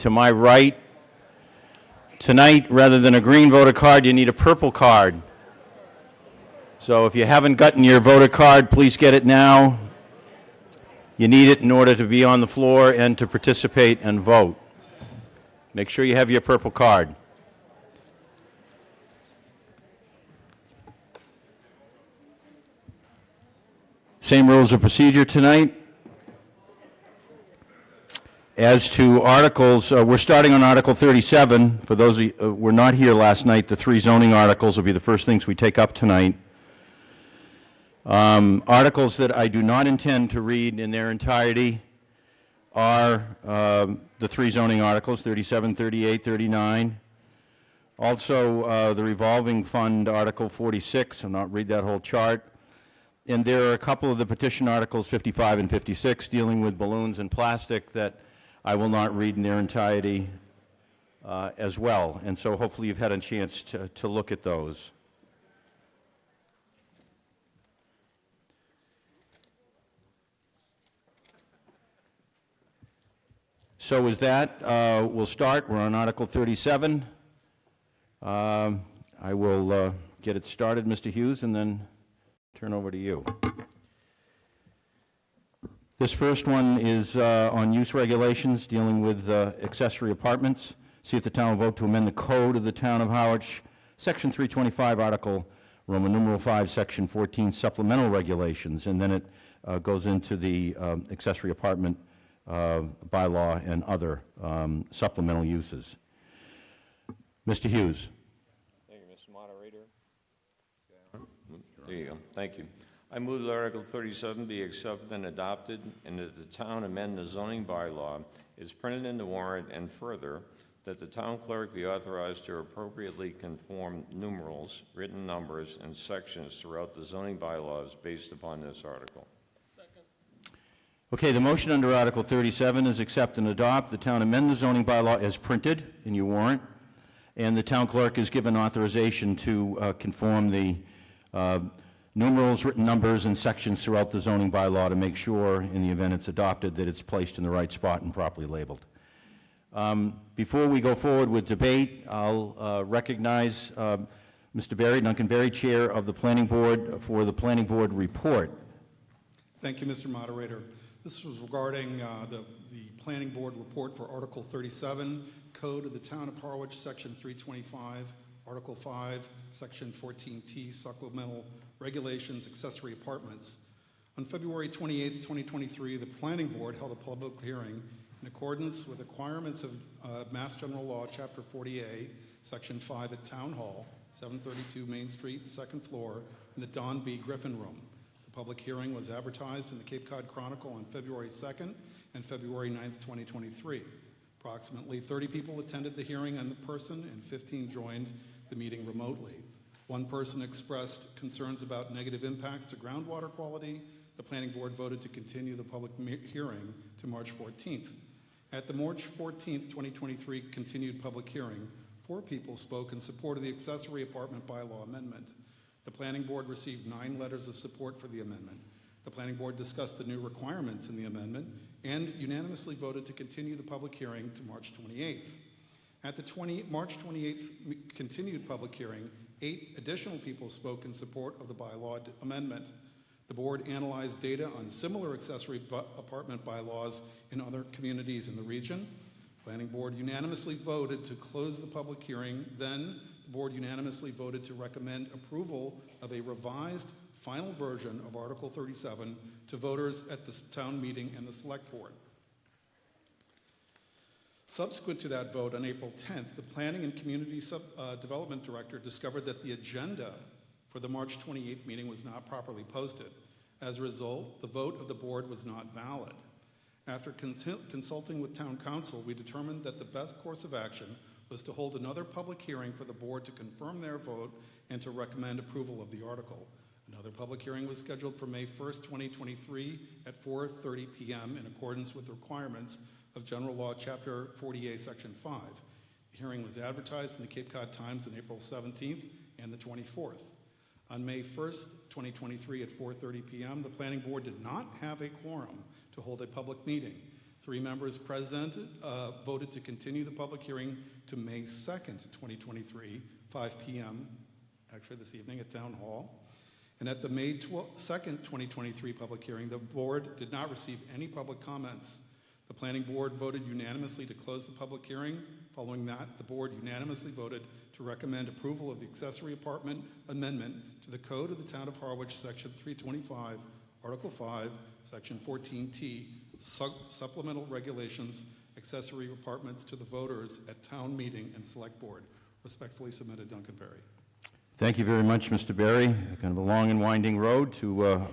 to my right. Tonight, rather than a green voter card, you need a purple card. So if you haven't gotten your voter card, please get it now. You need it in order to be on the floor and to participate and vote. Make sure you have your purple card. Same rules of procedure tonight. As to articles, we're starting on Article 37. For those of you who were not here last night, the three zoning articles will be the first things we take up tonight. Articles that I do not intend to read in their entirety are the three zoning articles, 37, 38, 39. Also, the revolving fund, Article 46. I'll not read that whole chart. And there are a couple of the petition articles, 55 and 56, dealing with balloons and plastic that I will not read in their entirety as well. And so hopefully you've had a chance to look at those. So with that, we'll start. We're on Article 37. I will get it started, Mr. Hughes, and then turn over to you. This first one is on use regulations dealing with accessory apartments. See if the town will vote to amend the code of the town of Harwich, Section 325, Article Roman numeral 5, Section 14, supplemental regulations, and then it goes into the accessory apartment bylaw and other supplemental uses. Mr. Hughes. Thank you, Mr. Moderator. There you go. Thank you. I move that Article 37 be accepted and adopted, and that the town amend the zoning bylaw is printed in the warrant, and further, that the town clerk be authorized to appropriately conform numerals, written numbers, and sections throughout the zoning bylaws based upon this article. Second. Okay, the motion under Article 37 is accept and adopt. The town amend the zoning bylaw as printed in your warrant, and the town clerk is given authorization to conform the numerals, written numbers, and sections throughout the zoning bylaw to make sure, in the event it's adopted, that it's placed in the right spot and properly labeled. Before we go forward with debate, I'll recognize Mr. Berry, Duncan Berry, Chair of the Planning Board, for the Planning Board report. Thank you, Mr. Moderator. This was regarding the Planning Board report for Article 37, Code of the Town of Harwich, Section 325, Article 5, Section 14T, Supplemental Regulations, Accessory Apartments. On February 28, 2023, the Planning Board held a public hearing in accordance with requirements of Mass General Law, Chapter 40A, Section 5 at Town Hall, 732 Main Street, second floor, in the Don B. Griffin Room. The public hearing was advertised in the Cape Cod Chronicle on February 2nd and February 9th, 2023. Approximately 30 people attended the hearing in person, and 15 joined the meeting remotely. One person expressed concerns about negative impacts to groundwater quality. The Planning Board voted to continue the public hearing to March 14th. At the March 14th, 2023 continued public hearing, 4 people spoke in support of the accessory apartment bylaw amendment. The Planning Board received 9 letters of support for the amendment. The Planning Board discussed the new requirements in the amendment and unanimously voted to continue the public hearing to March 28th. At the March 28th continued public hearing, 8 additional people spoke in support of the bylaw amendment. The board analyzed data on similar accessory apartment bylaws in other communities in the region. The Planning Board unanimously voted to close the public hearing. Then the board unanimously voted to recommend approval of a revised final version of Article 37 to voters at the town meeting and the select board. Subsequent to that vote on April 10th, the Planning and Community Development Director discovered that the agenda for the March 28th meeting was not properly posted. As a result, the vote of the board was not valid. After consulting with Town Council, we determined that the best course of action was to hold another public hearing for the board to confirm their vote and to recommend approval of the article. Another public hearing was scheduled for May 1st, 2023 at 4:30 p.m. in accordance with the requirements of General Law, Chapter 48, Section 5. The hearing was advertised in the Cape Cod Times on April 17th and the 24th. On May 1st, 2023 at 4:30 p.m., the Planning Board did not have a quorum to hold a public meeting. 3 members present voted to continue the public hearing to May 2nd, 2023, 5 p.m., actually this evening at Town Hall. And at the May 2nd, 2023 public hearing, the board did not receive any public comments. The planning board voted unanimously to close the public hearing. Following that, the board unanimously voted to recommend approval of the accessory apartment amendment to the Code of the Town of Harwich, Section 325, Article 5, Section 14T, Supplemental Regulations, accessory apartments to the voters at town meeting and select board. Respectfully submitted, Duncan Perry. Thank you very much, Mr. Berry. Kind of a long and winding road to a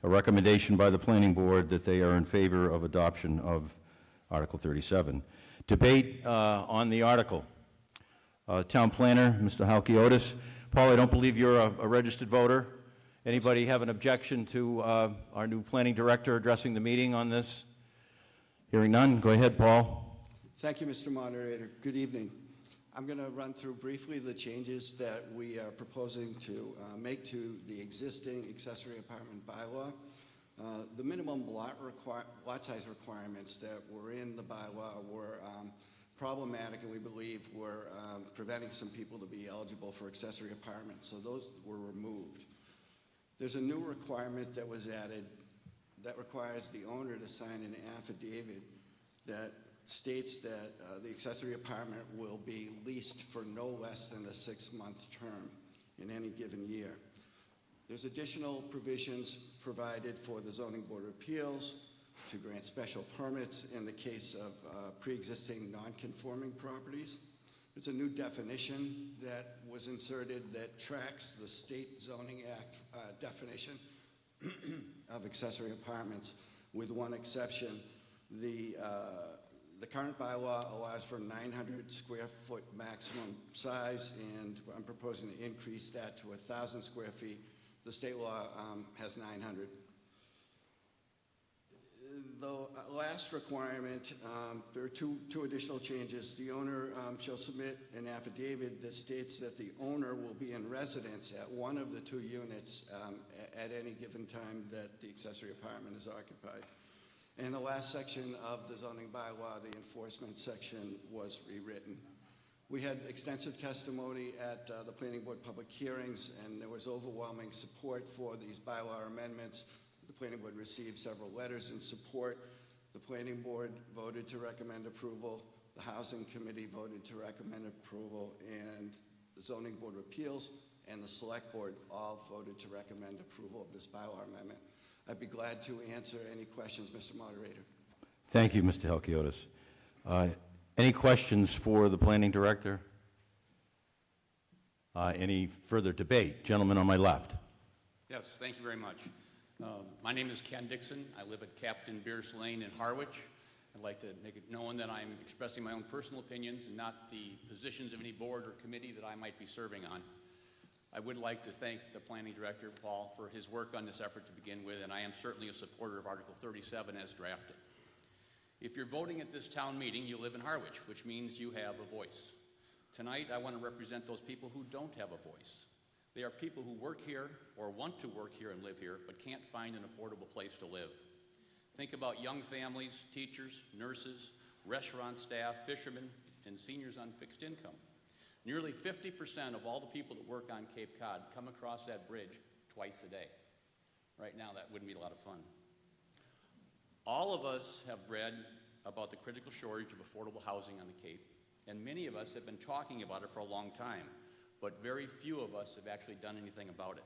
recommendation by the planning board that they are in favor of adoption of Article 37. Debate on the article. Town planner, Mr. Halkiotis. Paul, I don't believe you're a registered voter. Anybody have an objection to our new planning director addressing the meeting on this? Hearing none, go ahead, Paul. Thank you, Mr. Moderator. Good evening. I'm going to run through briefly the changes that we are proposing to make to the existing accessory apartment bylaw. The minimum lot size requirements that were in the bylaw were problematic, and we believe were preventing some people to be eligible for accessory apartments, so those were removed. There's a new requirement that was added that requires the owner to sign an affidavit that states that the accessory apartment will be leased for no less than a 6-month term in any given year. There's additional provisions provided for the Zoning Board of Appeals to grant special permits in the case of pre-existing non-conforming properties. There's a new definition that was inserted that tracks the State Zoning Act definition of accessory apartments, with one exception. The current bylaw allows for 900 square foot maximum size, and I'm proposing to increase that to 1,000 square feet. The state law has 900. The last requirement, there are two additional changes. The owner shall submit an affidavit that states that the owner will be in residence at one of the 2 units at any given time that the accessory apartment is occupied. And the last section of the zoning bylaw, the enforcement section, was rewritten. We had extensive testimony at the planning board public hearings, and there was overwhelming support for these bylaw amendments. The planning board received several letters in support. The planning board voted to recommend approval. The housing committee voted to recommend approval, and the zoning board of appeals and the select board all voted to recommend approval of this bylaw amendment. I'd be glad to answer any questions, Mr. Moderator. Thank you, Mr. Halkiotis. Any questions for the planning director? Any further debate? Gentleman on my left. Yes, thank you very much. My name is Ken Dixon. I live at Captain Bierce Lane in Harwich. I'd like to make it known that I'm expressing my own personal opinions and not the positions of any board or committee that I might be serving on. I would like to thank the planning director, Paul, for his work on this effort to begin with, and I am certainly a supporter of Article 37 as drafted. If you're voting at this town meeting, you live in Harwich, which means you have a voice. Tonight, I want to represent those people who don't have a voice. They are people who work here or want to work here and live here, but can't find an affordable place to live. Think about young families, teachers, nurses, restaurant staff, fishermen, and seniors on fixed income. Nearly 50% of all the people that work on Cape Cod come across that bridge twice a day. Right now, that wouldn't be a lot of fun. All of us have read about the critical shortage of affordable housing on the Cape, and many of us have been talking about it for a long time, but very few of us have actually done anything about it.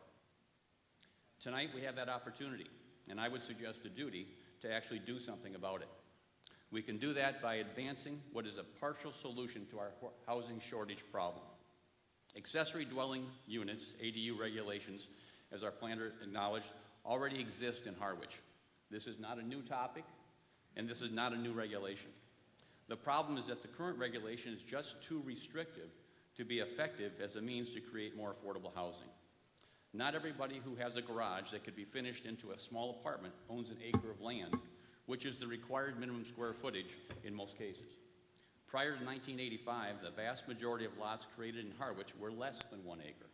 Tonight, we have that opportunity, and I would suggest a duty to actually do something about it. We can do that by advancing what is a partial solution to our housing shortage problem. Accessory dwelling units, ADU regulations, as our planner acknowledged, already exist in Harwich. This is not a new topic, and this is not a new regulation. The problem is that the current regulation is just too restrictive to be effective as a means to create more affordable housing. Not everybody who has a garage that could be finished into a small apartment owns an acre of land, which is the required minimum square footage in most cases. Prior to 1985, the vast majority of lots created in Harwich were less than 1 acre.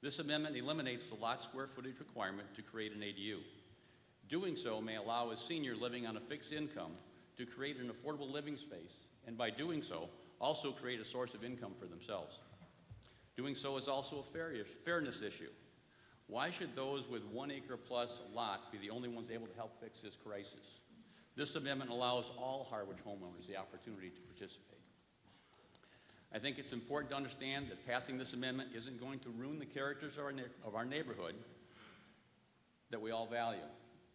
This amendment eliminates the lot square footage requirement to create an ADU. Doing so may allow a senior living on a fixed income to create an affordable living space, and by doing so, also create a source of income for themselves. Doing so is also a fairness issue. Why should those with 1 acre plus lot be the only ones able to help fix this crisis? This amendment allows all Harwich homeowners the opportunity to participate. I think it's important to understand that passing this amendment isn't going to ruin the characters of our neighborhood that we all value.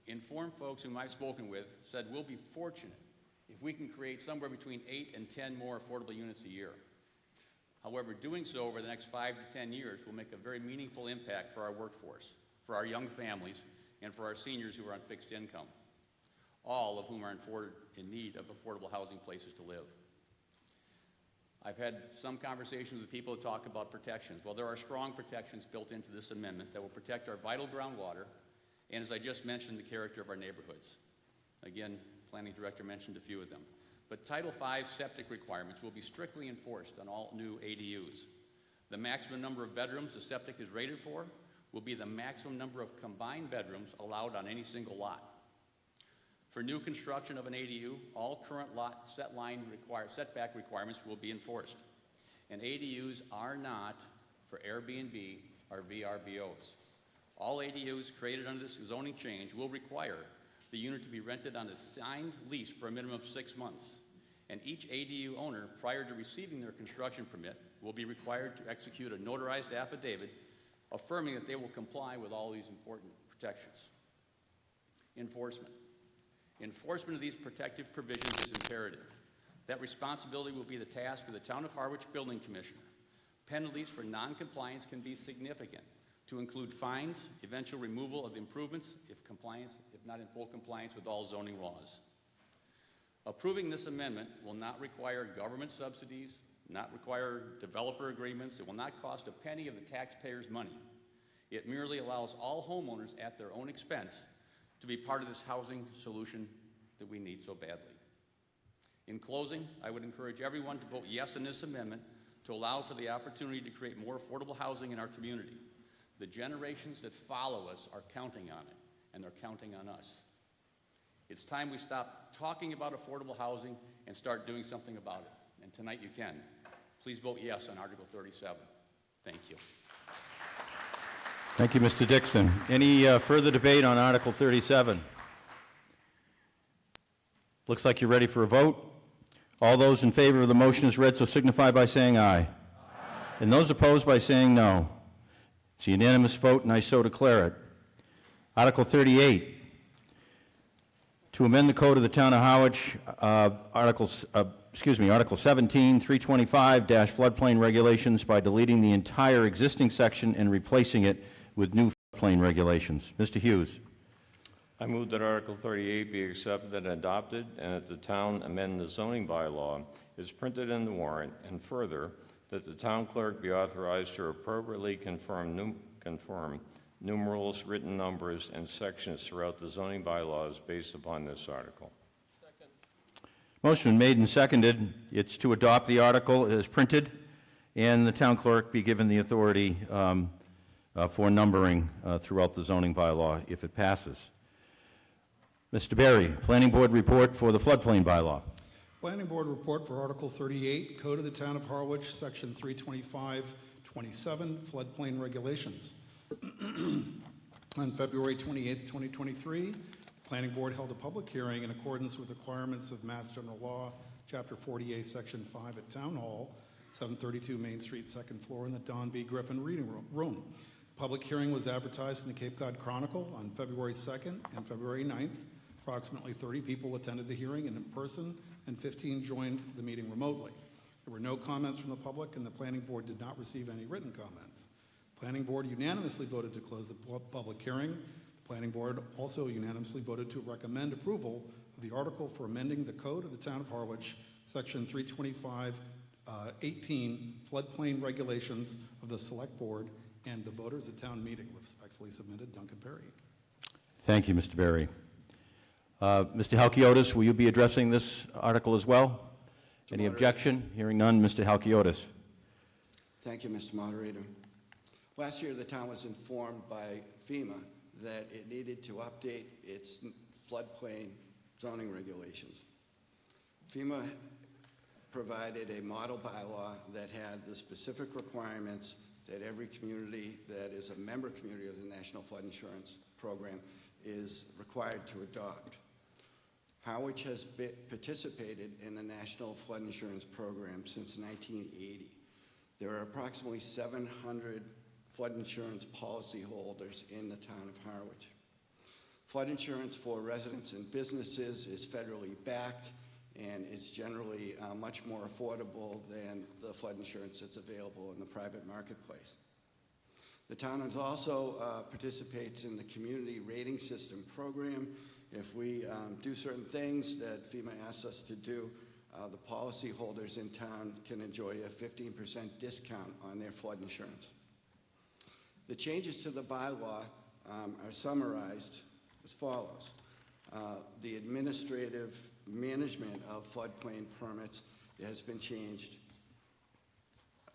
Informed folks whom I've spoken with said we'll be fortunate if we can create somewhere between 8 and 10 more affordable units a year. However, doing so over the next 5 to 10 years will make a very meaningful impact for our workforce, for our young families, and for our seniors who are on fixed income, all of whom are in need of affordable housing places to live. I've had some conversations with people who talk about protections. Well, there are strong protections built into this amendment that will protect our vital groundwater and, as I just mentioned, the character of our neighborhoods. Again, Planning Director mentioned a few of them. But Title V septic requirements will be strictly enforced on all new ADUs. The maximum number of bedrooms the septic is rated for will be the maximum number of combined bedrooms allowed on any single lot. For new construction of an ADU, all current lot setback requirements will be enforced. And ADUs are not, for Airbnb or VRBOs. All ADUs created under this zoning change will require the unit to be rented on a signed lease for a minimum of 6 months. And each ADU owner, prior to receiving their construction permit, will be required to execute a notarized affidavit affirming that they will comply with all these important protections. Enforcement. Enforcement of these protective provisions is imperative. That responsibility will be the task of the Town of Harwich Building Commissioner. Penalties for non-compliance can be significant, to include fines, eventual removal of improvements if not in full compliance with all zoning laws. Approving this amendment will not require government subsidies, not require developer agreements. It will not cost a penny of the taxpayers' money. It merely allows all homeowners at their own expense to be part of this housing solution that we need so badly. In closing, I would encourage everyone to vote yes on this amendment to allow for the opportunity to create more affordable housing in our community. The generations that follow us are counting on it, and they're counting on us. It's time we stop talking about affordable housing and start doing something about it. And tonight you can. Please vote yes on Article 37. Thank you. Thank you, Mr. Dixon. Any further debate on Article 37? Looks like you're ready for a vote. All those in favor of the motion as read so signify by saying aye. Aye. And those opposed by saying no. It's a unanimous vote, and I so declare it. Article 38, to amend the Code of the Town of Harwich, Article 17, 325-floodplain regulations by deleting the entire existing section and replacing it with new floodplain regulations. Mr. Hughes. I move that Article 38 be accepted and adopted, and that the town amend the zoning bylaw as printed in the warrant, and further, that the town clerk be authorized to appropriately conform numerals, written numbers, and sections throughout the zoning bylaws based upon this article. Second. Motion been made and seconded. It's to adopt the article as printed, and the town clerk be given the authority for numbering throughout the zoning bylaw if it passes. Mr. Berry, Planning Board report for the floodplain bylaw. Planning Board report for Article 38, Code of the Town of Harwich, Section 325-27, floodplain regulations. On February 28, 2023, the Planning Board held a public hearing in accordance with requirements of Mass General Law, Chapter 48, Section 5 at Town Hall, 732 Main Street, second floor in the Don B. Griffin Reading Room. The public hearing was advertised in the Cape Cod Chronicle on February 2nd and February 9th. Approximately 30 people attended the hearing in person, and 15 joined the meeting remotely. There were no comments from the public, and the Planning Board did not receive any written comments. The Planning Board unanimously voted to close the public hearing. The Planning Board also unanimously voted to recommend approval of the article for amending the Code of the Town of Harwich, Section 325-18, floodplain regulations of the Select Board, and the voters at town meeting. Respectfully submitted, Duncan Perry. Thank you, Mr. Berry. Mr. Halkiotis, will you be addressing this article as well? Any objection? Hearing none, Mr. Halkiotis. Thank you, Mr. Moderator. Last year, the town was informed by FEMA that it needed to update its floodplain zoning regulations. FEMA provided a model bylaw that had the specific requirements that every community that is a member community of the National Flood Insurance Program is required to adopt. Harwich has participated in the National Flood Insurance Program since 1980. There are approximately 700 flood insurance policyholders in the town of Harwich. Flood insurance for residents and businesses is federally backed, and it's generally much more affordable than the flood insurance that's available in the private marketplace. The town also participates in the Community Rating System program. If we do certain things that FEMA asks us to do, the policyholders in town can enjoy a 15% discount on their flood insurance. The changes to the bylaw are summarized as follows. The administrative management of floodplain permits has been changed.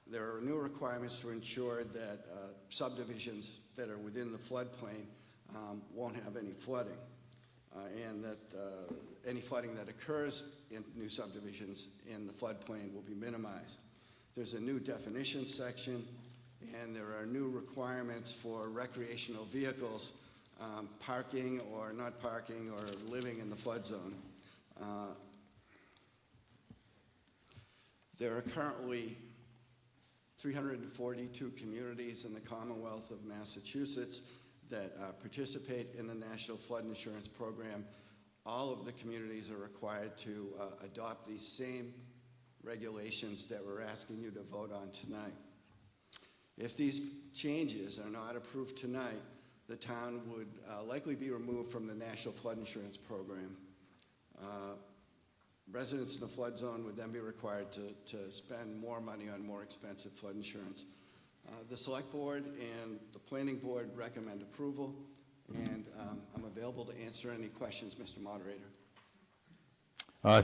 There are new requirements to ensure that subdivisions that are within the floodplain won't have any flooding, and that any flooding that occurs in new subdivisions in the floodplain will be minimized. There's a new definition section, and there are new requirements for recreational vehicles parking or not parking or living in the flood zone. There are currently 342 communities in the Commonwealth of Massachusetts that participate in the National Flood Insurance Program. All of the communities are required to adopt these same regulations that we're asking you to vote on tonight. If these changes are not approved tonight, the town would likely be removed from the National Flood Insurance Program. Residents in the flood zone would then be required to spend more money on more expensive flood insurance. The Select Board and the Planning Board recommend approval, and I'm available to answer any questions, Mr. Moderator.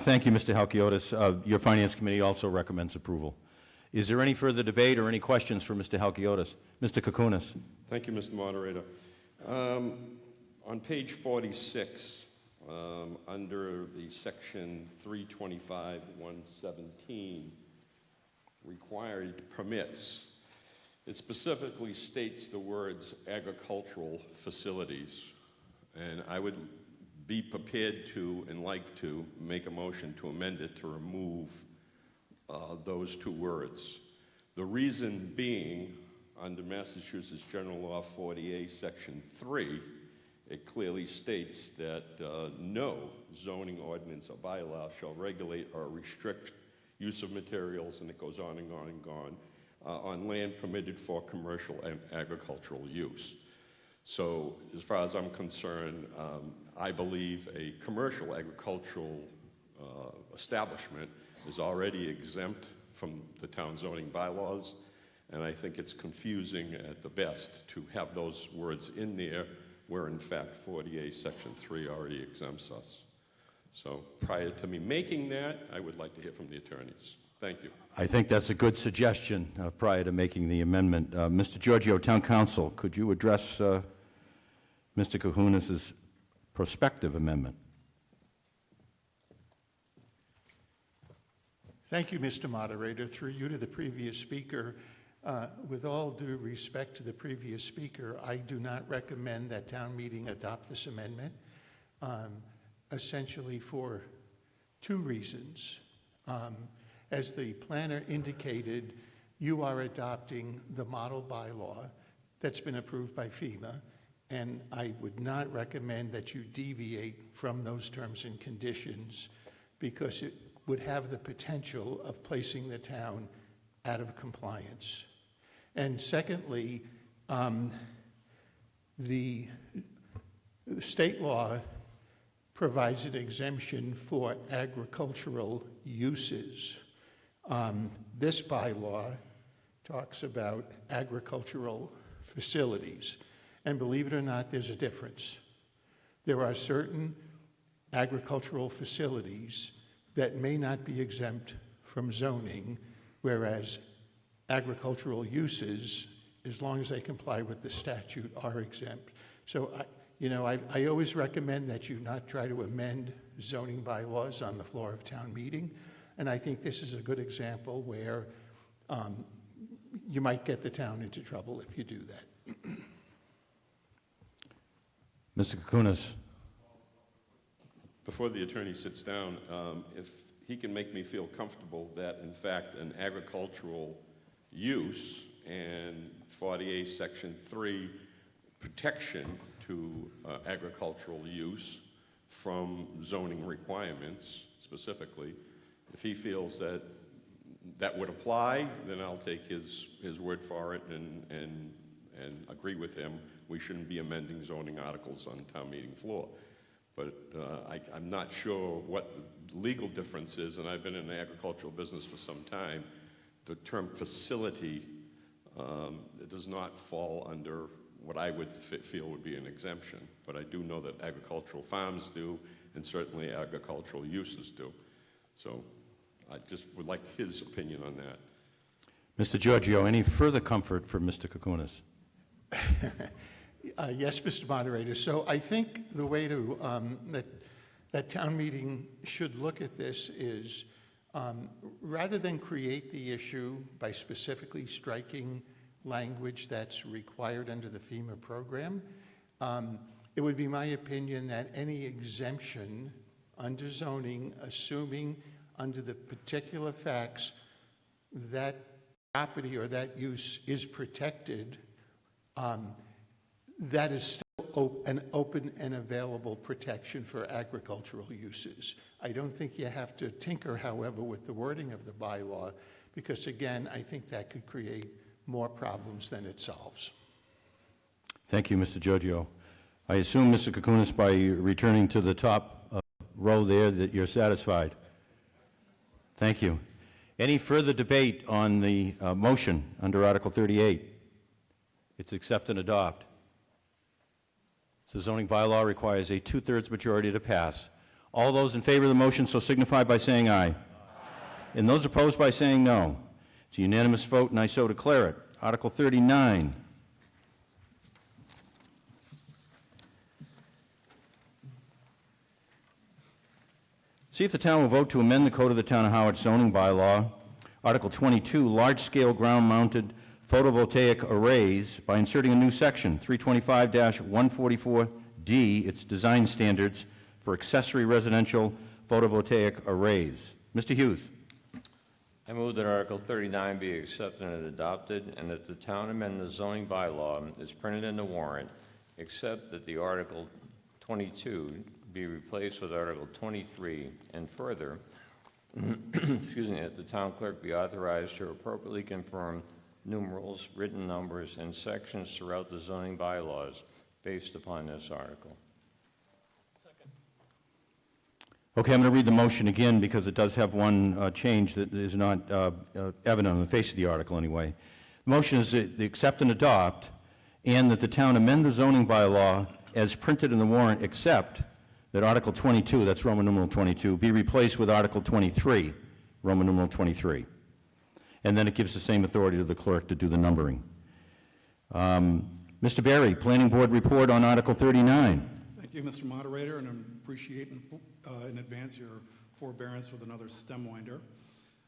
Thank you, Mr. Halkiotis. Your Finance Committee also recommends approval. Is there any further debate or any questions for Mr. Halkiotis? Mr. Koukounis. Thank you, Mr. Moderator. On page 46, under the section 325-117, required permits, it specifically states the words agricultural facilities. And I would be prepared to and like to make a motion to amend it to remove those two words. The reason being, under Massachusetts General Law 40A, Section 3, it clearly states that no zoning ordinance or bylaw shall regulate or restrict use of materials, and it goes on and on and on land permitted for commercial and agricultural use. So as far as I'm concerned, I believe a commercial agricultural establishment is already exempt from the town zoning bylaws, and I think it's confusing at the best to have those words in there where in fact 48 Section 3 already exempts us. So prior to me making that, I would like to hear from the attorneys. Thank you. I think that's a good suggestion prior to making the amendment. Mr. Giorgio, Town Council, could you address Mr. Koukounis' prospective amendment? Thank you, Mr. Moderator. Through you to the previous speaker, with all due respect to the previous speaker, I do not recommend that town meeting adopt this amendment, essentially for two reasons. As the planner indicated, you are adopting the model bylaw that's been approved by FEMA, and I would not recommend that you deviate from those terms and conditions because it would have the potential of placing the town out of compliance. And secondly, the state law provides an exemption for agricultural uses. This bylaw talks about agricultural facilities. And believe it or not, there's a difference. There are certain agricultural facilities that may not be exempt from zoning, whereas agricultural uses, as long as they comply with the statute, are exempt. So You know, I always recommend that you not try to amend zoning bylaws on the floor of town meeting, and I think this is a good example where you might get the town into trouble if you do that. Mr. Kukunis. Before the attorney sits down, if he can make me feel comfortable that, in fact, an agricultural use and 48 Section 3 protection to agricultural use from zoning requirements specifically, if he feels that that would apply, then I'll take his word for it and agree with him. We shouldn't be amending zoning articles on town meeting floor. But I'm not sure what the legal difference is, and I've been in the agricultural business for some time. The term facility it does not fall under what I would feel would be an exemption, but I do know that agricultural farms do, and certainly agricultural uses do. So I just would like his opinion on that. Mr. Giorgio, any further comfort for Mr. Kukunis? Yes, Mr. Moderator. So I think the way to that town meeting should look at this is rather than create the issue by specifically striking language that's required under the FEMA program, it would be my opinion that any exemption under zoning, assuming under the particular facts that property or that use is protected, that is still an open and available protection for agricultural uses. I don't think you have to tinker, however, with the wording of the bylaw, because again, I think that could create more problems than it solves. Thank you, Mr. Giorgio. I assume, Mr. Kukunis, by returning to the top row there, that you're satisfied. Thank you. Any further debate on the motion under Article 38? It's accept and adopt. The zoning bylaw requires a 2/3 majority to pass. All those in favor of the motion so signify by saying aye. And those opposed by saying no. It's a unanimous vote, and I so declare it. Article 39. See if the town will vote to amend the code of the town of Harwich zoning bylaw, Article 22, large-scale ground-mounted photovoltaic arrays, by inserting a new section, 325-144D, its design standards for accessory residential photovoltaic arrays. Mr. Hughes. I move that Article 39 be accepted and adopted, and that the town amend the zoning bylaw as printed in the warrant, except that the Article 22 be replaced with Article 23, and further, excuse me, that the town clerk be authorized to appropriately confirm numerals, written numbers, and sections throughout the zoning bylaws based upon this article. Okay, I'm going to read the motion again because it does have one change that is not evident on the face of the article anyway. The motion is that the accept and adopt, and that the town amend the zoning bylaw as printed in the warrant, except that Article 22, that's Roman numeral 22, be replaced with Article 23, Roman numeral 23. And then it gives the same authority to the clerk to do the numbering. Mr. Berry, Planning Board report on Article 39. Thank you, Mr. Moderator, and I appreciate in advance your forbearance with another stem winder.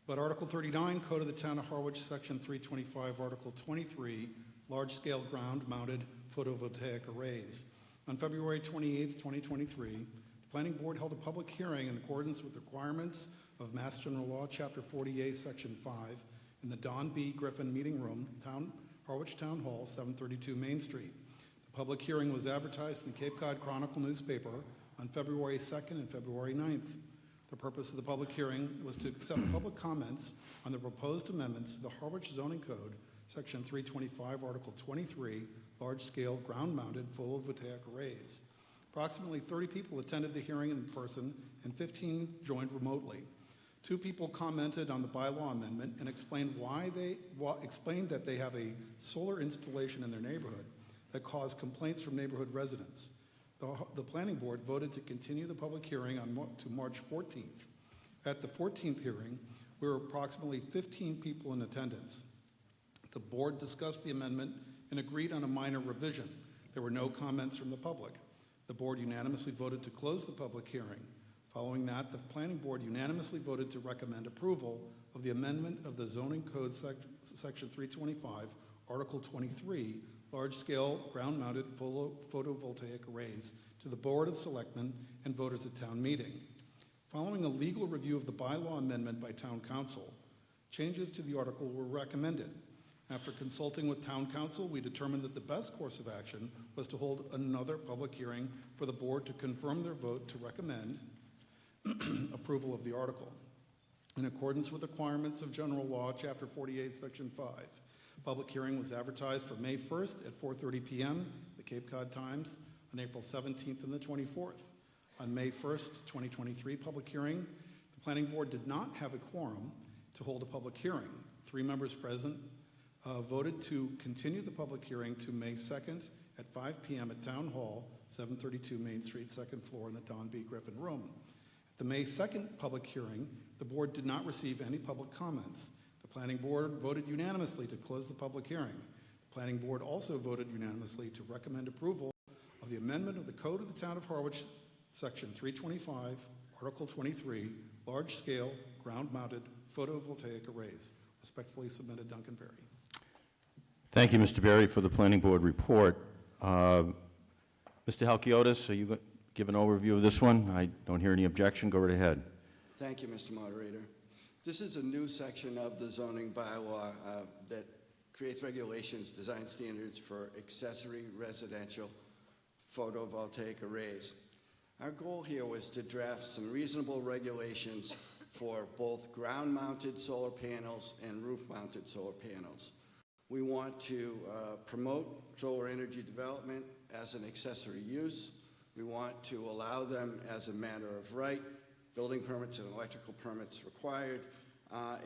But Article 39, Code of the Town of Harwich, Section 325, Article 23, large-scale ground-mounted photovoltaic arrays. On February 28, 2023, the Planning Board held a public hearing in accordance with requirements of Mass General Law, Chapter 48, Section 5, in the Don B. Griffin Meeting Room, Harwich Town Hall, 732 Main Street. The public hearing was advertised in the Cape Cod Chronicle newspaper on February 2nd and February 9th. The purpose of the public hearing was to accept public comments on the proposed amendments to the Harwich Zoning Code, Section 325, Article 23, large-scale ground-mounted photovoltaic arrays. Approximately 30 people attended the hearing in person and 15 joined remotely. 2 people commented on the bylaw amendment and explained that they have a solar installation in their neighborhood that caused complaints from neighborhood residents. The Planning Board voted to continue the public hearing to March 14th. At the 14th hearing, there were approximately 15 people in attendance. The board discussed the amendment and agreed on a minor revision. There were no comments from the public. The board unanimously voted to close the public hearing. Following that, the planning board unanimously voted to recommend approval of the amendment of the zoning code section 325, Article 23, large-scale ground-mounted photovoltaic arrays to the Board of Selectmen and voters at town meeting. Following a legal review of the bylaw amendment by town council, changes to the article were recommended. After consulting with town council, we determined that the best course of action was to hold another public hearing for the board to confirm their vote to recommend approval of the article. In accordance with requirements of General Law, Chapter 48, Section 5, public hearing was advertised for May 1st at 4:30 p.m., the Cape Cod Times, on April 17th and the 24th. On May 1st, 2023 public hearing, the planning board did not have a quorum to hold a public hearing. 3 members present voted to continue the public hearing to May 2nd at 5 p.m. at Town Hall, 732 Main Street, 2nd floor in the Don B. Griffin Room. At the May 2nd public hearing, the board did not receive any public comments. The planning board voted unanimously to close the public hearing. The planning board also voted unanimously to recommend approval of the amendment of the Code of the Town of Harwich, Section 325, Article 23, large-scale, ground-mounted photovoltaic arrays. Respectfully submitted, Duncan Berry. Thank you, Mr. Berry, for the planning board report. Mr. Halkiotis, are you going to give an overview of this one? I don't hear any objection. Go right ahead. Thank you, Mr. Moderator. This is a new section of the zoning bylaw that creates regulations, design standards for accessory residential photovoltaic arrays. Our goal here was to draft some reasonable regulations for both ground-mounted solar panels and roof-mounted solar panels. We want to promote solar energy development as an accessory use. We want to allow them as a matter of right, building permits and electrical permits required,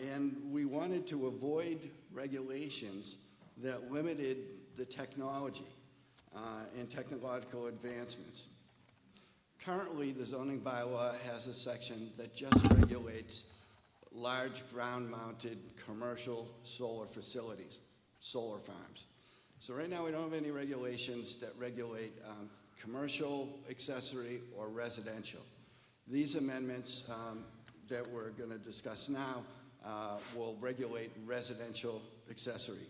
and we wanted to avoid regulations that limited the technology and technological advancements. Currently, the zoning bylaw has a section that just regulates large ground-mounted commercial solar facilities, solar farms. So right now we don't have any regulations that regulate commercial, accessory, or residential. These amendments that we're going to discuss now will regulate residential accessory.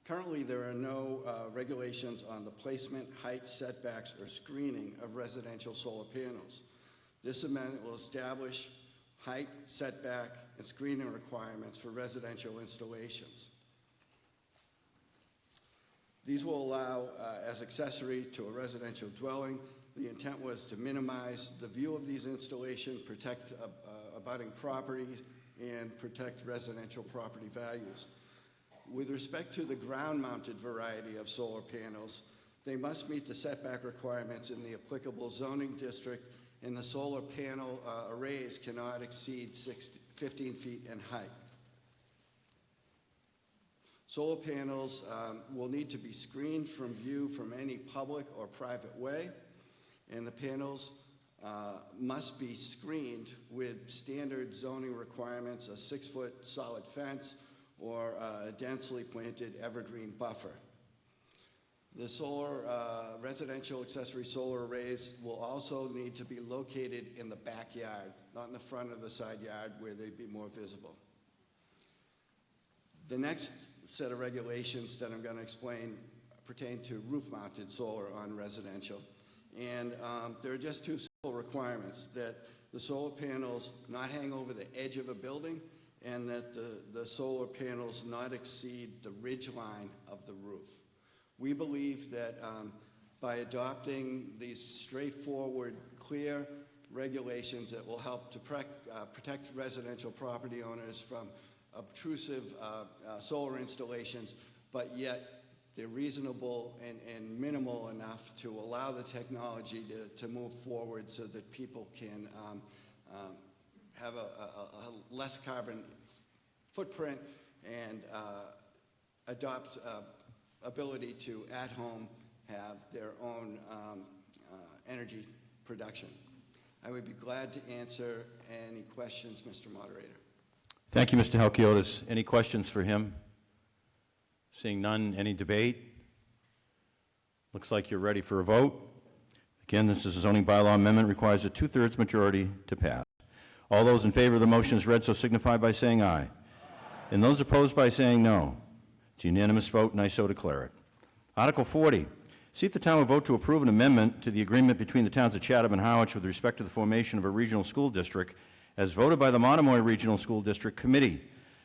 Currently, there are no regulations on the placement, height, setbacks, or screening of residential solar panels. This amendment will establish height, setback, and screening requirements for residential installations. These will allow as accessory to a residential dwelling. The intent was to minimize the view of these installations, protect abutting properties, and protect residential property values. With respect to the ground-mounted variety of solar panels, they must meet the setback requirements in the applicable zoning district, and the solar panel arrays cannot exceed 15 feet in height. Solar panels will need to be screened from view from any public or private way, and the panels must be screened with standard zoning requirements, a 6-foot solid fence, or a densely planted evergreen buffer. The solar, residential accessory solar arrays will also need to be located in the backyard, not in the front of the side yard where they'd be more visible. The next set of regulations that I'm going to explain pertain to roof-mounted solar on residential. And there are just 2 simple requirements: that the solar panels not hang over the edge of a building, and that the solar panels not exceed the ridge line of the roof. We believe that by adopting these straightforward, clear regulations that will help to protect residential property owners from obtrusive solar installations, but yet they're reasonable and minimal enough to allow the technology to move forward so that people can have a less carbon footprint and adopt ability to, at home, have their own energy production. I would be glad to answer any questions, Mr. Moderator. Thank you, Mr. Halkiotis. Any questions for him? Seeing none, any debate? Looks like you're ready for a vote. Again, this is a zoning bylaw amendment, requires a two-thirds majority to pass. All those in favor of the motion as read so signify by saying aye. And those opposed by saying no. It's a unanimous vote, and I so declare it. Article 40, see if the town will vote to approve an amendment to the agreement between the towns of Chatham and Harwich with respect to the formation of a regional school district as voted by the Monomoy Regional School District Committee,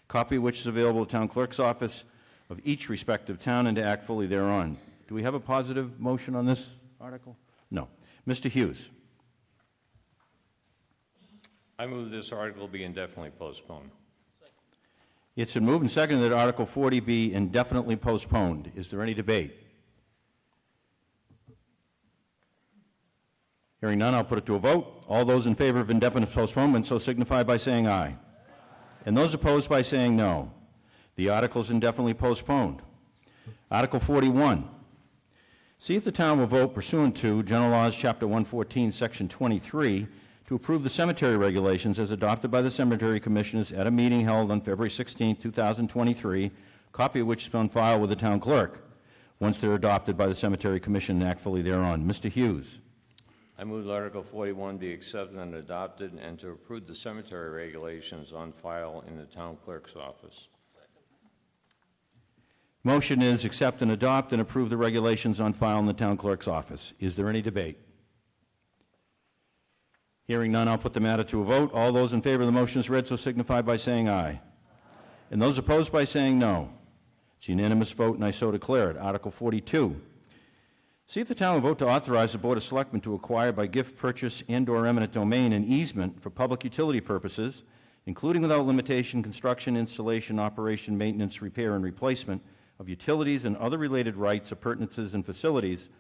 copy of which is available at the town clerk's office of each respective town and to act fully thereon. Do we have a positive motion on this article? No. Mr. Hughes. I move this article be indefinitely postponed. It's been moved and seconded that Article 40 be indefinitely postponed. Is there any debate? Hearing none, I'll put it to a vote. All those in favor of indefinite postponement so signify by saying aye. And those opposed by saying no. The article is indefinitely postponed. Article 41. See if the town will vote pursuant to General Laws, Chapter 114, Section 23, to approve the cemetery regulations as adopted by the Cemetery Commissioners at a meeting held on February 16, 2023, copy of which is on file with the town clerk, once they're adopted by the Cemetery Commission and act fully thereon. Mr. Hughes. I move that Article 41 be accepted and adopted and to approve the cemetery regulations on file in the town clerk's office. Motion is accept and adopt and approve the regulations on file in the town clerk's office. Is there any debate? Hearing none, I'll put the matter to a vote. All those in favor of the motion as read so signify by saying aye. And those opposed by saying no. It's a unanimous vote, and I so declare it. Article 42. See if the town will vote to authorize the Board of Selectmen to acquire by gift, purchase, and/or eminent domain an easement for public utility purposes, including without limitation construction, installation, operation, maintenance, repair, and replacement of utilities and other related rights, appurtenances, and facilities,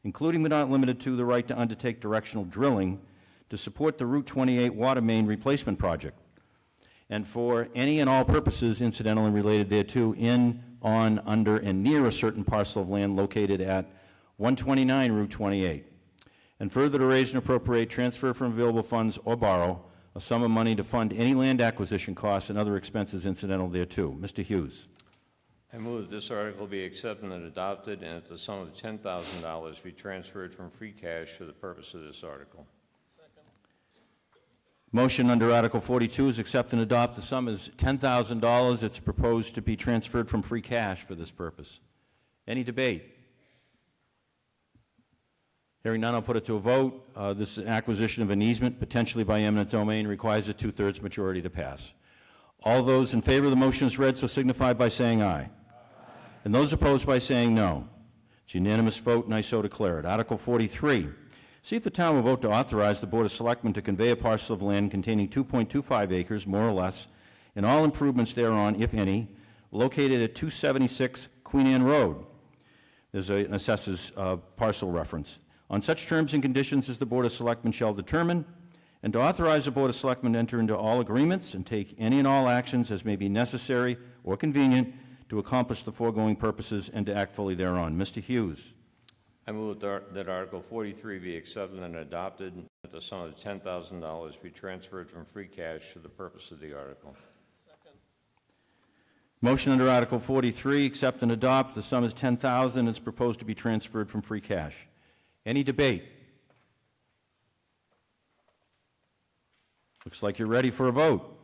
including but not limited to the right to undertake directional drilling to support the Route 28 water main replacement project, and for any and all purposes incidental and related thereto in, on, under, and near a certain parcel of land located at 129 Route 28, and further to raise and appropriate, transfer from available funds, or borrow a sum of money to fund any land acquisition costs and other expenses incidental thereto. Mr. Hughes. I move that this article be accepted and adopted and that the sum of $10,000 be transferred from free cash for the purpose of this article. Motion under Article 42 is accept and adopt. The sum is $10,000. It's proposed to be transferred from free cash for this purpose. Any debate? Hearing none, I'll put it to a vote. This acquisition of an easement, potentially by eminent domain, requires a two-thirds majority to pass. All those in favor of the motion as read so signify by saying aye. And those opposed by saying no. It's a unanimous vote, and I so declare it. Article 43. See if the town will vote to authorize the Board of Selectmen to convey a parcel of land containing 2.25 acres, more or less, and all improvements thereon, if any, located at 276 Queen Anne Road. There's an assessor's parcel reference. On such terms and conditions as the Board of Selectmen shall determine, and to authorize the Board of Selectmen to enter into all agreements and take any and all actions as may be necessary or convenient to accomplish the foregoing purposes and to act fully thereon. Mr. Hughes. I move that Article 43 be accepted and adopted, and that the sum of $10,000 be transferred from free cash for the purpose of the article. Motion under Article 43, accept and adopt. The sum is $10,000. It's proposed to be transferred from free cash. Any debate? Looks like you're ready for a vote.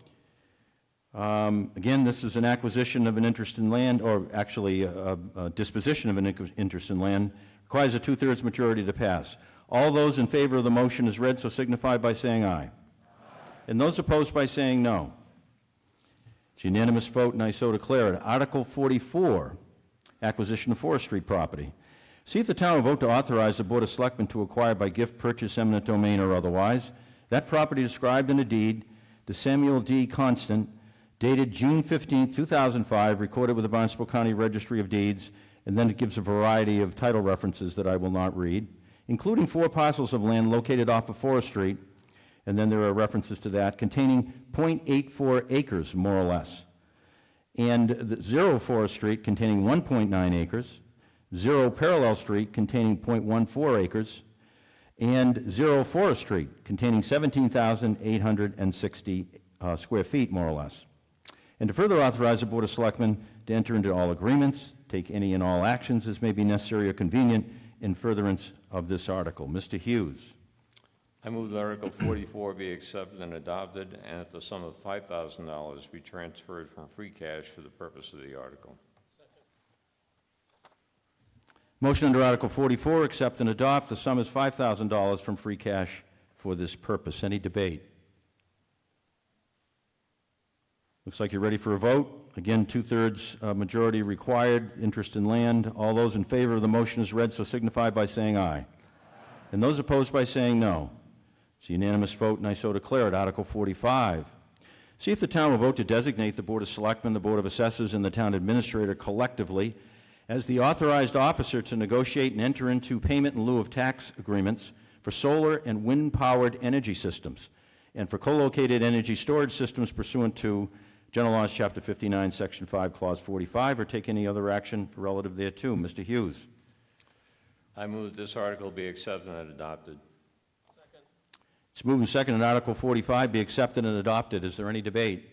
Again, this is an acquisition of an interest in land, or actually a disposition of an interest in land. Requires a two-thirds majority to pass. All those in favor of the motion as read so signify by saying aye. And those opposed by saying no. It's a unanimous vote, and I so declare it. Article 44, acquisition of forestry property. See if the town will vote to authorize the Board of Selectmen to acquire by gift, purchase, eminent domain, or otherwise that property described in a deed to Samuel D. Constant, dated June 15, 2005, recorded with the Barnstable County Registry of Deeds, and then it gives a variety of title references that I will not read, including 4 parcels of land located off of Forest Street, and then there are references to that, containing 0.84 acres, more or less, and the 0 Forest Street containing 1.9 acres, 0 Parallel Street containing 0.14 acres, and 0 Forest Street containing 17,860 square feet, more or less. And to further authorize the Board of Selectmen to enter into all agreements, take any and all actions as may be necessary or convenient, in furtherance of this article. Mr. Hughes. I move that Article 44 be accepted and adopted, and that the sum of $5,000 be transferred from free cash for the purpose of the article. Motion under Article 44, accept and adopt. The sum is $5,000 from free cash for this purpose. Any debate? Looks like you're ready for a vote. Again, two-thirds majority required. Interest in land. All those in favor of the motion as read, so signify by saying aye. And those opposed by saying no. It's a unanimous vote, and I so declare it. Article 45. See if the town will vote to designate the Board of Selectmen, the Board of Assessors, and the town administrator collectively as the authorized officer to negotiate and enter into payment in lieu of tax agreements for solar and wind-powered energy systems and for co-located energy storage systems pursuant to General Laws, Chapter 59, Section 5, Clause 45, or take any other action relative thereto. Mr. Hughes. I move that this article be accepted and adopted. It's moved and seconded that Article 45 be accepted and adopted. Is there any debate?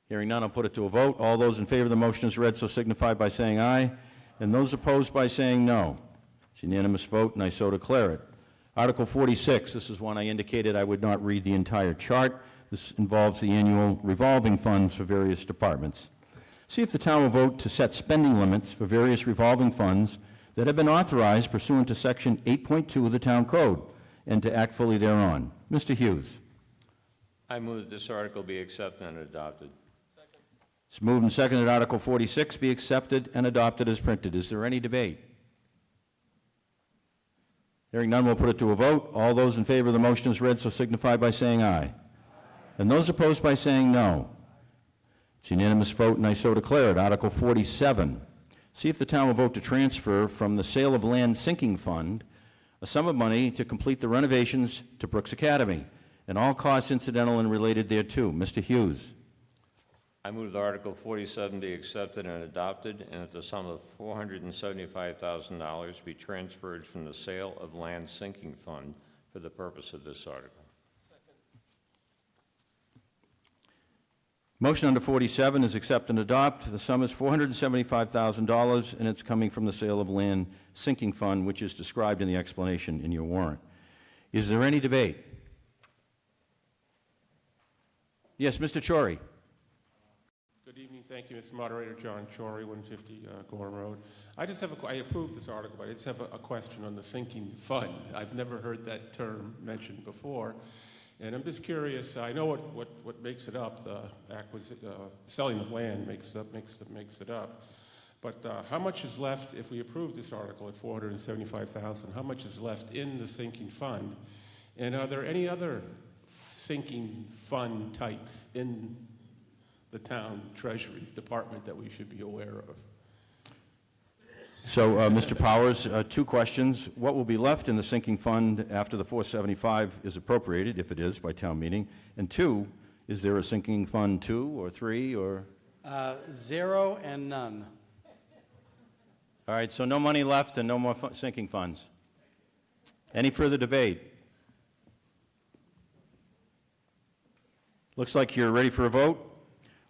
Hearing none, I'll put it to a vote. All those in favor of the motion as read, so signify by saying aye. And those opposed by saying no. It's a unanimous vote, and I so declare it. Article 46, this is one I indicated I would not read the entire chart. This involves the annual revolving funds for various departments. See if the town will vote to set spending limits for various revolving funds that have been authorized pursuant to Section 8.2 of the Town Code, and to act fully thereon. Mr. Hughes. I move that this article be accepted and adopted. It's moved and seconded Article 46 be accepted and adopted as printed. Is there any debate? Hearing none, we'll put it to a vote. All those in favor of the motion as read, so signify by saying aye. And those opposed by saying no. It's a unanimous vote, and I so declare it. Article 47. See if the town will vote to transfer from the sale of land sinking fund a sum of money to complete the renovations to Brooks Academy and all costs incidental and related thereto. Mr. Hughes. I move that Article 47 be accepted and adopted, and that the sum of $475,000 be transferred from the sale of land sinking fund for the purpose of this article. Motion under 47 is accept and adopt. The sum is $475,000, and it's coming from the sale of land sinking fund, which is described in the explanation in your warrant. Is there any debate? Yes, Mr. Chori. Good evening. Thank you, Mr. Moderator. John Chori, 150 Gorham Road. I approve this article, but I just have a question on the sinking fund. I've never heard that term mentioned before. And I'm just curious, I know what makes it up, the selling of land makes it up. But how much is left, if we approve this article at $475,000, how much is left in the sinking fund? And are there any other sinking fund types in the town treasury department that we should be aware of? So, Mr. Powers, two questions. What will be left in the sinking fund after the 475 is appropriated, if it is, by town meeting? And two, is there a sinking fund 2 or 3 or? 0 and none. All right, so no money left and no more sinking funds. Any further debate? Looks like you're ready for a vote.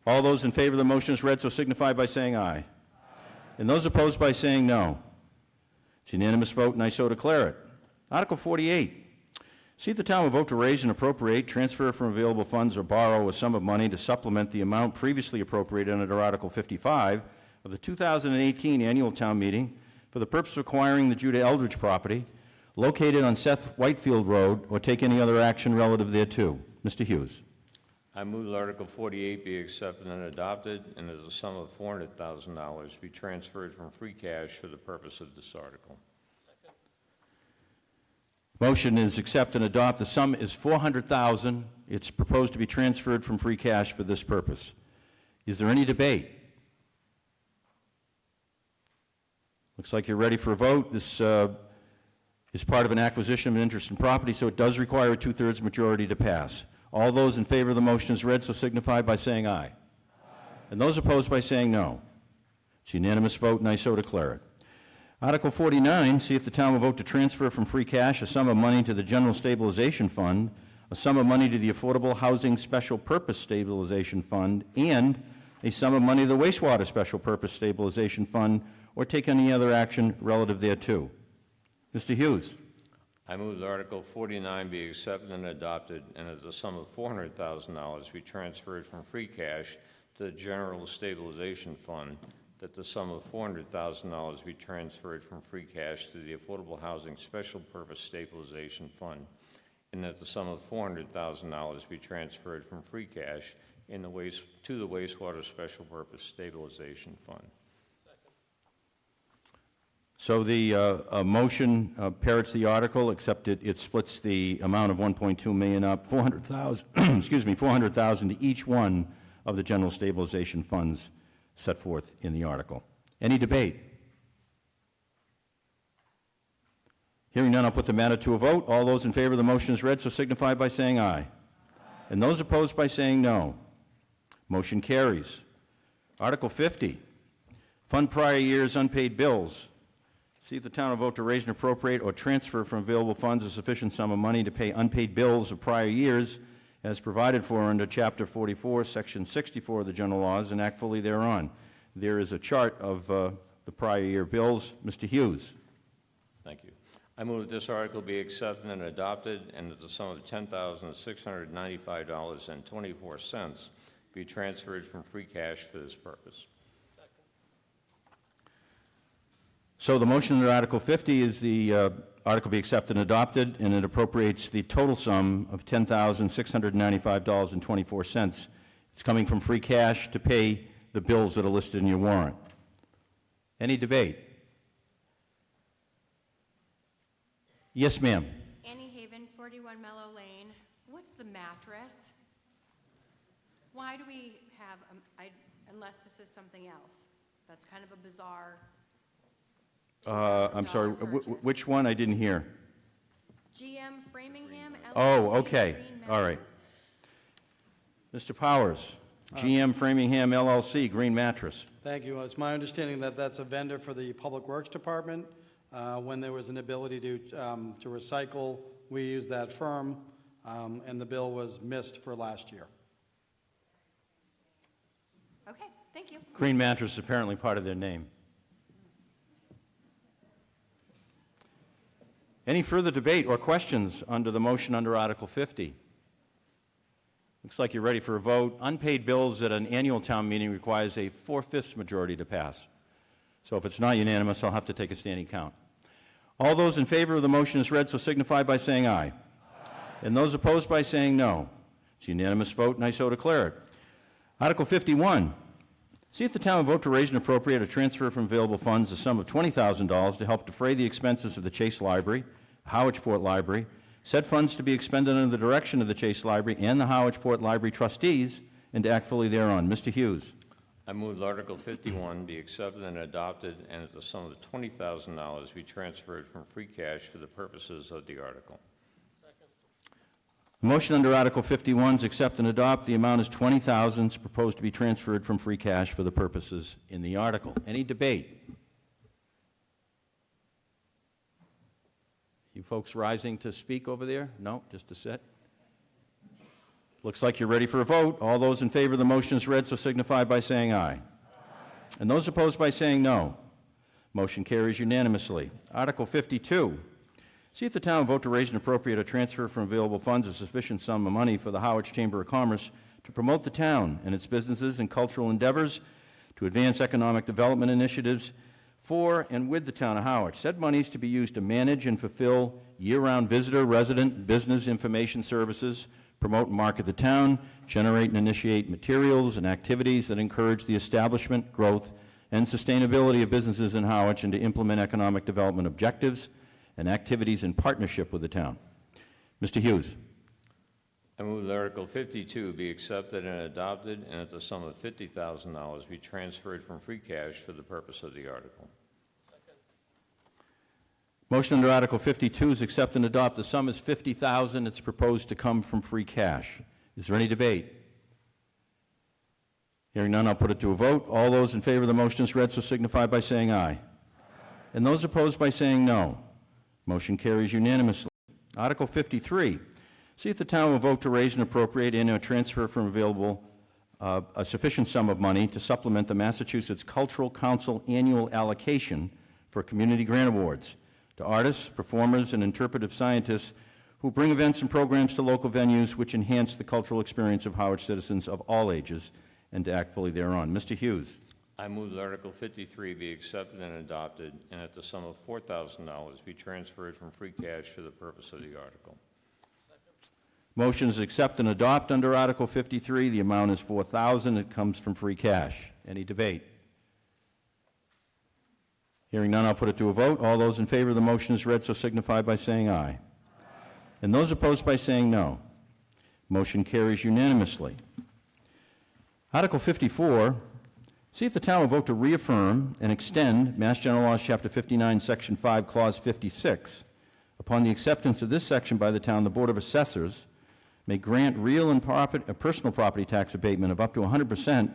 All those in favor of the motion as read, so signify by saying aye. And those opposed by saying no. It's a unanimous vote, and I so declare it. Article 48. See if the town will vote to raise and appropriate, transfer from available funds, or borrow a sum of money to supplement the amount previously appropriated under Article 55 of the 2018 annual town meeting for the purpose of acquiring the Judah Eldridge property located on Seth Whitefield Road, or take any other action relative thereto. Mr. Hughes. I move that Article 48 be accepted and adopted, and that the sum of $400,000 be transferred from free cash for the purpose of this article. Motion is accept and adopt. The sum is $400,000. It's proposed to be transferred from free cash for this purpose. Is there any debate? Looks like you're ready for a vote. This is part of an acquisition of an interest in property, so it does require a two-thirds majority to pass. All those in favor of the motion as read, so signify by saying aye. Aye. And those opposed by saying no. It's a unanimous vote, and I so declare it. Article 49, see if the town will vote to transfer from free cash a sum of money to the General Stabilization Fund, a sum of money to the Affordable Housing Special Purpose Stabilization Fund, and a sum of money to the Wastewater Special Purpose Stabilization Fund, or take any other action relative thereto. Mr. Hughes. I move that Article 49 be accepted and adopted, and that the sum of $400,000 be transferred from free cash to the General Stabilization Fund, that the sum of $400,000 be transferred from free cash to the Affordable Housing Special Purpose Stabilization Fund, and that the sum of $400,000 be transferred from free cash to the Wastewater Special Purpose Stabilization Fund. So the motion parrots the article, except it splits the amount of 1.2 million up, 400,000, excuse me, 400,000 to each one of the general stabilization funds set forth in the article. Any debate? Hearing none, I'll put the matter to a vote. All those in favor of the motion as read, so signify by saying aye. And those opposed by saying no. Motion carries. Article 50, fund prior year's unpaid bills. See if the town will vote to raise and appropriate or transfer from available funds a sufficient sum of money to pay unpaid bills of prior years as provided for under Chapter 44, Section 64 of the general laws, and act fully thereon. There is a chart of the prior year bills. Mr. Hughes. Thank you. I move that this article be accepted and adopted, and that the sum of $10,695.24 be transferred from free cash for this purpose. So the motion under Article 50 is the article be accepted and adopted, and it appropriates the total sum of $10,695.24. It's coming from free cash to pay the bills that are listed in your warrant. Any debate? Yes, ma'am. Annie Haven, 41 Mellow Lane. What's the mattress? Why do we have, unless this is something else? That's kind of a bizarre I'm sorry, purchase. which one? I didn't hear. GM Framingham, LLC. Oh, okay. Green All right. mattress. Mr. Powers, GM Framingham LLC, green mattress. Thank you. It's my understanding that that's a vendor for the Public Works Department. When there was an ability to recycle, we used that firm, and the bill was missed for last year. Okay, thank you. Green mattress is apparently part of their name. Any further debate or questions under the motion under Article 50? Looks like you're ready for a vote. Unpaid bills at an annual town meeting requires a 4/5 majority to pass. So if it's not unanimous, I'll have to take a standing count. All those in favor of the motion as read, so signify by saying aye. And those opposed by saying no. It's a unanimous vote, and I so declare it. Article 51. See if the town will vote to raise and appropriate or transfer from available funds a sum of $20,000 to help defray the expenses of the Chase Library, Harwich Port Library, said funds to be expended under the direction of the Chase Library and the Harwich Port Library trustees, and to act fully thereon. Mr. Hughes. I move that Article 51 be accepted and adopted, and that the sum of $20,000 be transferred from free cash for the purposes of the article. The motion under Article 51 is accept and adopt. The amount is $20,000. It's proposed to be transferred from free cash for the purposes in the article. Any debate? You folks rising to speak over there? No, just to sit. Looks like you're ready for a vote. All those in favor of the motion as read, so signify by saying aye. And those opposed by saying no. Motion carries unanimously. Article 52. See if the town will vote to raise and appropriate or transfer from available funds a sufficient sum of money for the Harwich Chamber of Commerce to promote the town and its businesses and cultural endeavors, to advance economic development initiatives for and with the town of Harwich. Said monies to be used to manage and fulfill year-round visitor, resident, business information services, promote and market the town, generate and initiate materials and activities that encourage the establishment, growth, and sustainability of businesses in Harwich, and to implement economic development objectives and activities in partnership with the town. Mr. Hughes. I move that Article 52 be accepted and adopted, and that the sum of $50,000 be transferred from free cash for the purpose of the article. Motion under Article 52 is accept and adopt. The sum is $50,000. It's proposed to come from free cash. Is there any debate? Hearing none, I'll put it to a vote. All those in favor of the motion as read, so signify by saying aye. And those opposed by saying no. Motion carries unanimously. Article 53. See if the town will vote to raise and appropriate and or transfer from available a sufficient sum of money to supplement the Massachusetts Cultural Council annual allocation for community grant awards to artists, performers, and interpretive scientists who bring events and programs to local venues which enhance the cultural experience of Harwich citizens of all ages, and to act fully thereon. Mr. Hughes. I move that Article 53 be accepted and adopted, and that the sum of $4,000 be transferred from free cash for the purpose of the article. Motion is accept and adopt under Article 53. The amount is $4,000. It comes from free cash. Any debate? Hearing none, I'll put it to a vote. All those in favor of the motion as read so signify by saying aye. And those opposed by saying no. Motion carries unanimously. Article 54, see if the town will vote to reaffirm and extend Mass General Laws, Chapter 59, Section 5, Clause 56. Upon the acceptance of this section by the town, the Board of Assessors may grant real and personal property tax abatement of up to 100%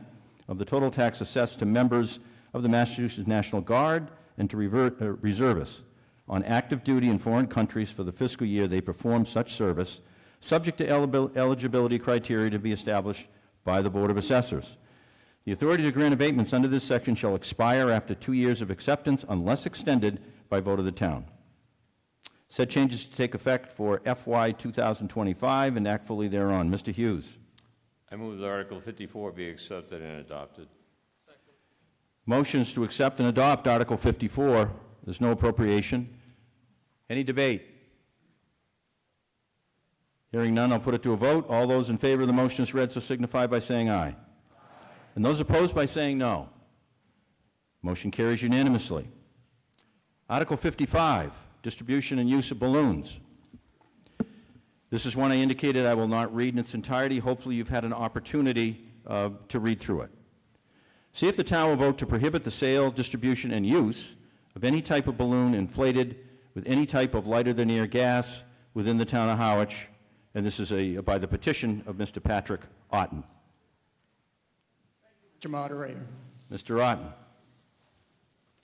of the total tax assessed to members of the Massachusetts National Guard and to reservists on active duty in foreign countries for the fiscal year they perform such service, subject to eligibility criteria to be established by the Board of Assessors. The authority to grant abatements under this section shall expire after 2 years of acceptance unless extended by vote of the town. Said changes to take effect for FY 2025 and act fully thereon. Mr. Hughes. I move that Article 54 be accepted and adopted. Motions to accept and adopt Article 54. There's no appropriation. Any debate? Hearing none, I'll put it to a vote. All those in favor of the motion as read so signify by saying aye. And those opposed by saying no. Motion carries unanimously. Article 55, distribution and use of balloons. This is one I indicated I will not read in its entirety. Hopefully you've had an opportunity to read through it. See if the town will vote to prohibit the sale, distribution, and use of any type of balloon inflated with any type of lighter-than-air gas within the town of Harwich. And this is by the petition of Mr. Patrick Otten. Mr. Moderator, Mr. Otten.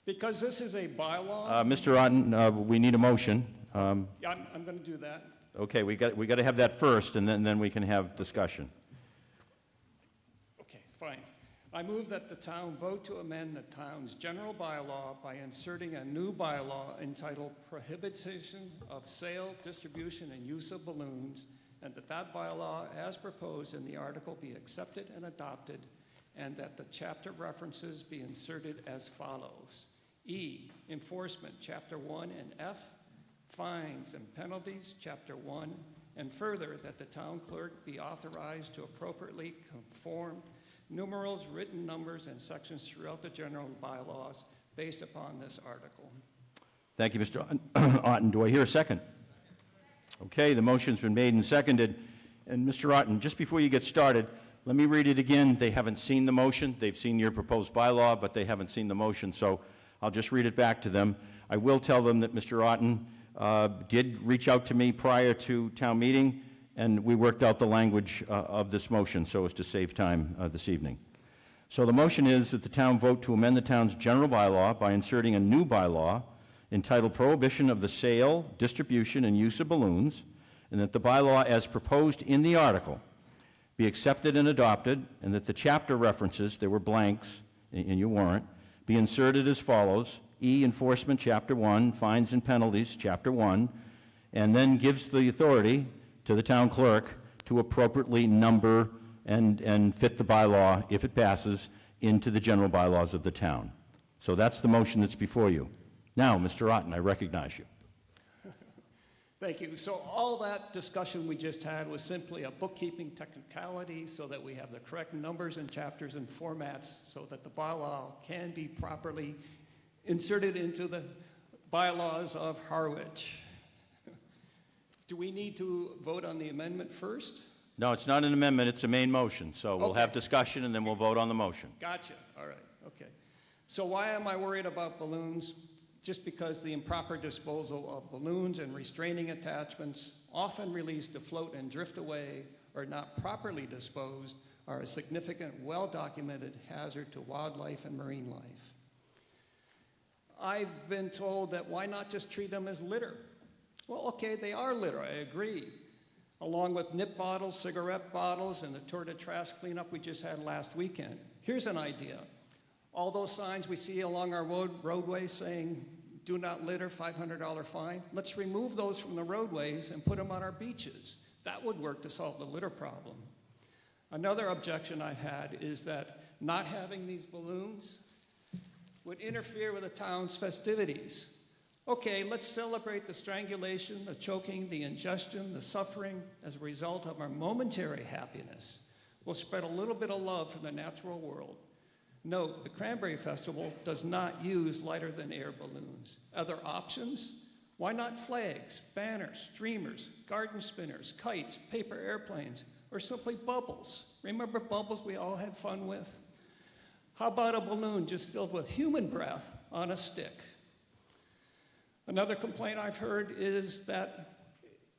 because this is a bylaw, Mr. Otten, we need a motion. I'm going to do that. Okay, we got to have that first, and then we can have discussion. Okay, fine. I move that the town vote to amend the town's general bylaw by inserting a new bylaw entitled Prohibition of Sale, Distribution, and Use of Balloons, and that bylaw, as proposed in the article, be accepted and adopted, and that the chapter references be inserted as follows. E, Enforcement, Chapter 1 and F, Fines and Penalties, Chapter 1, and further, that the town clerk be authorized to appropriately conform numerals, written numbers, and sections throughout the general bylaws based upon this article. Thank you, Mr. Otten. Do I hear a second? Okay, the motion's been made and seconded. And Mr. Otten, just before you get started, let me read it again. They haven't seen the motion. They've seen your proposed bylaw, but they haven't seen the motion, so I'll just read it back to them. I will tell them that Mr. Otten did reach out to me prior to town meeting, and we worked out the language of this motion so as to save time this evening. So the motion is that the town vote to amend the town's general bylaw by inserting a new bylaw entitled Prohibition of the Sale, Distribution, and Use of Balloons, and that the bylaw as proposed in the article be accepted and adopted, and that the chapter references, there were blanks in your warrant, be inserted as follows. E, Enforcement, Chapter 1, Fines and Penalties, Chapter 1, and then gives the authority to the town clerk to appropriately number and fit the bylaw, if it passes, into the general bylaws of the town. So that's the motion that's before you. Now, Mr. Otten, I recognize you. Thank you. So all that discussion we just had was simply a bookkeeping technicality so that we have the correct numbers and chapters and formats so that the bylaw can be properly inserted into the bylaws of Harwich. Do we need to vote on the amendment first? No, it's not an amendment, it's a main motion. So we'll have discussion and then we'll vote on the motion. Gotcha. All right. Okay. So why am I worried about balloons? Just because the improper disposal of balloons and restraining attachments, often released to float and drift away or not properly disposed, are a significant, well-documented hazard to wildlife and marine life. I've been told that why not just treat them as litter? Well, okay, they are litter, I agree. along with nip bottles, cigarette bottles, and the tour de trash cleanup we just had last weekend. Here's an idea. All those signs we see along our roadways saying, "Do not litter, $500 fine," let's remove those from the roadways and put them on our beaches. That would work to solve the litter problem. Another objection I had is that not having these balloons would interfere with the town's festivities. Okay, let's celebrate the strangulation, the choking, the ingestion, the suffering as a result of our momentary happiness. We'll spread a little bit of love from the natural world. Note, the Cranberry Festival does not use lighter than air balloons. Other options? Why not flags, banners, streamers, garden spinners, kites, paper airplanes, or simply bubbles? Remember bubbles we all had fun with? How about a balloon just filled with human breath on a stick? Another complaint I've heard is that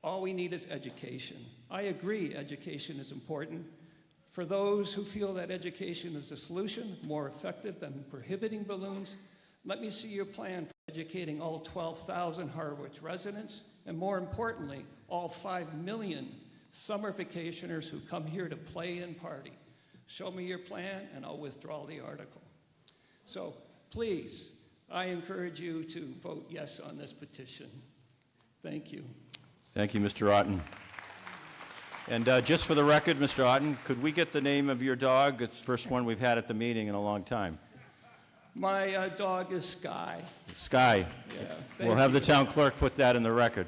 all we need is education. I agree education is important. For those who feel that education is the solution, more effective than prohibiting balloons, let me see your plan for educating all 12,000 Harwich residents, and more importantly, all 5 million summer vacationers who come here to play and party. Show me your plan, and I'll withdraw the article. So please, I encourage you to vote yes on this petition. Thank you. Thank you, Mr. Otten. And just for the record, Mr. Otten, could we get the name of your dog? It's the first one we've had at the meeting in a long time. My dog is Sky. Sky. Yeah, We'll have the town clerk put that in the record.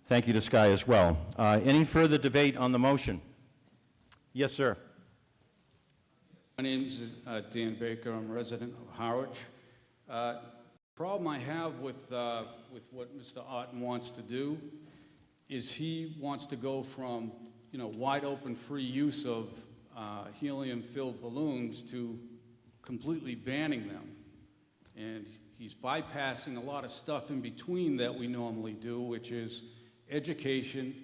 Thank you to Sky as well. Any further debate on the motion? Yes, sir. My name is Dan Baker. I'm a resident of Harwich. The problem I have with what Mr. Otten wants to do is he wants to go from, wide open free use of helium-filled balloons to completely banning them. And he's bypassing a lot of stuff in between that we normally do, which is education,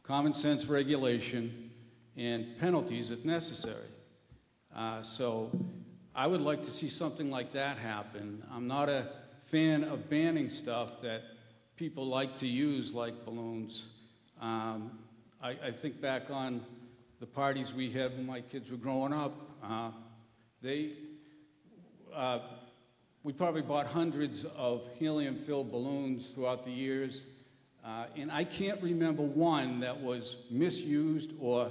common sense regulation, and penalties if necessary. So I would like to see something like that happen. I'm not a fan of banning stuff that people like to use, like balloons. I think back on the parties we had when my kids were growing up. We probably bought hundreds of helium-filled balloons throughout the years, and I can't remember one that was misused or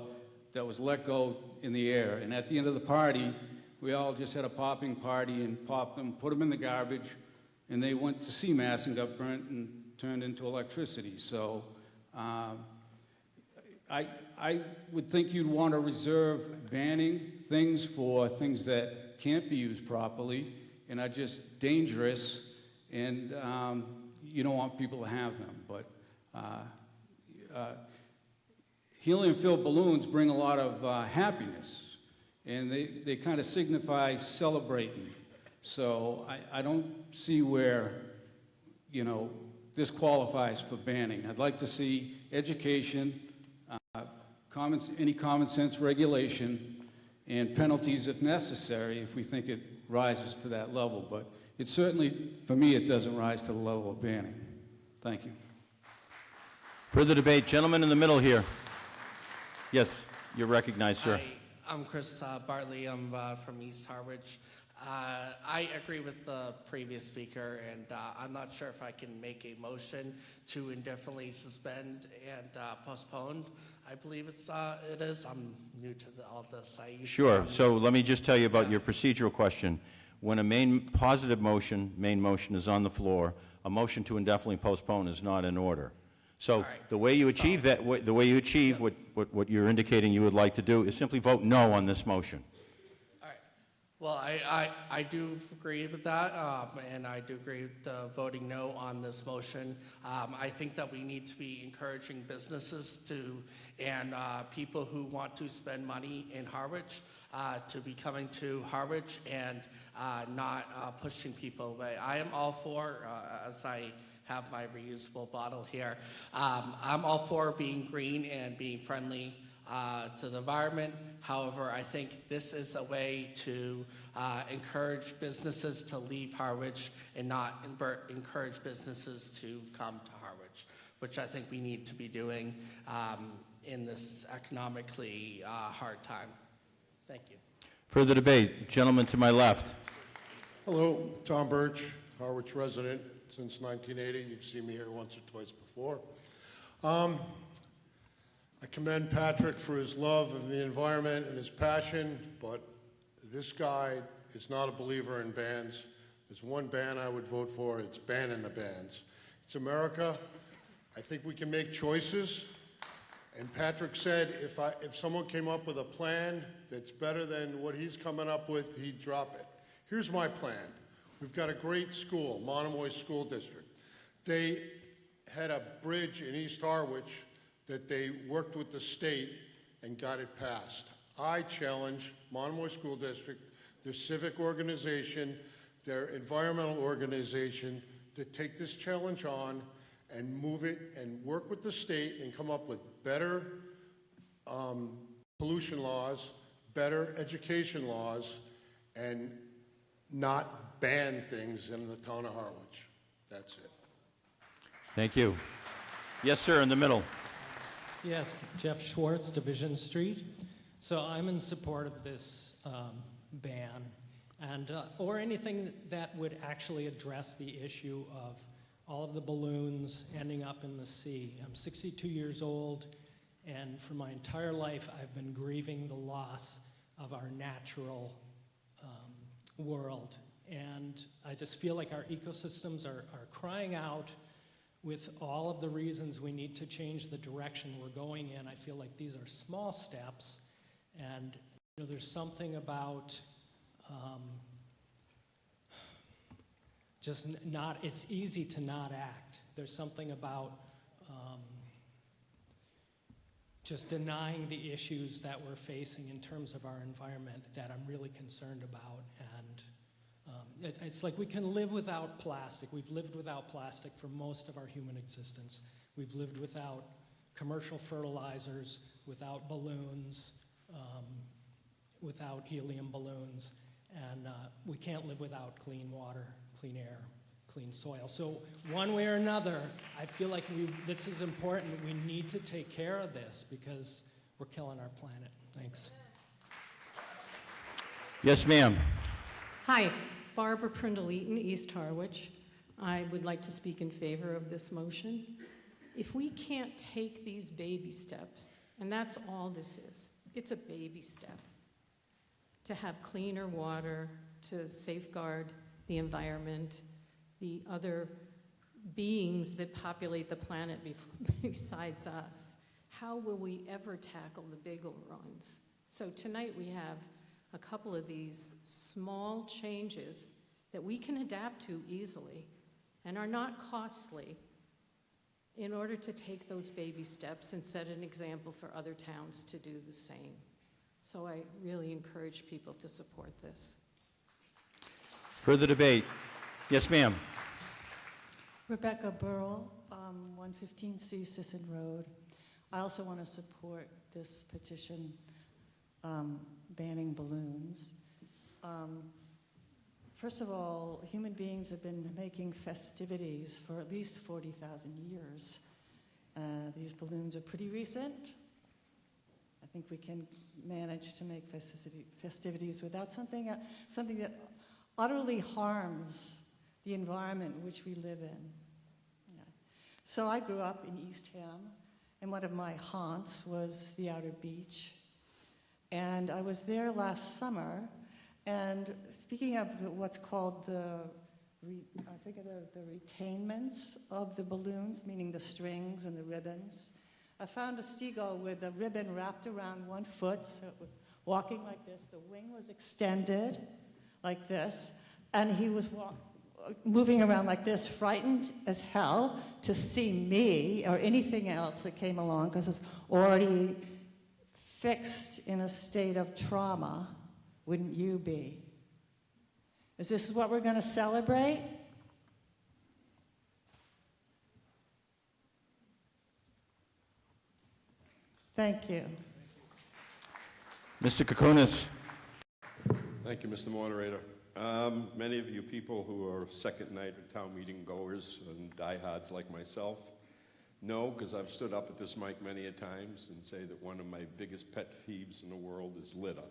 that was let go in the air. And at the end of the party, we all just had a popping party and popped them, put them in the garbage, and they went to CMAS and got burnt and turned into electricity. So I would think you'd want to reserve banning things for things that can't be used properly and are just dangerous, and you don't want people to have them. But helium-filled balloons bring a lot of happiness, and they kind of signify celebrating. So I don't see where, this qualifies for banning. I'd like to see education, any common sense regulation, and penalties if necessary if we think it rises to that level. But it certainly, for me, it doesn't rise to the level of banning. Thank you. Further debate. Gentleman in the middle here. Yes, you're recognized, sir. Hi, I'm Chris Bartley. I'm from East Harwich. I agree with the previous speaker, and I'm not sure if I can make a motion to indefinitely suspend and postpone. I believe it is. I'm new to all this. Sure. So let me just tell you about your procedural question. When a main motion is on the floor, a motion to indefinitely postpone is not in order. So the way you achieve that, the way you achieve what you're indicating you would like to do is simply vote no on this motion. Well, I do agree with that, and I do agree with voting no on this motion. I think that we need to be encouraging businesses and people who want to spend money in Harwich to be coming to Harwich and not pushing people away. I am all for, as I have my reusable bottle here, I'm all for being green and being friendly to the environment. However, I think this is a way to encourage businesses to leave Harwich and not encourage businesses to come to Harwich. which I think we need to be doing in this economically hard time. Thank you. Further debate. Gentleman to my left. Hello, Tom Birch, Harwich resident since 1980. You've seen me here once or twice before. I commend Patrick for his love of the environment and his passion, but this guy is not a believer in bans. There's one ban I would vote for, it's banning the bans. It's America. I think we can make choices. And Patrick said if someone came up with a plan that's better than what he's coming up with, he'd drop it. Here's my plan. We've got a great school, Monomoy School District. They had a bridge in East Harwich that they worked with the state and got it passed. I challenge Monomoy School District, their civic organization, their environmental organization to take this challenge on and move it and work with the state and come up with better pollution laws, better education laws, and not ban things in the town of Harwich. That's it. Thank you. Yes, sir, in the middle. Yes, Jeff Schwartz, Division Street. So I'm in support of this ban, and or anything that would actually address the issue of all of the balloons ending up in the sea. I'm 62 years old, and for my entire life I've been grieving the loss of our natural world. And I just feel like our ecosystems are crying out with all of the reasons we need to change the direction we're going in. I feel like these are small steps, and you know, there's something about just not, it's easy to not act. There's something about just denying the issues that we're facing in terms of our environment that I'm really concerned about. And it's like we can live without plastic. We've lived without plastic for most of our human existence. We've lived without commercial fertilizers, without balloons, without helium balloons, and we can't live without clean water, clean air, clean soil. So one way or another, I feel like this is important. We need to take care of this because we're killing our planet. Thanks. Yes, ma'am. Hi, Barbara Prindle-Eaton, East Harwich. I would like to speak in favor of this motion. If we can't take these baby steps, and that's all this is, it's a baby step, to have cleaner water, to safeguard the environment, the other beings that populate the planet besides us, how will we ever tackle the bigger ones? So tonight we have a couple of these small changes that we can adapt to easily and are not costly in order to take those baby steps and set an example for other towns to do the same. So I really encourage people to support this. Further debate. Yes, ma'am. Rebecca Burrell, 115C Sisson Road. I also want to support this petition banning balloons. First of all, human beings have been making festivities for at least 40,000 years. These balloons are pretty recent. I think we can manage to make festivities without something that utterly harms the environment in which we live in. Yeah. So I grew up in East Ham, and one of my haunts was the Outer Beach. And I was there last summer, and speaking of what's called the retainments of the balloons, meaning the strings and the ribbons, I found a seagull with a ribbon wrapped around one foot, so it was walking like this. The wing was extended like this, and he was moving around like this, frightened as hell to see me or anything else that came along, because it was already fixed in a state of trauma. Wouldn't you be? Is this what we're going to celebrate? Thank you. Mr. Kokonis. Thank you, Mr. Moderator. Many of you people who are second night or town meeting goers and diehards like myself No, because I've stood up at this mic many a times and say that one of my biggest pet peeves in the world is litter.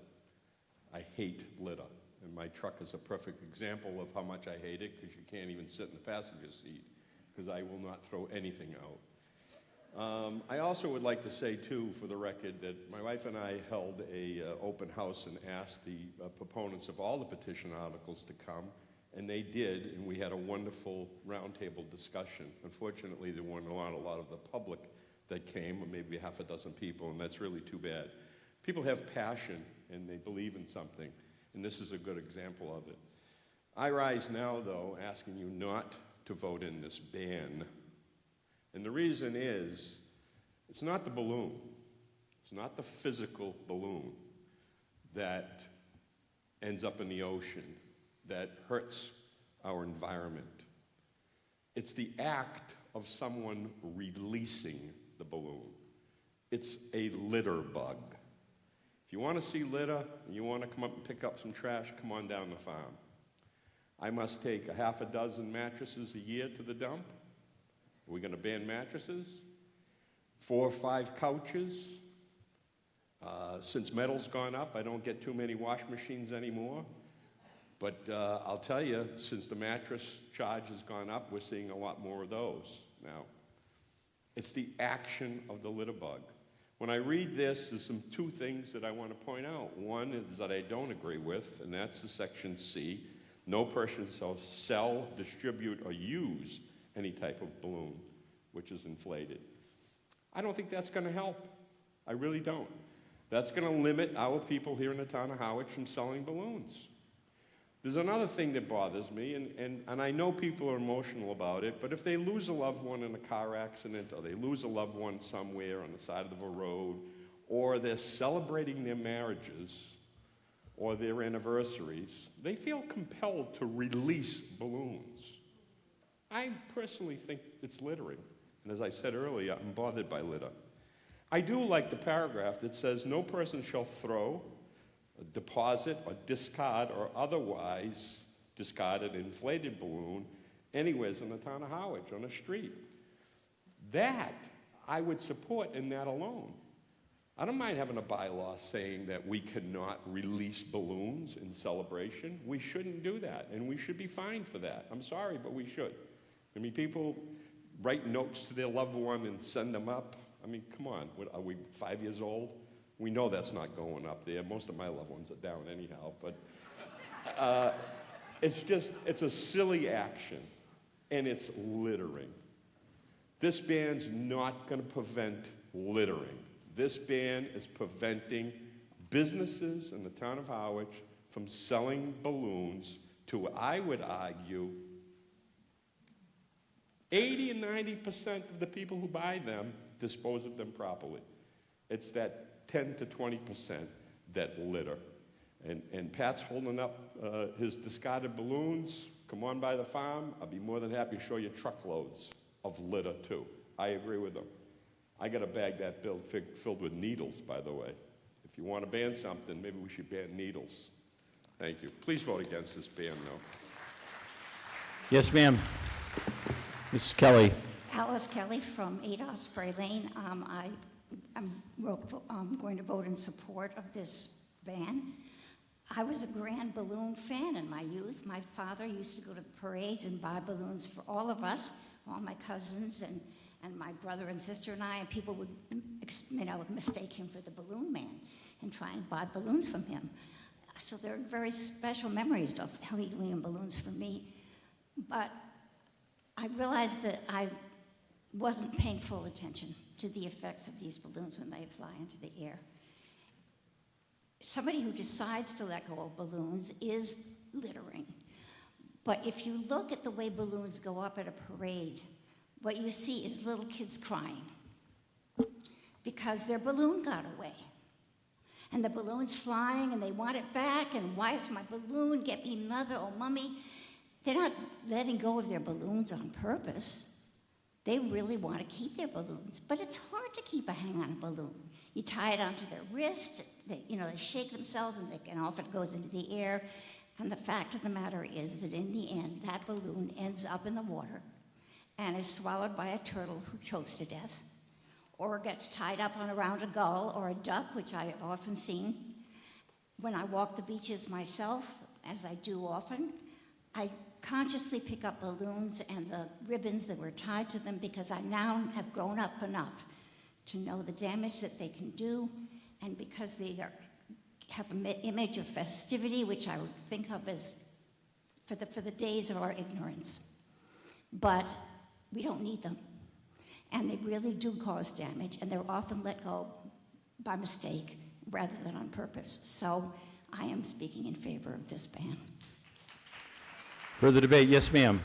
I hate litter, and my truck is a perfect example of how much I hate it, because you can't even sit in the passenger seat, because I will not throw anything out. I also would like to say, too, for the record, that my wife and I held a open house and asked the proponents of all the petition articles to come, and they did, and we had a wonderful roundtable discussion. Unfortunately, there weren't a lot of the public that came, or maybe half a dozen people, and that's really too bad. People have passion, and they believe in something, and this is a good example of it. I rise now, though, asking you not to vote in this ban. And the reason is, it's not the balloon. It's not the physical balloon that ends up in the ocean, that hurts our environment. It's the act of someone releasing the balloon. It's a litter bug. If you want to see litter, and you want to come up and pick up some trash, come on down the farm. I must take a half a dozen mattresses a year to the dump. Are we going to ban mattresses? 4 or 5 couches. Since metal's gone up, I don't get too many wash machines anymore. But I'll tell you, since the mattress charge has gone up, we're seeing a lot more of those now. It's the action of the litter bug. When I read this, there's 2 things that I want to point out. One is that I don't agree with, and that's the section C. No person shall sell, distribute, or use any type of balloon which is inflated. I don't think that's going to help. I really don't. That's going to limit our people here in the town of Harwich from selling balloons. There's another thing that bothers me, and I know people are emotional about it, but if they lose a loved one in a car accident, or they lose a loved one somewhere on the side of a road, or they're celebrating their marriages or their anniversaries, they feel compelled to release balloons. I personally think it's littering, and as I said earlier, I'm bothered by litter. I do like the paragraph that says, no person shall throw, deposit, or discard, or otherwise discard an inflated balloon anywheres in the town of Harwich on a street. That I would support in that alone. I don't mind having a bylaw saying that we cannot release balloons in celebration. We shouldn't do that, and we should be fined for that. I'm sorry, but we should. I mean, people write notes to their loved one and send them up. I mean, come on, are we 5 years old? We know that's not going up there. Most of my loved ones are down anyhow, but it's a silly action, and it's littering. This ban's not going to prevent littering. This ban is preventing businesses in the town of Harwich from selling balloons to, I would argue, 80 and 90% of the people who buy them dispose of them properly. It's that 10 to 20% that litter. And Pat's holding up his discarded balloons. Come on by the farm. I'll be more than happy to show you truckloads of litter, too. I agree with them. I got a bag that filled with needles, by the way. If you want to ban something, maybe we should ban needles. Thank you. Please vote against this ban, though. Yes, ma'am. Mrs. Kelly. Alice Kelly from 8 Osprey Lane. I'm going to vote in support of this ban. I was a Grand Balloon fan in my youth. My father used to go to the parades and buy balloons for all of us, all my cousins and my brother and sister and I, and people would, mistake him for the balloon man and try and buy balloons from him. So there are very special memories of helium balloons for me. But I realized that I wasn't paying full attention to the effects of these balloons when they fly into the air. Somebody who decides to let go of balloons is littering. But if you look at the way balloons go up at a parade, what you see is little kids crying because their balloon got away. And the balloon's flying and they want it back, and why is my balloon? Get me another, oh mommy. They're not letting go of their balloons on purpose. They really want to keep their balloons, but it's hard to keep a hang on a balloon. You tie it onto their wrist, they shake themselves, and often it goes into the air. And the fact of the matter is that in the end, that balloon ends up in the water, and is swallowed by a turtle who chokes to death, or gets tied up on around a gull or a duck, which I have often seen. When I walk the beaches myself, as I do often, I consciously pick up balloons and the ribbons that were tied to them because I now have grown up enough to know the damage that they can do, and because they have an image of festivity, which I would think of as for the days of our ignorance. But we don't need them. And they really do cause damage, and they're often let go by mistake rather than on purpose. So I am speaking in favor of this ban. Further debate? Yes, ma'am.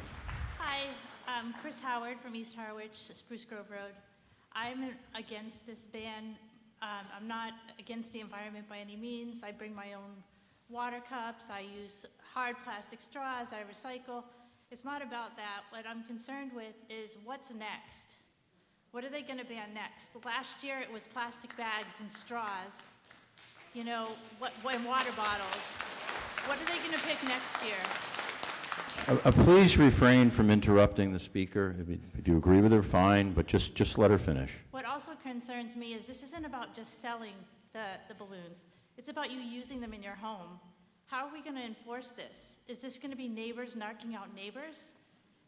Hi, I'm Chris Howard from East Harwich, Spruce Grove Road. I'm against this ban. I'm not against the environment by any means. I bring my own water cups. I use hard plastic straws. I recycle. It's not about that. What I'm concerned with is what's next. What are they going to ban next? Last year it was plastic bags and straws, you know, and water bottles. What are they going to pick next year? Please refrain from interrupting the speaker. If you agree with her, fine, but just let her finish. What also concerns me is this isn't about just selling the balloons. It's about you using them in your home. How are we going to enforce this? Is this going to be neighbors narking out neighbors?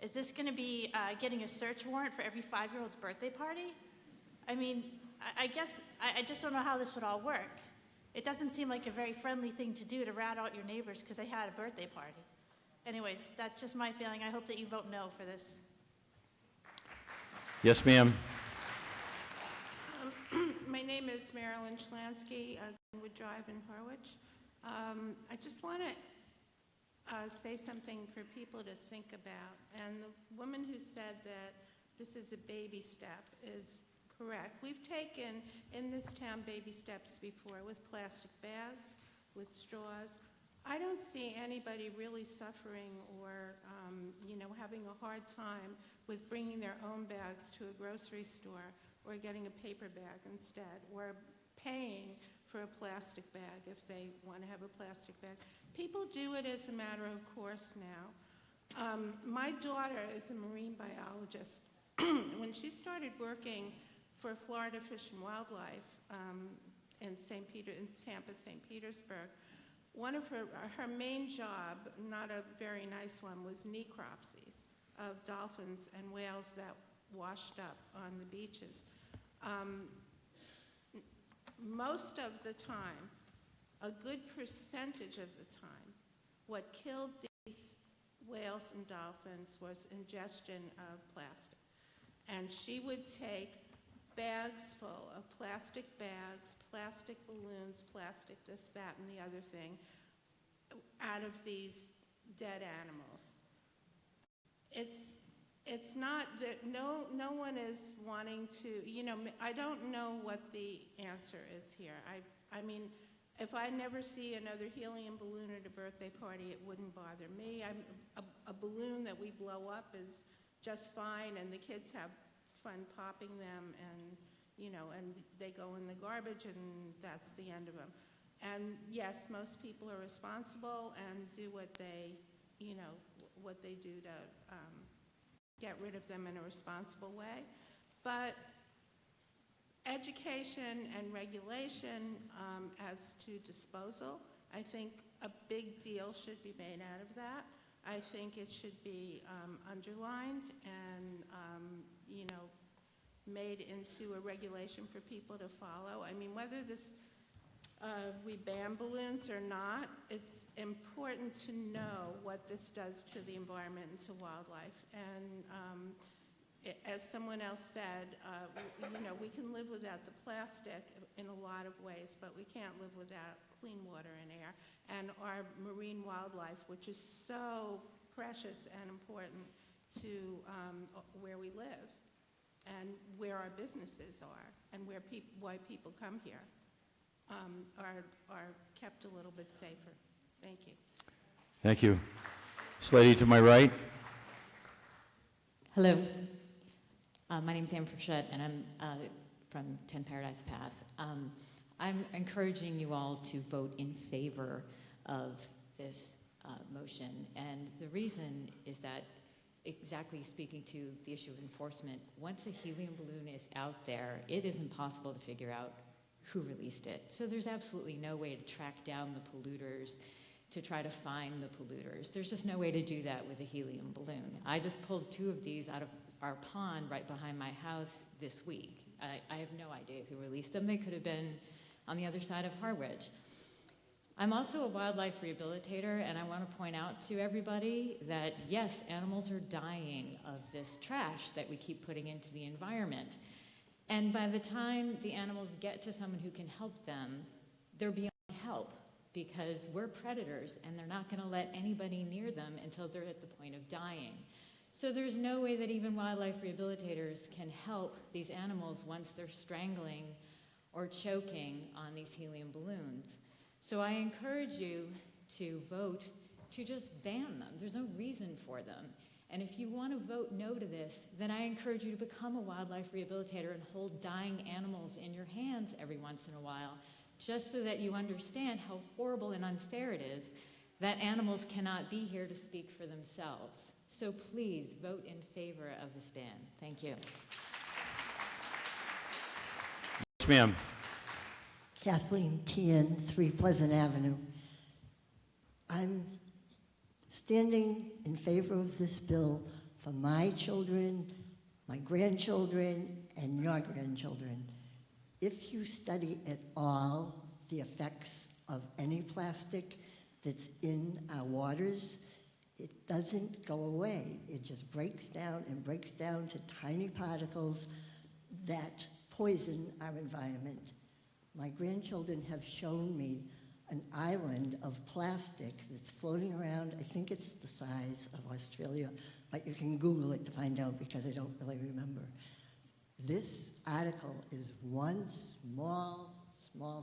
Is this going to be getting a search warrant for every 5-year-old's birthday party? I mean, I guess I just don't know how this would all work. It doesn't seem like a very friendly thing to do to rat out your neighbors because they had a birthday party. Anyways, that's just my feeling. I hope that you vote no for this. Yes, ma'am. My name is Marilyn Schlansky, Glenwood Drive in Harwich. I just want to say something for people to think about. And the woman who said that this is a baby step is correct. We've taken in this town baby steps before with plastic bags, with straws. I don't see anybody really suffering or, having a hard time with bringing their own bags to a grocery store or getting a paper bag instead, or paying for a plastic bag if they want to have a plastic bag. People do it as a matter of course now. My daughter is a marine biologist. When she started working for Florida Fish and Wildlife in Tampa, St. Petersburg, one of her main job, not a very nice one, was necropsies of dolphins and whales that washed up on the beaches. Most of the time, a good percentage of the time, what killed these whales and dolphins was ingestion of plastic. And she would take bags full of plastic bags, plastic balloons, plastic this, that, and the other thing out of these dead animals. It's not that no one is wanting to, I don't know what the answer is here. I mean, if I never see another helium balloon at a birthday party, it wouldn't bother me. A balloon that we blow up is just fine, and the kids have fun popping them, and and they go in the garbage, and that's the end of them. And yes, most people are responsible and do what they do to get rid of them in a responsible way. But education and regulation as to disposal, I think a big deal should be made out of that. I think it should be underlined and made into a regulation for people to follow. I mean, whether we ban balloons or not, it's important to know what this does to the environment and to wildlife. And as someone else said, we can live without the plastic in a lot of ways, but we can't live without clean water and air. And our marine wildlife, which is so precious and important to where we live and where our businesses are and why people come here, are kept a little bit safer. Thank you. Thank you. This lady to my right. Hello. My name's Anne Frechette, and I'm from 10 Paradise Path. I'm encouraging you all to vote in favor of this motion, and the reason is that exactly speaking to the issue of enforcement, once a helium balloon is out there, it is impossible to figure out who released it. So there's absolutely no way to track down the polluters, to try to find the polluters. There's just no way to do that with a helium balloon. I just pulled 2 of these out of our pond right behind my house this week. I have no idea who released them. They could have been on the other side of Harwich. I'm also a wildlife rehabilitator, and I want to point out to everybody that yes, animals are dying of this trash that we keep putting into the environment. And by the time the animals get to someone who can help them, they're beyond help because we're predators and they're not going to let anybody near them until they're at the point of dying. So there's no way that even wildlife rehabilitators can help these animals once they're strangling or choking on these helium balloons. So I encourage you to vote to just ban them. There's no reason for them. And if you want to vote no to this, then I encourage you to become a wildlife rehabilitator and hold dying animals in your hands every once in a while, just so that you understand how horrible and unfair it is that animals cannot be here to speak for themselves. So please vote in favor of this ban. Thank you. Yes, ma'am. Kathleen Tian, 3 Pleasant Avenue. I'm standing in favor of this bill for my children, my grandchildren, and your grandchildren. If you study at all the effects of any plastic that's in our waters, it doesn't go away. It just breaks down and breaks down to tiny particles that poison our environment. My grandchildren have shown me an island of plastic that's floating around. I think it's the size of Australia, but you can Google it to find out because I don't really remember. This article is one small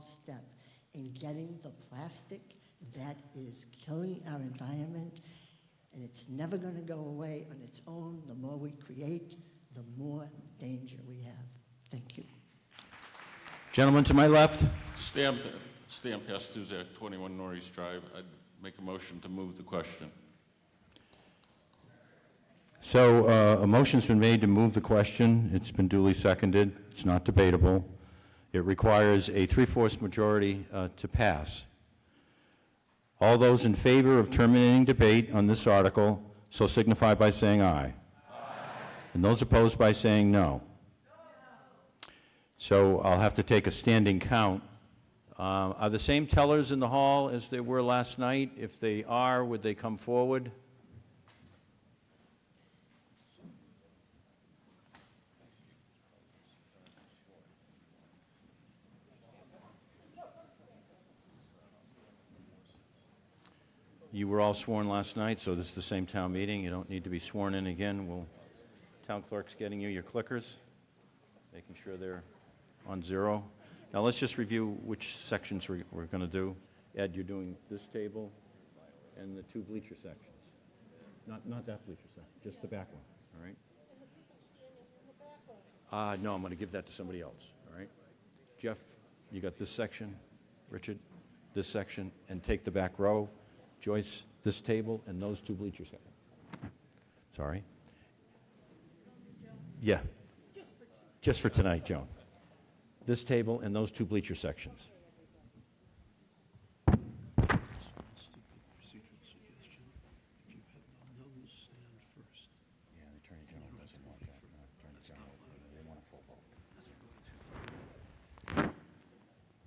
step in getting the plastic that is killing our environment, and it's never going to go away on its own. The more we create, the more danger we have. Thank you. Gentleman to my left. Stan Pastuzak, 21 Norris Drive. I'd make a motion to move the question. So a motion's been made to move the question. It's been duly seconded. It's not debatable. It requires a 3/4 majority to pass. All those in favor of terminating debate on this article, so signify by saying aye. And those opposed by saying no. So I'll have to take a standing count. Are the same tellers in the hall as they were last night? If they are, would they come forward? You were all sworn last night, so this is the same town meeting. You don't need to be sworn in again. Town clerk's getting you your clickers, making sure they're on 0. Now let's just review which sections we're going to do. Ed, you're doing this table and the 2 bleacher sections. Not that bleacher section, just the back one, all right? No, I'm going to give that to somebody else, all right? Jeff, you got this section. Richard, this section, and take the back row. Joyce, this table and those 2 bleacher sections. Sorry. Yeah. Just for tonight, Joan. This table and those 2 bleacher sections.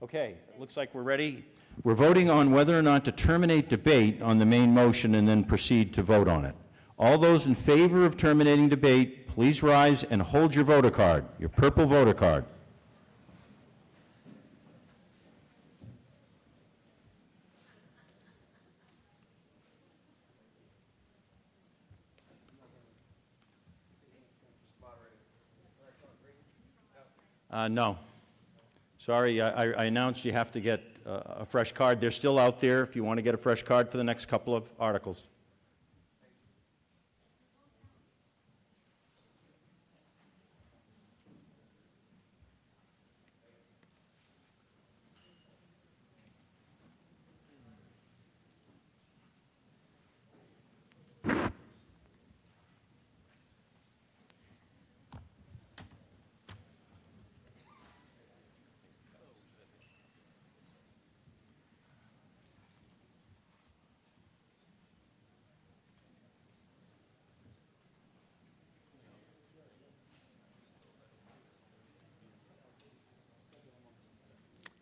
Okay, it looks like we're ready. We're voting on whether or not to terminate debate on the main motion and then proceed to vote on it. All those in favor of terminating debate, please rise and hold your voter card, your purple voter card. No. Sorry, I announced you have to get a fresh card. They're still out there if you want to get a fresh card for the next couple of articles.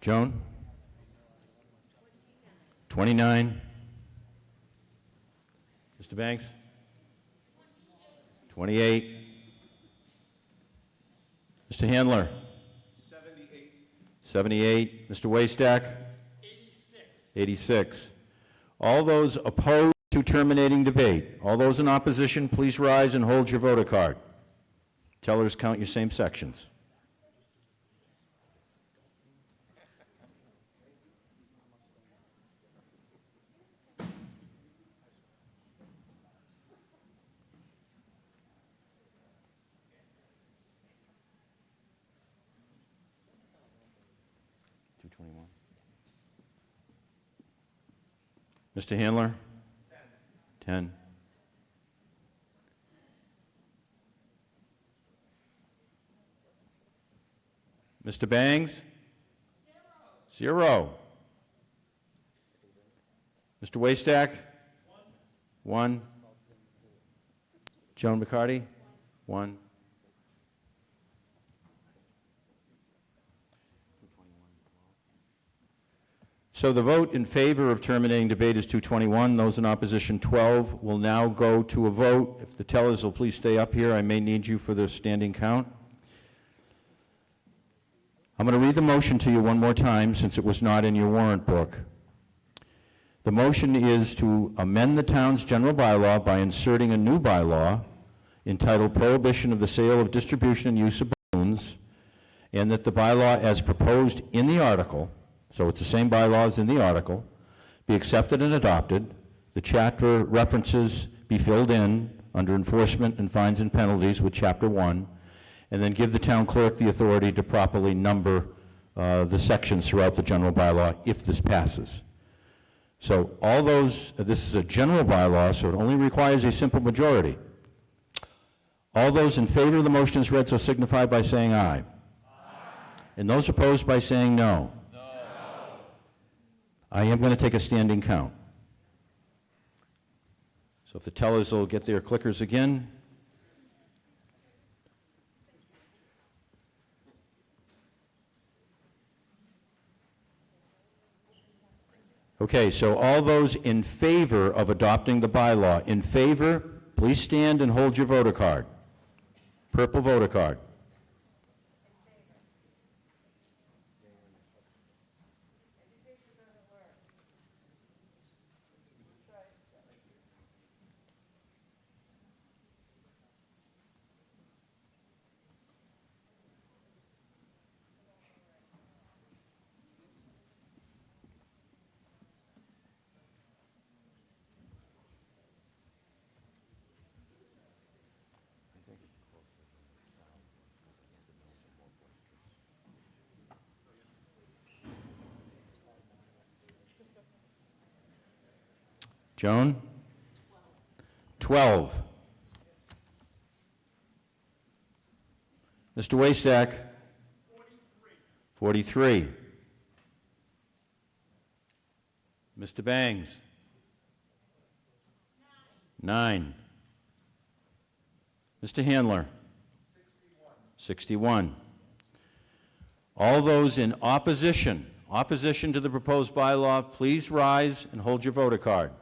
Joan? 29. Mr. Banks? 28. Mr. Handler? 78. Mr. Waystack? 86. All those opposed to terminating debate, all those in opposition, please rise and hold your voter card. Tellers, count your same sections. Mr. Handler? 10. Mr. Bangs? 0. Mr. Waystack? 1. Joan McCarty? 1. So the vote in favor of terminating debate is 221. Those in opposition, 12. We'll now go to a vote. If the tellers will please stay up here, I may need you for the standing count. I'm going to read the motion to you one more time since it was not in your warrant book. The motion is to amend the town's general bylaw by inserting a new bylaw entitled Prohibition of the Sale of Distribution and Use of Balloons, and that the bylaw as proposed in the article, so it's the same bylaws in the article, be accepted and adopted. The chapter references be filled in under enforcement and fines and penalties with Chapter 1, and then give the town clerk the authority to properly number the sections throughout the general bylaw if this passes. So all those, this is a general bylaw, so it only requires a simple majority. All those in favor of the motion as read so signify by saying aye. Aye. And those opposed by saying no. No. I am going to take a standing count. So if the tellers will get their clickers again. Okay, so all those in favor of adopting the bylaw, in favor, please stand and hold your voter card. Purple voter card. Joan? 12. Mr. Waystack? 43. Mr. Bangs? 9. Mr. Handler? 61. All those in opposition to the proposed bylaw, please rise and hold your voter card.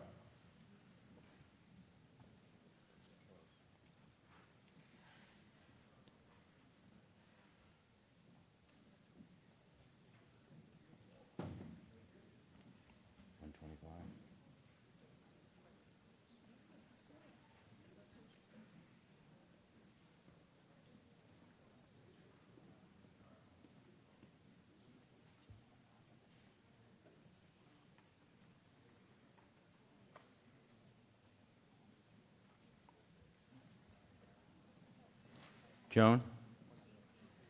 Joan?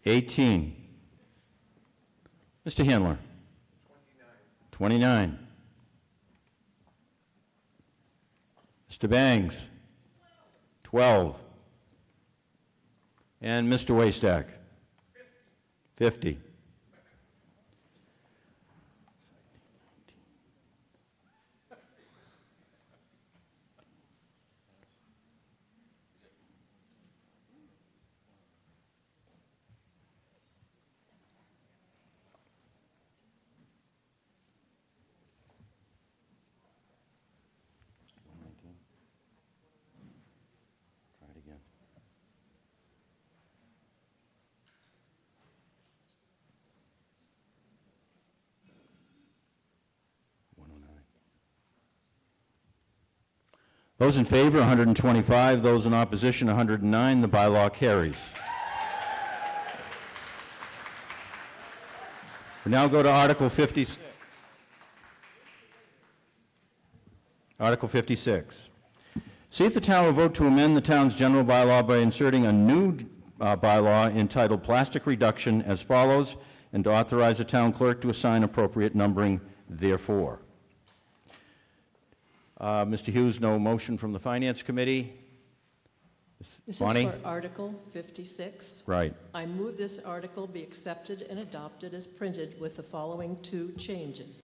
18. Mr. Handler? 29. Mr. Bangs? 12. And Mr. Waystack? 50. Those in favor, 125. Those in opposition, 109. The bylaw carries. We now go to Article 56. Article 56. See if the town will vote to amend the town's general bylaw by inserting a new bylaw entitled Plastic Reduction as follows, and to authorize the town clerk to assign appropriate numbering therefore. Mr. Hughes, no motion from the Finance Committee. This Bonnie? is for Article 56. Right. I move this article be accepted and adopted as printed with the following 2 changes.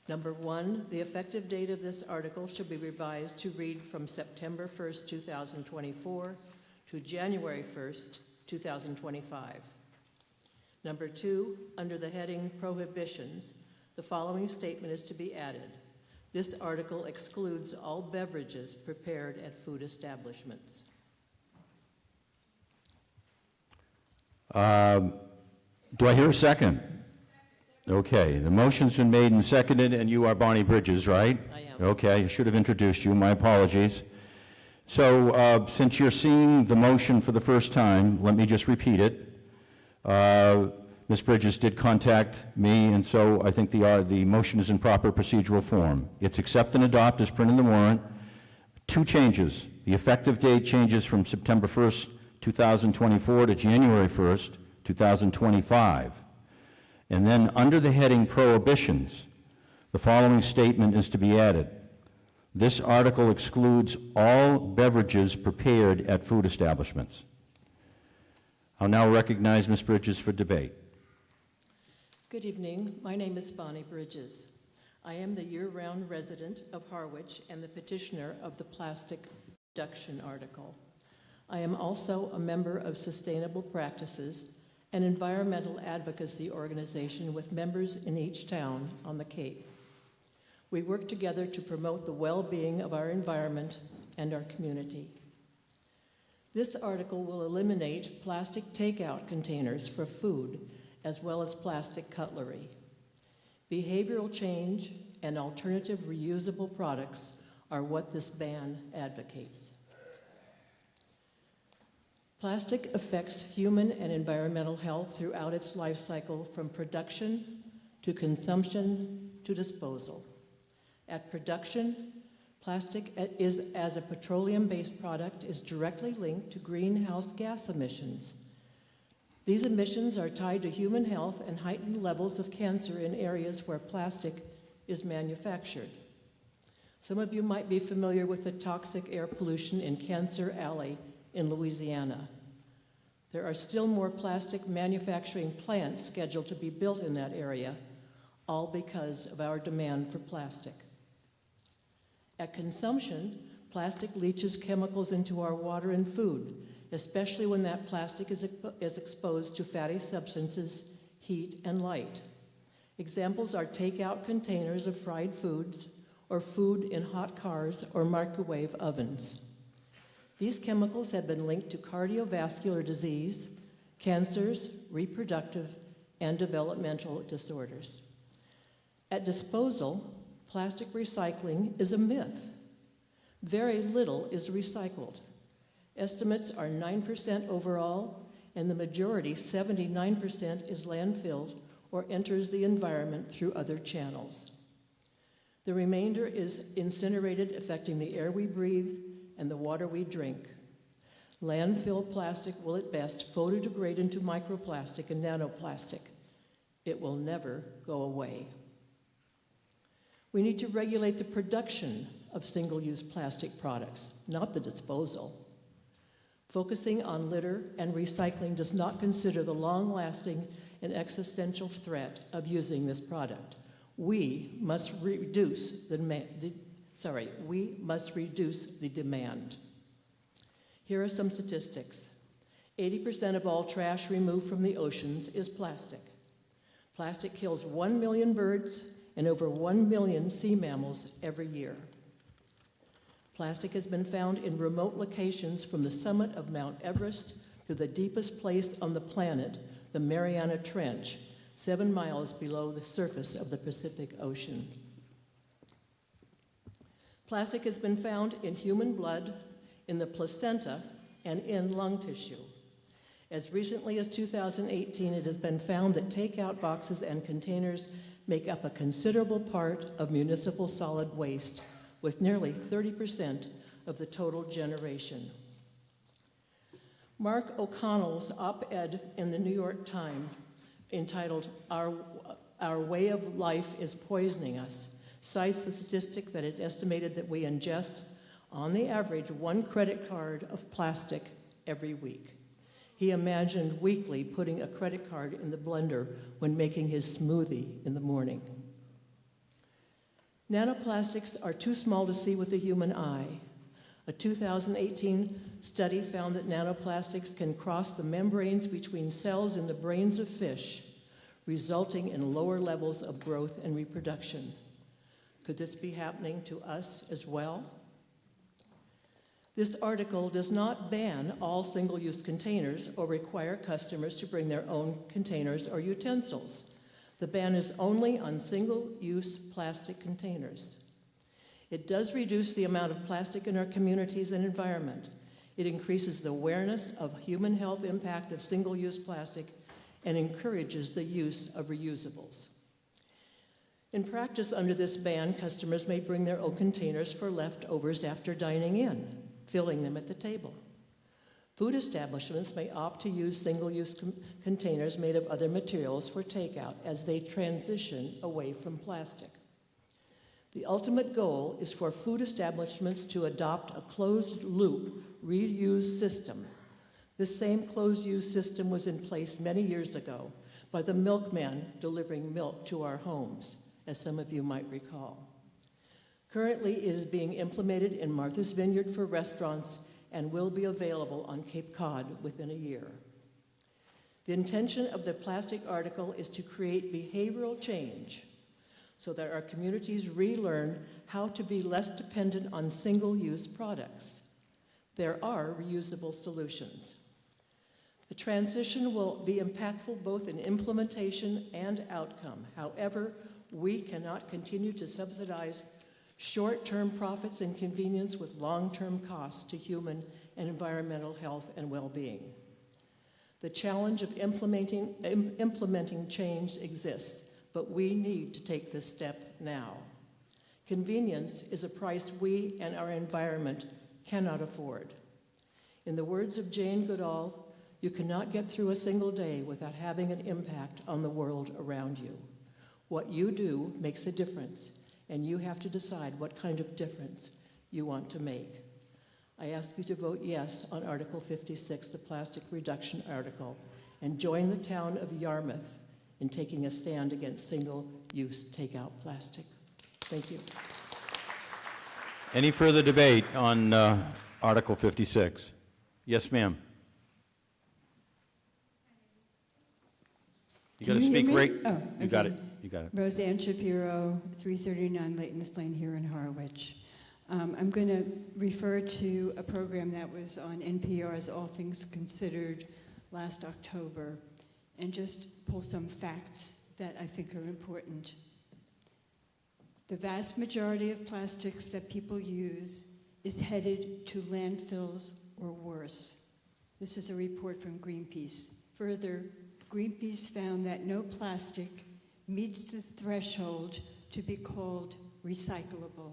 Number 1, the effective date of this article should be revised to read from September 1st, 2024 to January 1st, 2025. Number 2, under the heading Prohibitions, the following statement is to be added. This article excludes all beverages prepared at food establishments. Do I hear a second? Okay, the motion's been made and seconded, and you are Bonnie Bridges, right? I am. Okay, I should have introduced you. My apologies. So since you're seeing the motion for the first time, let me just repeat it. Ms. Bridges did contact me, and so I think the motion is in proper procedural form. It's accept and adopt as printed in the warrant. 2 changes. The effective date changes from September 1st, 2024 to January 1st, 2025. And then under the heading Prohibitions, the following statement is to be added. This article excludes all beverages prepared at food establishments. I'll now recognize Ms. Bridges for debate. Good evening. My name is Bonnie Bridges. I am the year-round resident of Harwich and the petitioner of the plastic reduction article. I am also a member of Sustainable Practices, an environmental advocacy organization with members in each town on the Cape. We work together to promote the well-being of our environment and our community. This article will eliminate plastic takeout containers for food, as well as plastic cutlery. Behavioral change and alternative reusable products are what this ban advocates. Plastic affects human and environmental health throughout its life cycle, from production to consumption to disposal. At production, plastic as a petroleum-based product is directly linked to greenhouse gas emissions. These emissions are tied to human health and heightened levels of cancer in areas where plastic is manufactured. Some of you might be familiar with the toxic air pollution in Cancer Alley in Louisiana. There are still more plastic manufacturing plants scheduled to be built in that area, all because of our demand for plastic. At consumption, plastic leaches chemicals into our water and food, especially when that plastic is exposed to fatty substances, heat, and light. Examples are takeout containers of fried foods or food in hot cars or microwave ovens. These chemicals have been linked to cardiovascular disease, cancers, reproductive, and developmental disorders. At disposal, plastic recycling is a myth. Very little is recycled. Estimates are 9% overall, and the majority, 79%, is landfilled or enters the environment through other channels. The remainder is incinerated, affecting the air we breathe and the water we drink. Landfill plastic will at best photodegrade into microplastic and nanoplastic. It will never go away. We need to regulate the production of single-use plastic products, not the disposal. Focusing on litter and recycling does not consider the long-lasting and existential threat of using this product. We must reduce the demand. Here are some statistics. 80% of all trash removed from the oceans is plastic. Plastic kills 1 million birds and over 1 million sea mammals every year. Plastic has been found in remote locations from the summit of Mount Everest to the deepest place on the planet, the Mariana Trench, 7 miles below the surface of the Pacific Ocean. Plastic has been found in human blood, in the placenta, and in lung tissue. As recently as 2018, it has been found that takeout boxes and containers make up a considerable part of municipal solid waste, with nearly 30% of the total generation. Mark O'Connell's op-ed in the New York Times, entitled Our Way of Life is Poisoning Us, cites the statistic that it estimated that we ingest, on the average, 1 credit card of plastic every week. He imagined weekly putting a credit card in the blender when making his smoothie in the morning. Nanoplastics are too small to see with the human eye. A 2018 study found that nanoplastics can cross the membranes between cells in the brains of fish, resulting in lower levels of growth and reproduction. Could this be happening to us as well? This article does not ban all single-use containers or require customers to bring their own containers or utensils. The ban is only on single-use plastic containers. It does reduce the amount of plastic in our communities and environment. It increases the awareness of human health impact of single-use plastic and encourages the use of reusables. In practice, under this ban, customers may bring their own containers for leftovers after dining in, filling them at the table. Food establishments may opt to use single-use containers made of other materials for takeout as they transition away from plastic. The ultimate goal is for food establishments to adopt a closed-loop reuse system. This same closed-use system was in place many years ago by the milkman delivering milk to our homes, as some of you might recall. Currently, it is being implemented in Martha's Vineyard for restaurants and will be available on Cape Cod within a year. The intention of the plastic article is to create behavioral change so that our communities relearn how to be less dependent on single-use products. There are reusable solutions. The transition will be impactful both in implementation and outcome. However, we cannot continue to subsidize short-term profits and convenience with long-term costs to human and environmental health and well-being. The challenge of implementing change exists, but we need to take this step now. Convenience is a price we and our environment cannot afford. In the words of Jane Goodall, you cannot get through a single day without having an impact on the world around you. What you do makes a difference, and you have to decide what kind of difference you want to make. I ask you to vote yes on Article 56, the plastic reduction article, and join the town of Yarmouth in taking a stand against single-use takeout plastic. Thank you. Any further debate on Article 56? Yes, ma'am. You got to Can you hear speak me? right. Oh, You okay. got it. You got it. Roseanne Shapiro, 339 Layton's Lane here in Harwich. I'm going to refer to a program that was on NPR's All Things Considered last October and just pull some facts that I think are important. The vast majority of plastics that people use is headed to landfills or worse. This is a report from Greenpeace. Further, Greenpeace found that no plastic meets the threshold to be called recyclable,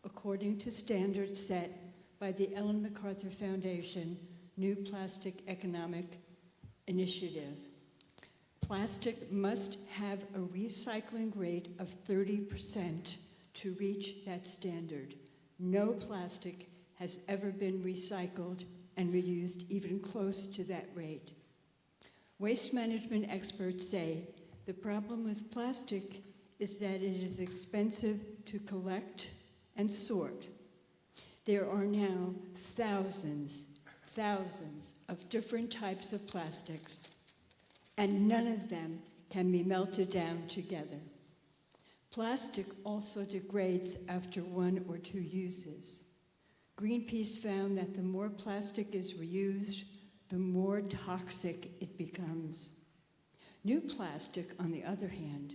according to standards set by the Ellen MacArthur Foundation New Plastic Economic Initiative. Plastic must have a recycling rate of 30% to reach that standard. No plastic has ever been recycled and reused even close to that rate. Waste management experts say the problem with plastic is that it is expensive to collect and sort. There are now thousands of different types of plastics, and none of them can be melted down together. Plastic also degrades after 1 or 2 uses. Greenpeace found that the more plastic is reused, the more toxic it becomes. New plastic, on the other hand,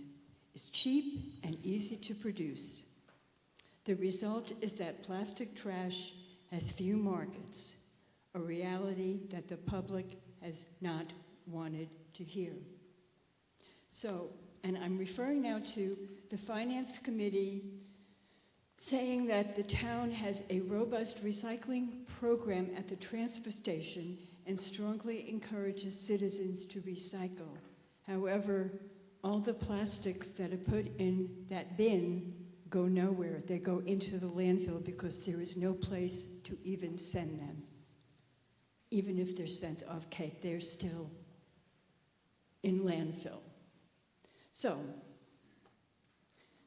is cheap and easy to produce. The result is that plastic trash has few markets, a reality that the public has not wanted to hear. So, and I'm referring now to the Finance Committee saying that the town has a robust recycling program at the transfer station and strongly encourages citizens to recycle. However, all the plastics that are put in that bin go nowhere. They go into the landfill because there is no place to even send them. Even if they're sent off Cape, they're still in landfill. So,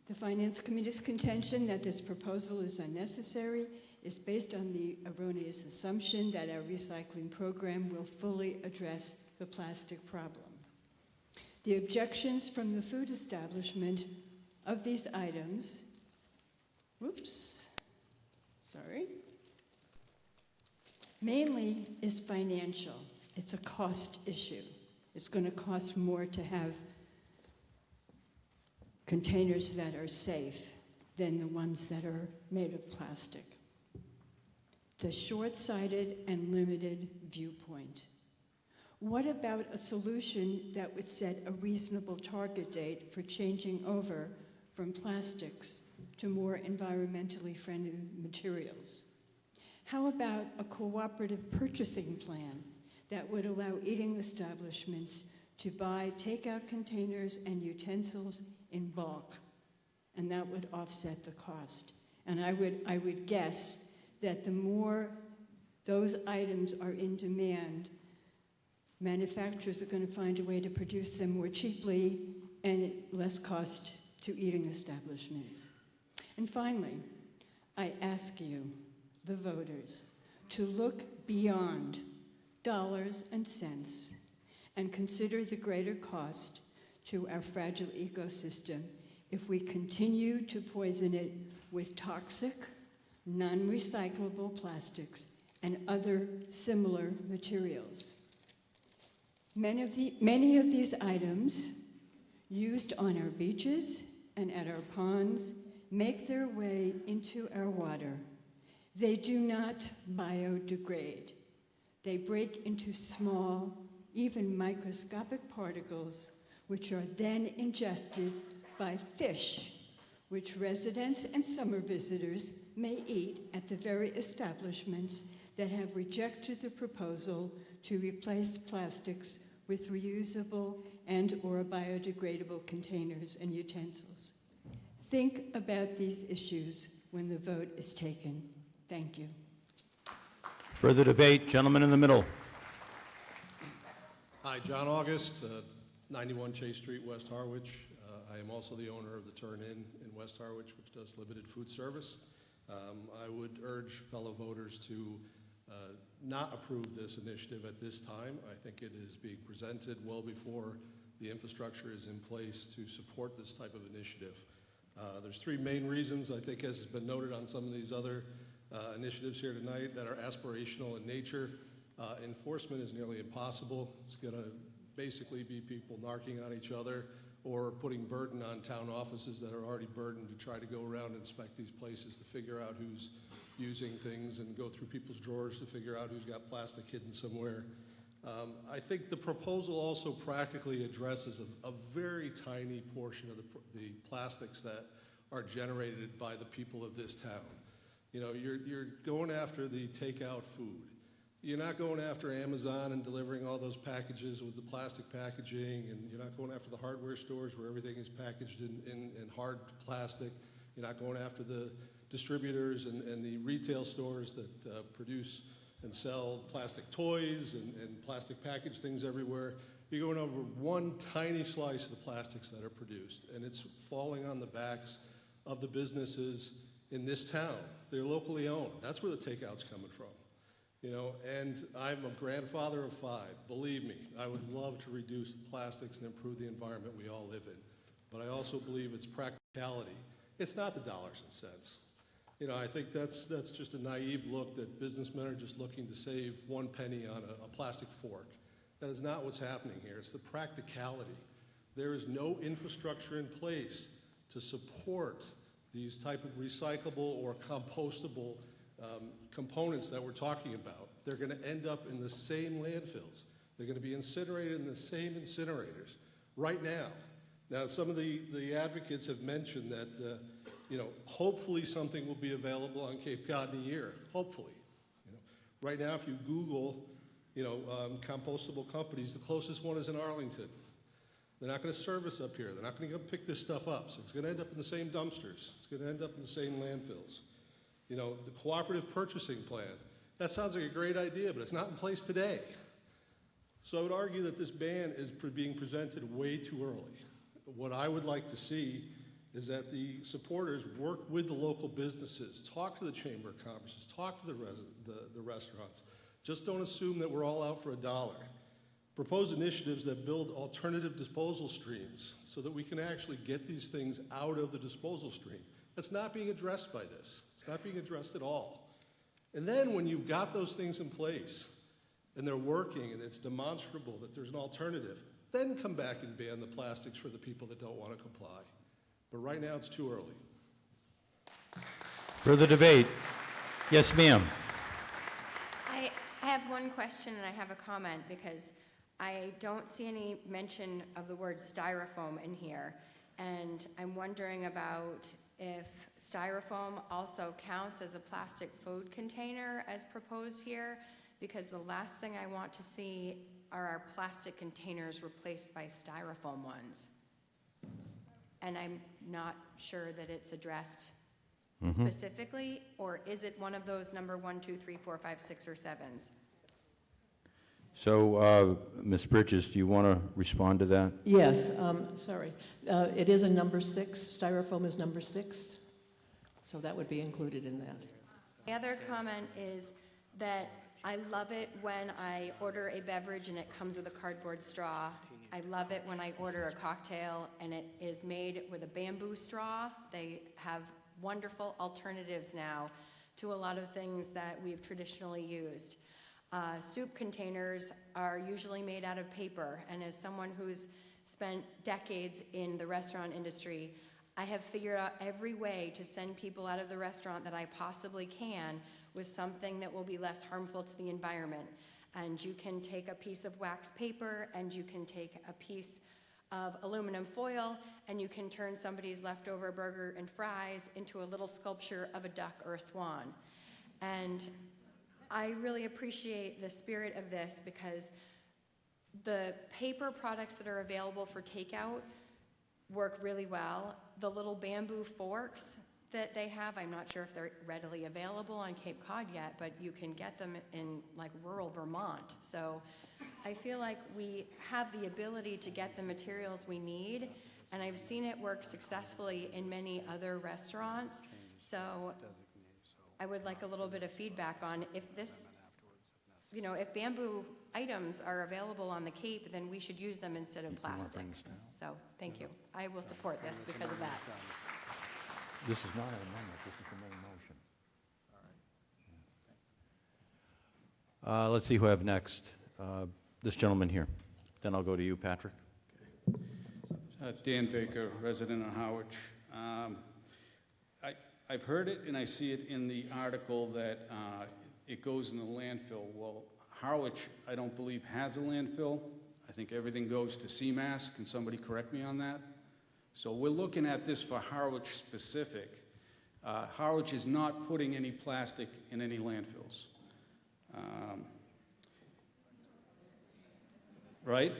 the Finance Committee's contention that this proposal is unnecessary is based on the erroneous assumption that our recycling program will fully address the plastic problem. The objections from the food establishment of these items, mainly is financial. It's a cost issue. It's going to cost more to have containers that are safe than the ones that are made of plastic. It's a short-sighted and limited viewpoint. What about a solution that would set a reasonable target date for changing over from plastics to more environmentally friendly materials? How about a cooperative purchasing plan that would allow eating establishments to buy takeout containers and utensils in bulk, and that would offset the cost? And I would guess that the more those items are in demand, manufacturers are going to find a way to produce them more cheaply and at less cost to eating establishments. And finally, I ask you, the voters, to look beyond dollars and cents and consider the greater cost to our fragile ecosystem if we continue to poison it with toxic, non-recyclable plastics and other similar materials. Many of these items used on our beaches and at our ponds make their way into our water. They do not biodegrade. They break into small, even microscopic particles, which are then ingested by fish, which residents and summer visitors may eat at the very establishments that have rejected the proposal to replace plastics with reusable and/or biodegradable containers and utensils. Think about these issues when the vote is taken. Thank you. Further debate, gentleman in the middle. Hi, John August, 91 Chase Street, West Harwich. I am also the owner of the Turn Inn in West Harwich, which does limited food service. I would urge fellow voters to not approve this initiative at this time. I think it is being presented well before the infrastructure is in place to support this type of initiative. There's three main reasons, I think, as has been noted on some of these other initiatives here tonight, that are aspirational in nature. Enforcement is nearly impossible. It's going to basically be people narking on each other or putting burden on town offices that are already burdened to try to go around and inspect these places to figure out who's using things and go through people's drawers to figure out who's got plastic hidden somewhere. I think the proposal also practically addresses a very tiny portion of the plastics that are generated by the people of this town. You know, you're going after the takeout food. You're not going after Amazon and delivering all those packages with the plastic packaging, and you're not going after the hardware stores where everything is packaged in hard plastic. You're not going after the distributors and the retail stores that produce and sell plastic toys and plastic packaged things everywhere. You're going over one tiny slice of the plastics that are produced, and it's falling on the backs of the businesses in this town. They're locally owned. That's where the takeout's coming from. You know, and I'm a grandfather of 5. Believe me, I would love to reduce the plastics and improve the environment we all live in. But I also believe it's practicality. It's not the dollars and cents. You know, I think that's just a naive look that businessmen are just looking to save 1 penny on a plastic fork. That is not what's happening here. It's the practicality. There is no infrastructure in place to support these type of recyclable or compostable components that we're talking about, they're going to end up in the same landfills. They're going to be incinerated in the same incinerators right now. Now, some of the advocates have mentioned that, hopefully something will be available on Cape Cod in a year, hopefully. Right now, if you Google, compostable companies, the closest one is in Arlington. They're not going to service up here. They're not going to come pick this stuff up. So it's going to end up in the same dumpsters. It's going to end up in the same landfills. The cooperative purchasing plan, that sounds like a great idea, but it's not in place today. So I would argue that this ban is being presented way too early. What I would like to see is that the supporters work with the local businesses, talk to the Chamber of Commerce, talk to the restaurants. Just don't assume that we're all out for $1. Propose initiatives that build alternative disposal streams so that we can actually get these things out of the disposal stream. That's not being addressed by this. It's not being addressed at all. And then when you've got those things in place and they're working and it's demonstrable that there's an alternative, then come back and ban the plastics for the people that don't want to comply. But right now it's too early. Further debate? Yes, ma'am. I have one question and I have a comment because I don't see any mention of the word styrofoam in here. And I'm wondering about if styrofoam also counts as a plastic food container as proposed here, because the last thing I want to see are our plastic containers replaced by styrofoam ones. And I'm not sure that it's addressed specifically, or is it one of those number 1, 2, 3, 4, 5, 6, or 7s? So, Ms. Bridges, do you want to respond to that? Yes, sorry. It is a number 6. Styrofoam is number 6. So that would be included in that. My other comment is that I love it when I order a beverage and it comes with a cardboard straw. I love it when I order a cocktail and it is made with a bamboo straw. They have wonderful alternatives now to a lot of things that we've traditionally used. Soup containers are usually made out of paper, and as someone who's spent decades in the restaurant industry, I have figured out every way to send people out of the restaurant that I possibly can with something that will be less harmful to the environment. And you can take a piece of wax paper, and you can take a piece of aluminum foil, and you can turn somebody's leftover burger and fries into a little sculpture of a duck or a swan. And I really appreciate the spirit of this because the paper products that are available for takeout work really well. The little bamboo forks that they have, I'm not sure if they're readily available on Cape Cod yet, but you can get them in like rural Vermont. So I feel like we have the ability to get the materials we need, and I've seen it work successfully in many other restaurants. So I would like a little bit of feedback on if this, if bamboo items are available on the Cape, then we should use them instead of plastic. So thank you. I will support this because of that. This is not an amendment, this is the main motion. Let's see who I have next. This gentleman here. Then I'll go to you, Patrick. Dan Baker, resident of Harwich. I've heard it and I see it in the article that it goes in the landfill. Well, Harwich, I don't believe has a landfill. I think everything goes to CMAS. Can somebody correct me on that? So we're looking at this for Harwich specific. Harwich is not putting any plastic in any landfills. Right?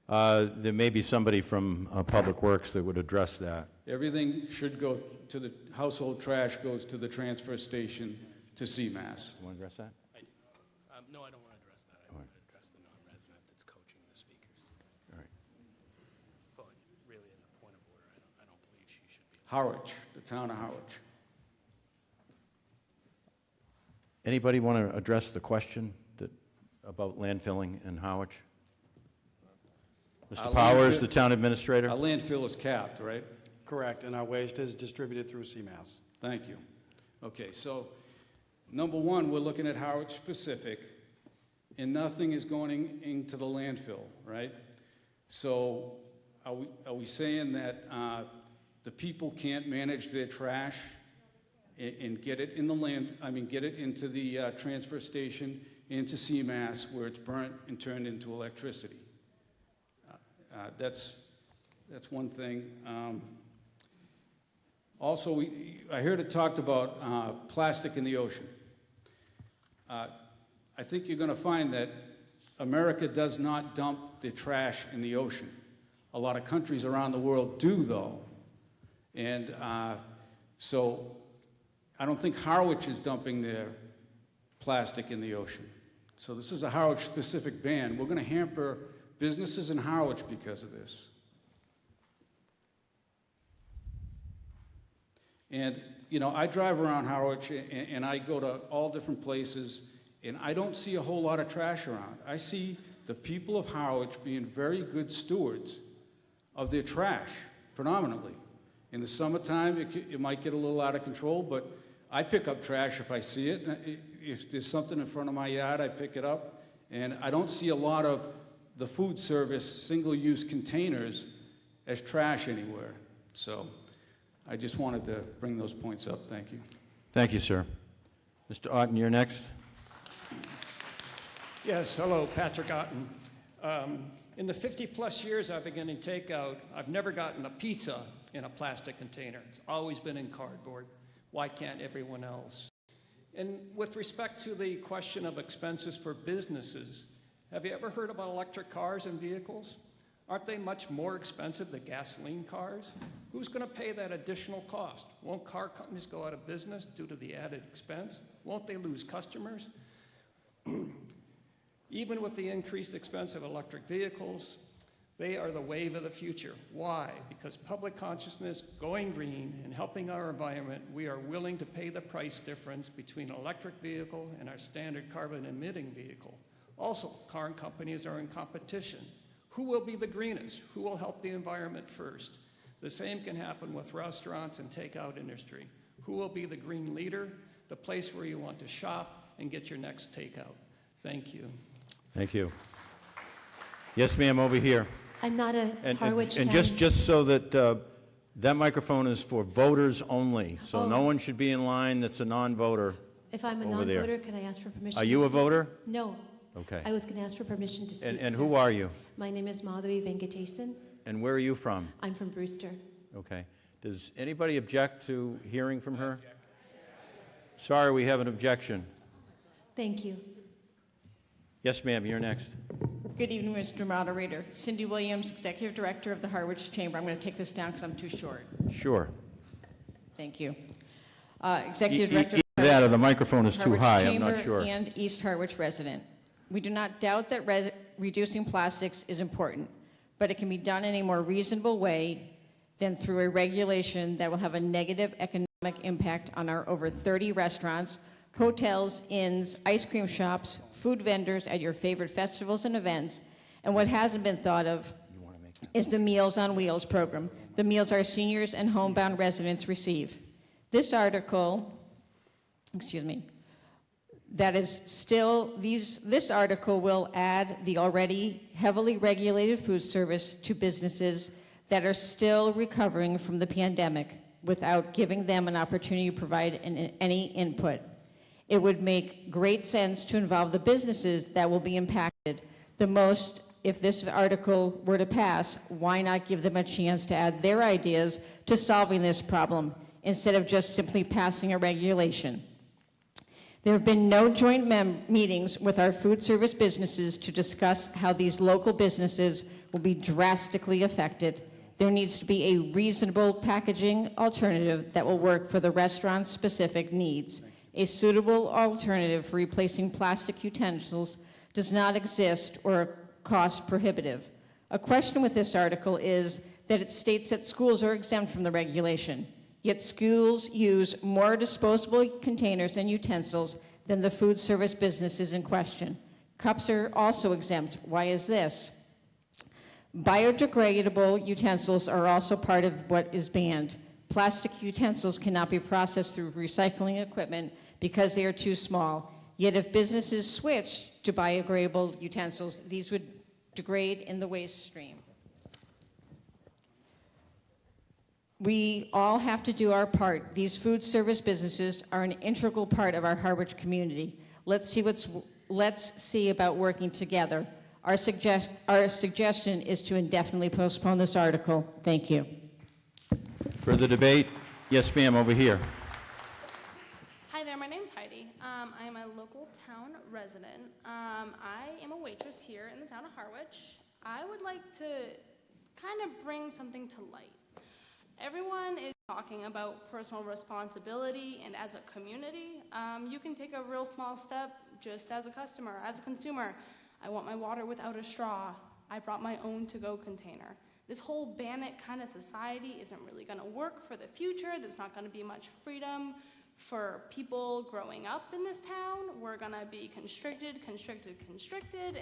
There may be somebody from Public Works that would address that. Everything should go to the household trash goes to the transfer station to CMAS. You want to address that? No, I don't want to address that. I want to address the non-resident that's coaching the speakers. All right. Well, really, as a point of order, I don't believe she should be. Harwich, the town of Harwich. Anybody want to address the question about landfilling in Harwich? Mr. Powers, the town administrator. Our landfill is capped, right? Correct, and our waste is distributed through CMAS. Thank you. Okay, so number one, we're looking at Harwich specific, and nothing is going into the landfill, right? So are we saying that the people can't manage their trash and get it in the get it into the transfer station, into CMAS, where it's burnt and turned into electricity? That's one thing. Also, I heard it talked about plastic in the ocean. I think you're going to find that America does not dump their trash in the ocean. A lot of countries around the world do, though. And so I don't think Harwich is dumping their plastic in the ocean. So this is a Harwich-specific ban. We're going to hamper businesses in Harwich because of this. And, you know, I drive around Harwich and I go to all different places, and I don't see a whole lot of trash around. I see the people of Harwich being very good stewards of their trash, predominantly. In the summertime, it might get a little out of control, but I pick up trash if I see it. If there's something in front of my yard, I pick it up. And I don't see a lot of the food service single-use containers as trash anywhere. So I just wanted to bring those points up. Thank you. Thank you, sir. Mr. Otten, you're next. Yes, hello, Patrick Otten. In the 50-plus years I've been getting takeout, I've never gotten a pizza in a plastic container. It's always been in cardboard. Why can't everyone else? And with respect to the question of expenses for businesses, have you ever heard about electric cars and vehicles? Aren't they much more expensive than gasoline cars? Who's going to pay that additional cost? Won't car companies go out of business due to the added expense? Won't they lose customers? Even with the increased expense of electric vehicles, they are the wave of the future. Why? Because public consciousness, going green, and helping our environment, we are willing to pay the price difference between an electric vehicle and our standard carbon-emitting vehicle. Also, car companies are in competition. Who will be the greenest? Who will help the environment first? The same can happen with restaurants and takeout industry. Who will be the green leader? The place where you want to shop and get your next takeout. Thank you. Thank you. Yes, ma'am, over here. I'm not a Harwich And town. just so that that microphone is for voters only, so Oh. no one should be in line that's a non-voter. If I'm a over there. non-voter, can I ask for permission? Are to you a speak? voter? No. Okay. I was going to ask for permission to speak. And sir. who are you? My name is Madhavi Venkatesan. And where are you from? I'm from Brewster. Okay. Does anybody object to hearing from her? Sorry, we have an objection. Thank you. Yes, ma'am, you're next. Good evening, Mr. Moderator. Cindy Williams, Executive Director of the Harwich Chamber. I'm going to take this down because I'm too short. Sure. Thank you. Executive Director Either that or the microphone is too Harwich high, I'm Chamber not sure. and East Harwich resident. We do not doubt that reducing plastics is important, but it can be done in a more reasonable way than through a regulation that will have a negative economic impact on our over 30 restaurants, hotels, inns, ice cream shops, food vendors at your favorite festivals and events. And what hasn't been thought of is the Meals on Wheels program, the meals our seniors and homebound residents receive. This article, this article will add the already heavily regulated food service to businesses that are still recovering from the pandemic without giving them an opportunity to provide any input. It would make great sense to involve the businesses that will be impacted the most. If this article were to pass, why not give them a chance to add their ideas to solving this problem instead of just simply passing a regulation? There have been no joint meetings with our food service businesses to discuss how these local businesses will be drastically affected. There needs to be a reasonable packaging alternative that will work for the restaurant's specific needs. A suitable alternative for replacing plastic utensils does not exist or are cost prohibitive. A question with this article is that it states that schools are exempt from the regulation, yet schools use more disposable containers and utensils than the food service businesses in question. Cups are also exempt. Why is this? Biodegradable utensils are also part of what is banned. Plastic utensils cannot be processed through recycling equipment because they are too small. Yet if businesses switch to biodegradable utensils, these would degrade in the waste stream. We all have to do our part. These food service businesses are an integral part of our Harwich community. Let's see about working together. Our suggestion is to indefinitely postpone this article. Thank you. Further debate? Yes, ma'am, over here. Hi there, my name's Heidi. I am a local town resident. I am a waitress here in the town of Harwich. I would like to kind of bring something to light. Everyone is talking about personal responsibility, and as a community, you can take a real small step just as a customer, as a consumer. I want my water without a straw. I brought my own to-go container. This whole ban it kind of society isn't really going to work for the future. There's not going to be much freedom for people growing up in this town. We're going to be constricted,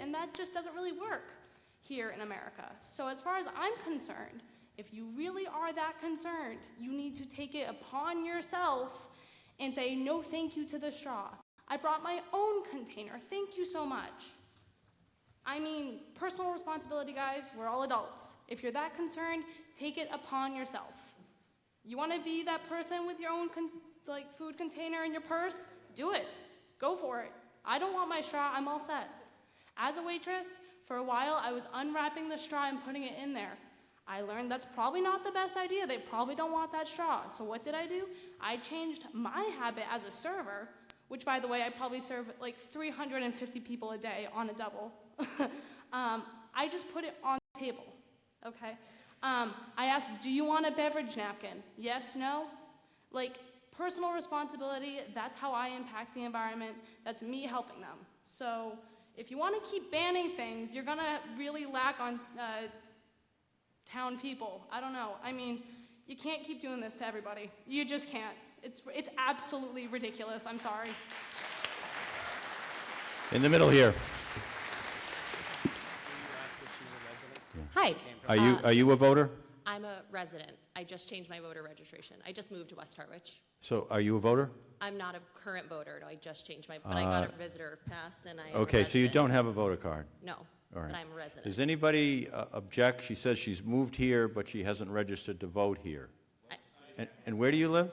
and that just doesn't really work here in America. So as far as I'm concerned, if you really are that concerned, you need to take it upon yourself and say no thank you to the straw. I brought my own container. Thank you so much. I mean, personal responsibility, guys. We're all adults. If you're that concerned, take it upon yourself. You want to be that person with your own food container in your purse? Do it. Go for it. I don't want my straw. I'm all set. As a waitress, for a while, I was unwrapping the straw and putting it in there. I learned that's probably not the best idea. They probably don't want that straw. So what did I do? I changed my habit as a server, which, by the way, I probably serve like 350 people a day on a double. I just put it on the table, okay? I asked, do you want a beverage napkin? Yes, no? Like, personal responsibility, that's how I impact the environment. That's me helping them. So if you want to keep banning things, you're going to really lack on town people. I don't know. I mean, you can't keep doing this to everybody. You just can't. It's absolutely ridiculous. I'm sorry. In the middle here. Hi. Are you a voter? I'm a resident. I just changed my voter registration. I just moved to West Harwich. So are you a voter? I'm not a current voter. No, I just changed my, but I got a visitor pass and I am a Okay, so you resident. don't have a voter card? No, All right. but I'm a resident. Does anybody object? She says she's moved here, but she hasn't registered to vote here. And where do you live?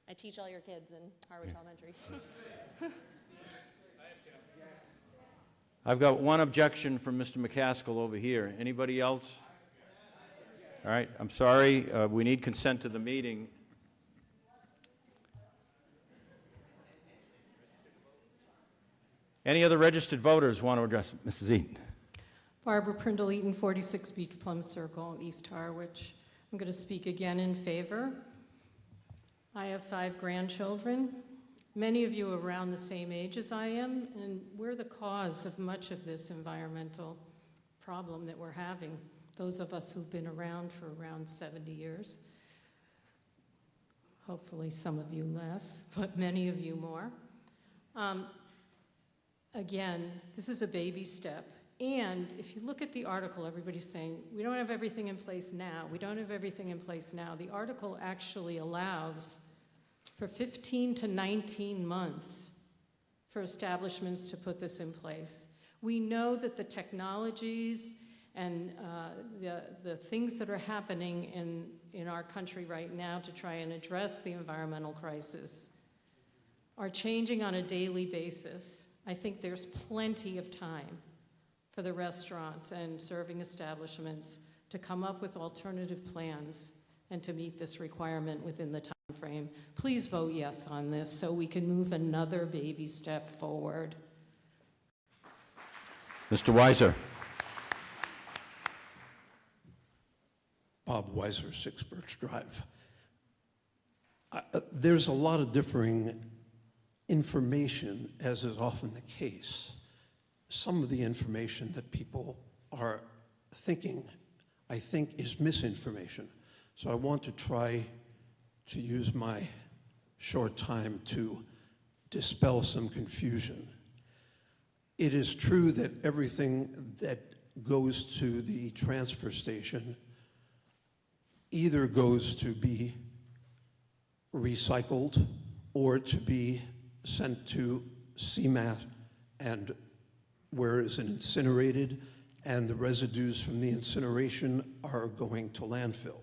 I teach all your kids in Harwich Elementary. I've got one objection from Mr. McCaskill over here. Anybody else? All right, I'm sorry. We need consent to the meeting. Any other registered voters want to address it? Mrs. Eaton. Barbara Prindle Eaton, 46 Beach Plum Circle, East Harwich. I'm going to speak again in favor. I have 5 grandchildren. Many of you are around the same age as I am, and we're the cause of much of this environmental problem that we're having. Those of us who've been around for around 70 years. Hopefully some of you less, but many of you more. Again, this is a baby step. And if you look at the article, everybody's saying, we don't have everything in place now. We don't have everything in place now. The article actually allows for 15 to 19 months for establishments to put this in place. We know that the technologies and the things that are happening in our country right now to try and address the environmental crisis are changing on a daily basis. I think there's plenty of time for the restaurants and serving establishments to come up with alternative plans and to meet this requirement within the time frame. Please vote yes on this so we can move another baby step forward. Mr. Weiser. Bob Weiser, 6 Birch Drive. There's a lot of differing information, as is often the case. Some of the information that people are thinking, I think, is misinformation. So I want to try to use my short time to dispel some confusion. It is true that everything that goes to the transfer station either goes to be recycled or to be sent to CMAT, and where is it incinerated, and the residues from the incineration are going to landfill.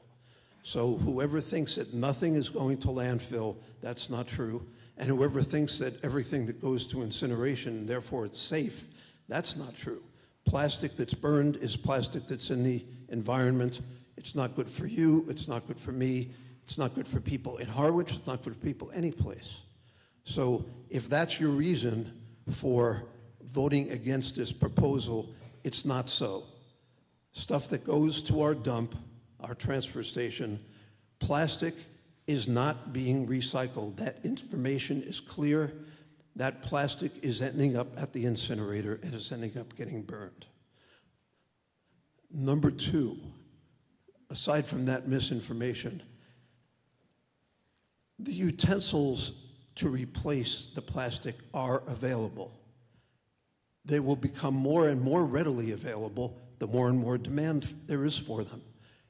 So whoever thinks that nothing is going to landfill, that's not true. And whoever thinks that everything that goes to incineration, therefore it's safe, that's not true. Plastic that's burned is plastic that's in the environment. It's not good for you, it's not good for me, it's not good for people in Harwich, it's not good for people anyplace. So if that's your reason for voting against this proposal, it's not so. Stuff that goes to our dump, our transfer station, plastic is not being recycled. That information is clear. That plastic is ending up at the incinerator and is ending up getting burned. Number two, aside from that misinformation, the utensils to replace the plastic are available. They will become more and more readily available the more and more demand there is for them.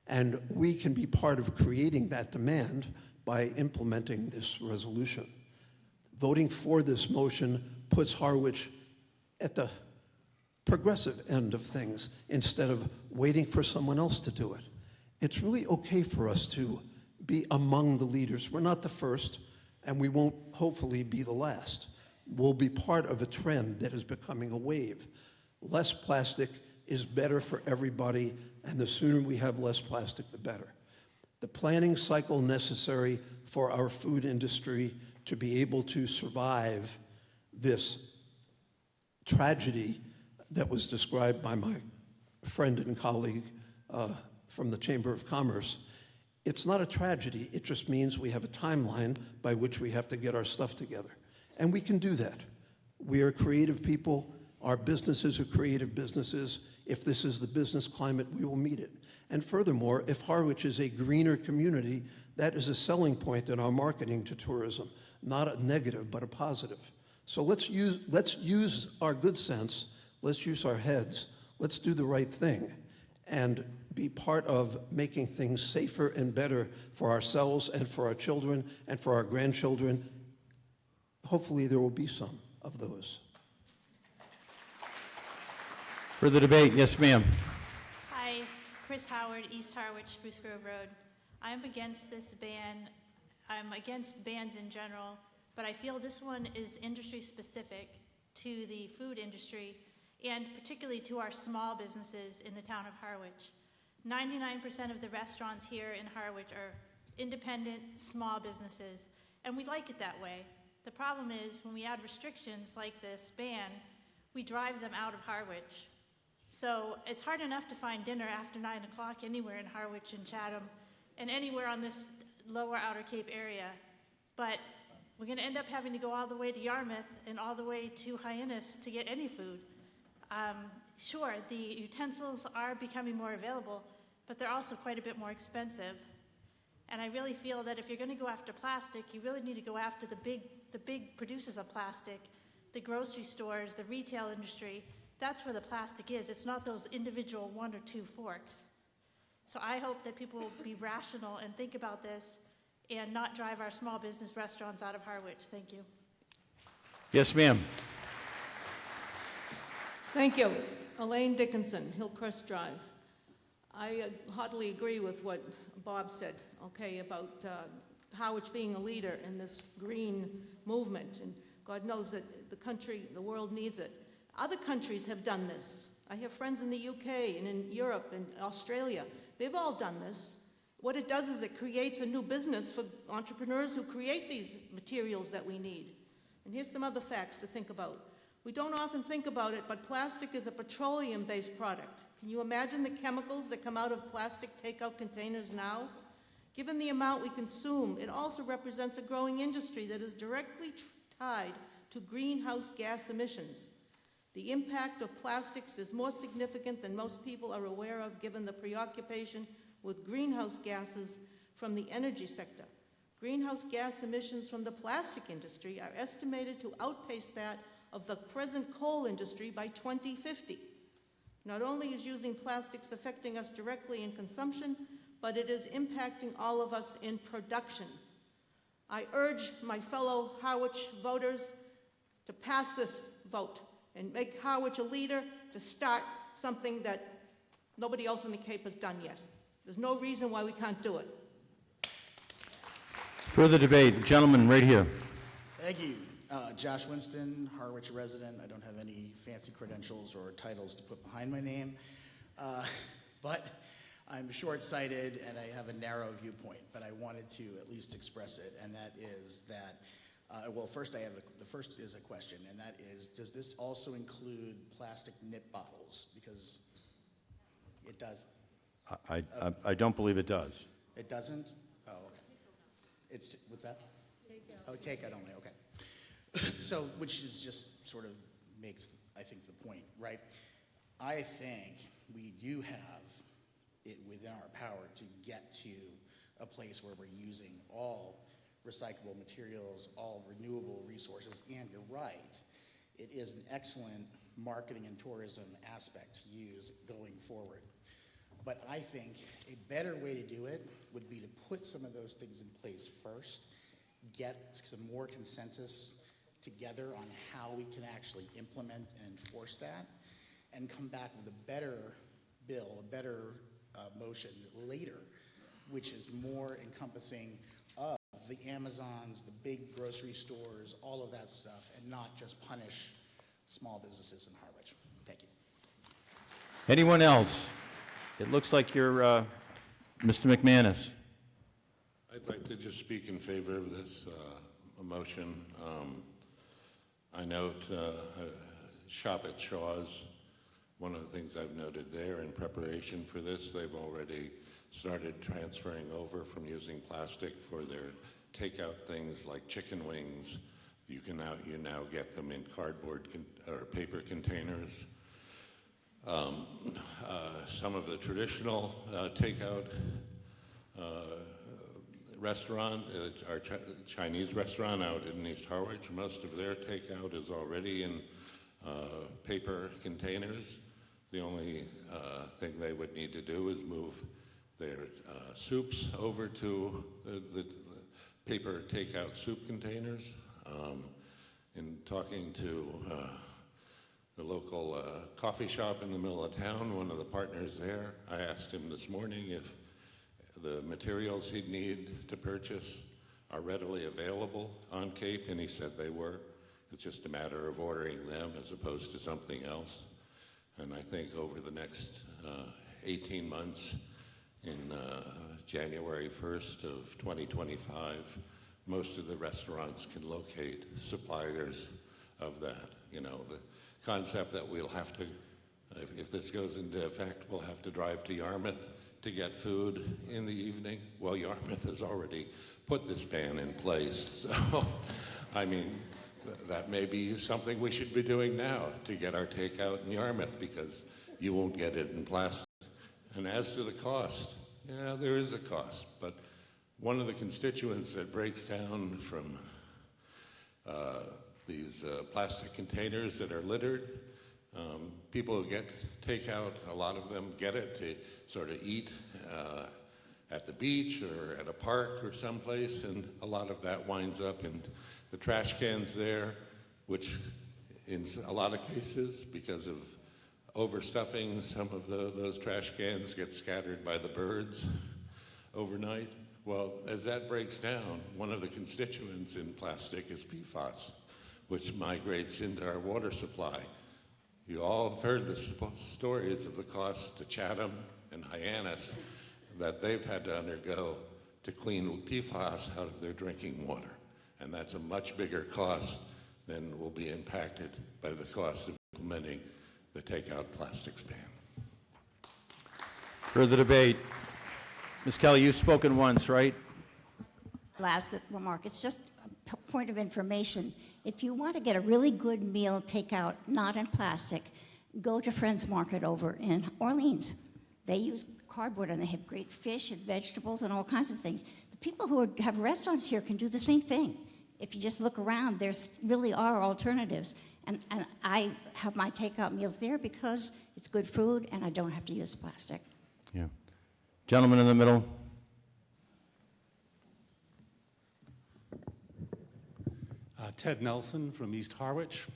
And we can be part of creating that demand by implementing this resolution. Voting for this motion puts Harwich at the progressive end of things instead of waiting for someone else to do it. It's really okay for us to be among the leaders. We're not the first, and we won't hopefully be the last. We'll be part of a trend that is becoming a wave. Less plastic is better for everybody, and the sooner we have less plastic, the better. The planning cycle necessary for our food industry to be able to survive this tragedy that was described by my friend and colleague from the Chamber of Commerce, it's not a tragedy. It just means we have a timeline by which we have to get our stuff together. And we can do that. We are creative people. Our businesses are creative businesses. If this is the business climate, we will meet it. And furthermore, if Harwich is a greener community, that is a selling point in our marketing to tourism, not a negative, but a positive. So let's use our good sense, let's use our heads, let's do the right thing, and be part of making things safer and better for ourselves and for our children and for our grandchildren. Hopefully there will be some of those. Further debate? Yes, ma'am. Hi, Chris Howard, East Harwich, Spruce Grove Road. I'm against this ban. I'm against bans in general, but I feel this one is industry specific to the food industry and particularly to our small businesses in the town of Harwich. 99% of the restaurants here in Harwich are independent, small businesses, and we like it that way. The problem is when we add restrictions like this ban, we drive them out of Harwich. So it's hard enough to find dinner after 9 o'clock anywhere in Harwich and Chatham and anywhere on this lower Outer Cape area. But we're going to end up having to go all the way to Yarmouth and all the way to Hyannis to get any food. Sure, the utensils are becoming more available, but they're also quite a bit more expensive. And I really feel that if you're going to go after plastic, you really need to go after the big producers of plastic, the grocery stores, the retail industry. That's where the plastic is. It's not those individual 1 or 2 forks. So I hope that people will be rational and think about this and not drive our small business restaurants out of Harwich. Thank you. Yes, ma'am. Thank you. Elaine Dickinson, Hillcrest Drive. I heartily agree with what Bob said, okay, about Harwich being a leader in this green movement. And God knows that the country, the world needs it. Other countries have done this. I have friends in the UK and in Europe and Australia. They've all done this. What it does is it creates a new business for entrepreneurs who create these materials that we need. And here's some other facts to think about. We don't often think about it, but plastic is a petroleum-based product. Can you imagine the chemicals that come out of plastic takeout containers now? Given the amount we consume, it also represents a growing industry that is directly tied to greenhouse gas emissions. The impact of plastics is more significant than most people are aware of, given the preoccupation with greenhouse gases from the energy sector. Greenhouse gas emissions from the plastic industry are estimated to outpace that of the present coal industry by 2050. Not only is using plastics affecting us directly in consumption, but it is impacting all of us in production. I urge my fellow Harwich voters to pass this vote and make Harwich a leader to start something that nobody else in the Cape has done yet. There's no reason why we can't do it. Further debate, the gentleman right here. Thank you. Josh Winston, Harwich resident. I don't have any fancy credentials or titles to put behind my name, but I'm short-sighted and I have a narrow viewpoint, but I wanted to at least express it, and that is that, well, first the first is a question, and that is, does this also include plastic nip bottles? Because it does. I don't believe it does. It doesn't? Oh, okay. It's, what's that? Takeout. Oh, takeout only, okay. So, which is just sort of makes, I think, the point, right? I think we do have it within our power to get to a place where we're using all recyclable materials, all renewable resources, and you're right, it is an excellent marketing and tourism aspect to use going forward. But I think a better way to do it would be to put some of those things in place first, get some more consensus together on how we can actually implement and enforce that, and come back with a better bill, a better motion later, which is more encompassing of the Amazons, the big grocery stores, all of that stuff, and not just punish small businesses in Harwich. Thank you. Anyone else? It looks like you're Mr. McManus. I'd like to just speak in favor of this motion. I note shop at Shaw's. One of the things I've noted there in preparation for this, they've already started transferring over from using plastic for their takeout things like chicken wings. You now get them in cardboard or paper containers. Some of the traditional takeout restaurant, our Chinese restaurant out in East Harwich, most of their takeout is already in paper containers. The only thing they would need to do is move their soups over to the paper takeout soup containers. In talking to the local coffee shop in the middle of town, one of the partners there, I asked him this morning if the materials he'd need to purchase are readily available on Cape, and he said they were. It's just a matter of ordering them as opposed to something else. And I think over the next 18 months, in January 1st of 2025, most of the restaurants can locate suppliers of that. You know, the concept that we'll have to, if this goes into effect, we'll have to drive to Yarmouth to get food in the evening. Well, Yarmouth has already put this ban in place. So, I mean, that may be something we should be doing now to get our takeout in Yarmouth, because you won't get it in plastic. And as to the cost, yeah, there is a cost, but one of the constituents that breaks down from these plastic containers that are littered, people who get takeout, a lot of them get it to sort of eat at the beach or at a park or someplace, and a lot of that winds up in the trash cans there, which in a lot of cases, because of overstuffing, some of those trash cans get scattered by the birds overnight. Well, as that breaks down, one of the constituents in plastic is PFAS, which migrates into our water supply. You all have heard the stories of the cost to Chatham and Hyannis that they've had to undergo to clean PFAS out of their drinking water. And that's a much bigger cost than will be impacted by the cost of implementing the takeout plastics ban. Further debate. Ms. Kelly, you've spoken once, right? Last remark, it's just a point of information. If you want to get a really good meal takeout, not in plastic, go to Friends Market over in Orleans. They use cardboard and they have great fish and vegetables and all kinds of things. The people who have restaurants here can do the same thing. If you just look around, there's really are alternatives. And I have my takeout meals there because it's good food and I don't have to use plastic. Yeah. Gentleman in the middle. Ted Nelson from East Harwich.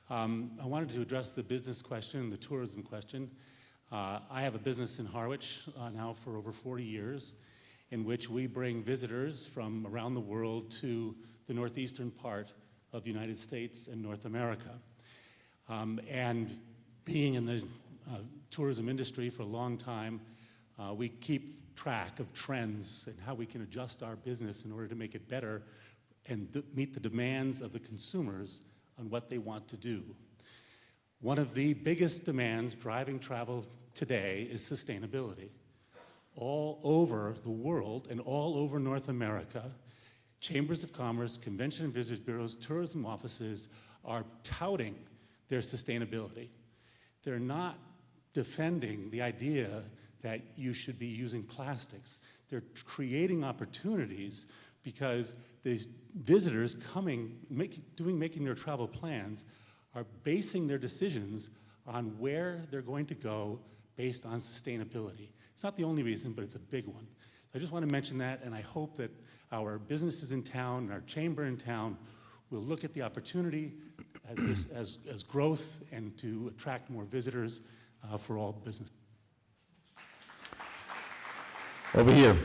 I wanted to address the business question, the tourism question. I have a business in Harwich now for over 40 years, in which we bring visitors from around the world to the northeastern part of the United States and North America. And being in the tourism industry for a long time, we keep track of trends and how we can adjust our business in order to make it better and meet the demands of the consumers on what they want to do. One of the biggest demands driving travel today is sustainability. All over the world and all over North America, chambers of commerce, convention and visitors bureaus, tourism offices are touting their sustainability. They're not defending the idea that you should be using plastics. They're creating opportunities because the visitors coming, making their travel plans are basing their decisions on where they're going to go based on sustainability. It's not the only reason, but it's a big one. I just want to mention that, and I hope that our businesses in town and our chamber in town will look at the opportunity as growth and to attract more visitors for all business. Over here.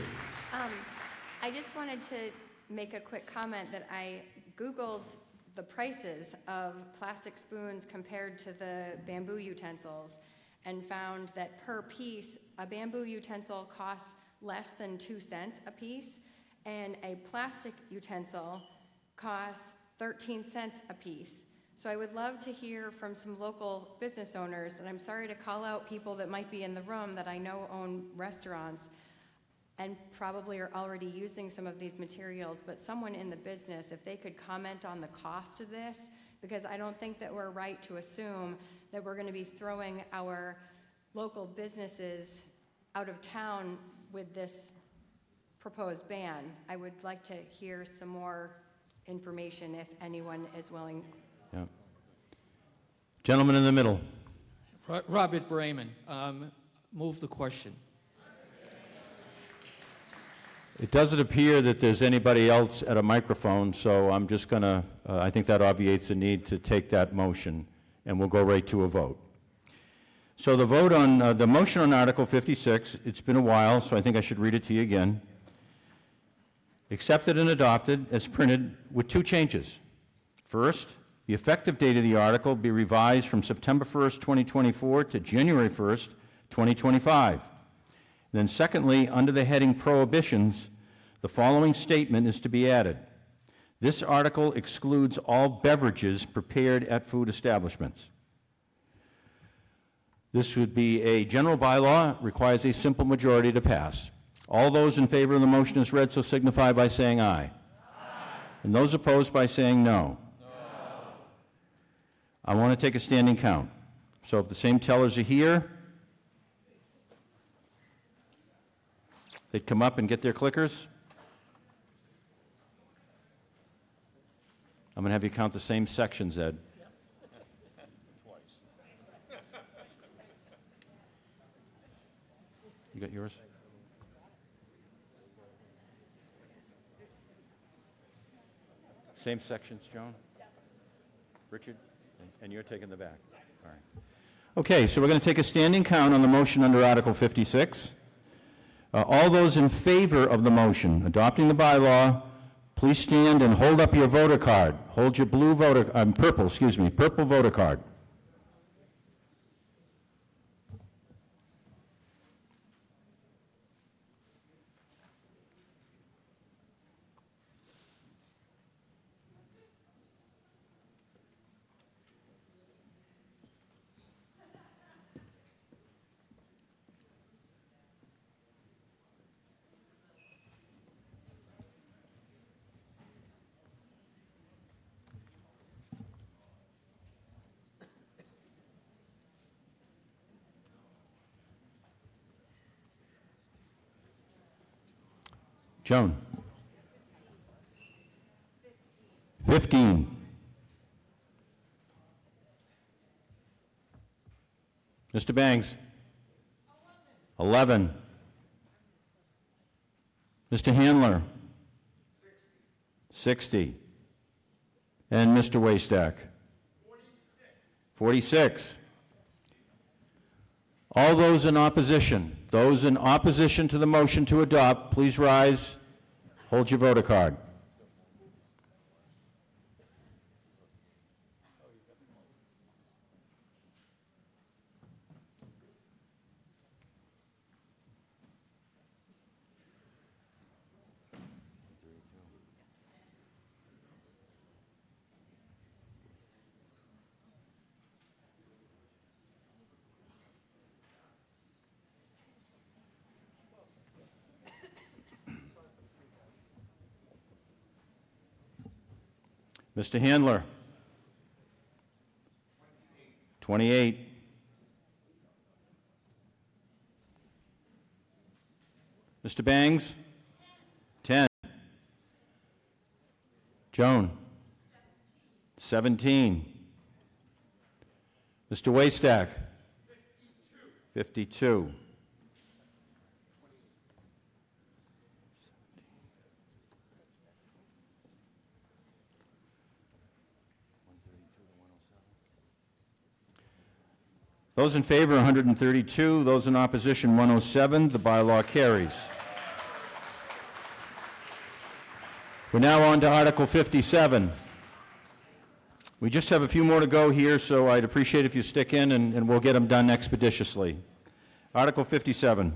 I just wanted to make a quick comment that I Googled the prices of plastic spoons compared to the bamboo utensils and found that per piece, a bamboo utensil costs less than 2 cents a piece, and a plastic utensil costs 13 cents a piece. So I would love to hear from some local business owners, and I'm sorry to call out people that might be in the room that I know own restaurants and probably are already using some of these materials, but someone in the business, if they could comment on the cost of this, because I don't think that we're right to assume that we're going to be throwing our local businesses out of town with this proposed ban. I would like to hear some more information if anyone is willing. Yeah. Gentleman in the middle. Robert Brayman. Move the question. It doesn't appear that there's anybody else at a microphone, so I'm just going to, I think that obviates the need to take that motion, and we'll go right to a vote. So the vote on, the motion on Article 56, it's been a while, so I think I should read it to you again. Accepted and adopted as printed with 2 changes. First, the effective date of the article be revised from September 1st, 2024 to January 1st, 2025. Then secondly, under the heading Prohibitions, the following statement is to be added. This article excludes all beverages prepared at food establishments. This would be a general bylaw, requires a simple majority to pass. All those in favor of the motion as read so signify by saying aye. Aye. And those opposed by saying no. No. I want to take a standing count. So if the same tellers are here, they'd come up and get their clickers. I'm going to have you count the same sections, Ed. You got yours? Same sections, Joan? Richard? And you're taking the back? All right. Okay, so we're going to take a standing count on the motion under Article 56. All those in favor of the motion adopting the bylaw, please stand and hold up your voter card. Hold your blue voter, purple voter card. Joan? 15. Mr. Bangs? 11. Mr. Handler? 60. And Mr. Waystack? 46. All those in opposition to the motion to adopt, please rise. Hold your voter card. Mr. Handler? 28. Mr. Bangs? 10. Joan? 17. Mr. Waystack? 52. Those in favor, 132. Those in opposition, 107. The bylaw carries. We're now on to Article 57. We just have a few more to go here, so I'd appreciate if you stick in, and we'll get them done expeditiously. Article 57.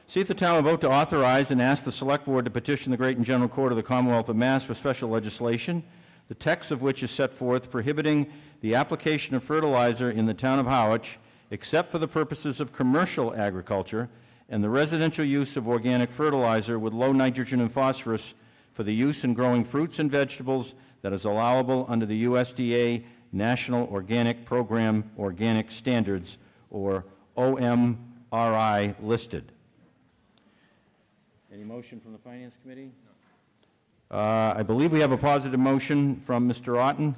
See if the town will vote to authorize and ask the Select Board to petition the Great and General Court of the Commonwealth of Mass for special legislation, the text of which is set forth prohibiting the application of fertilizer in the town of Harwich, except for the purposes of commercial agriculture, and the residential use of organic fertilizer with low nitrogen and phosphorus for the use in growing fruits and vegetables that is allowable under the USDA National Organic Program Organic Standards, or OMRI listed. Any motion from the Finance Committee? I believe we have a positive motion from Mr. Otten.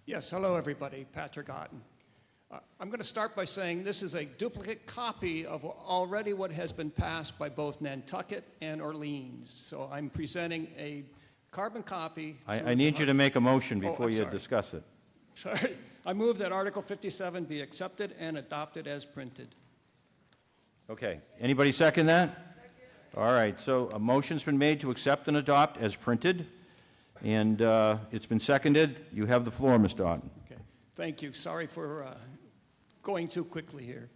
Yes, hello everybody, Patrick Otten. I'm going to start by saying this is a duplicate copy of already what has been passed by both Nantucket and Orleans. So I'm presenting a carbon copy. I need you to make a motion before you discuss it. Sorry. I move that Article 57 be accepted and adopted as printed. Okay. Anybody second that? All right. So a motion's been made to accept and adopt as printed, and it's been seconded. You have the floor, Mr. Otten. Okay. Thank you. Sorry for going too quickly here.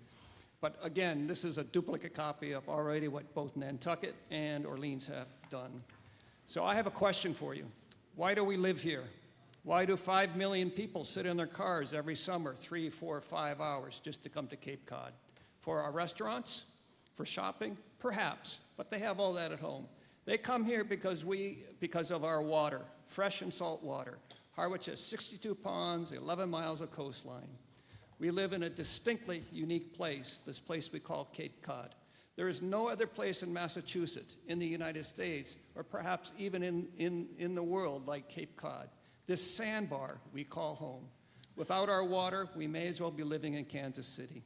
But again, this is a duplicate copy of already what both Nantucket and Orleans have done. So I have a question for you. Why do we live here? Why do 5 million people sit in their cars every summer 3, 4, 5 hours just to come to Cape Cod? For our restaurants? For shopping? Perhaps, but they have all that at home. They come here because of our water, fresh and salt water. Harwich has 62 ponds, 11 miles of coastline. We live in a distinctly unique place, this place we call Cape Cod. There is no other place in Massachusetts, in the United States, or perhaps even in the world like Cape Cod. This sandbar we call home. Without our water, we may as well be living in Kansas City.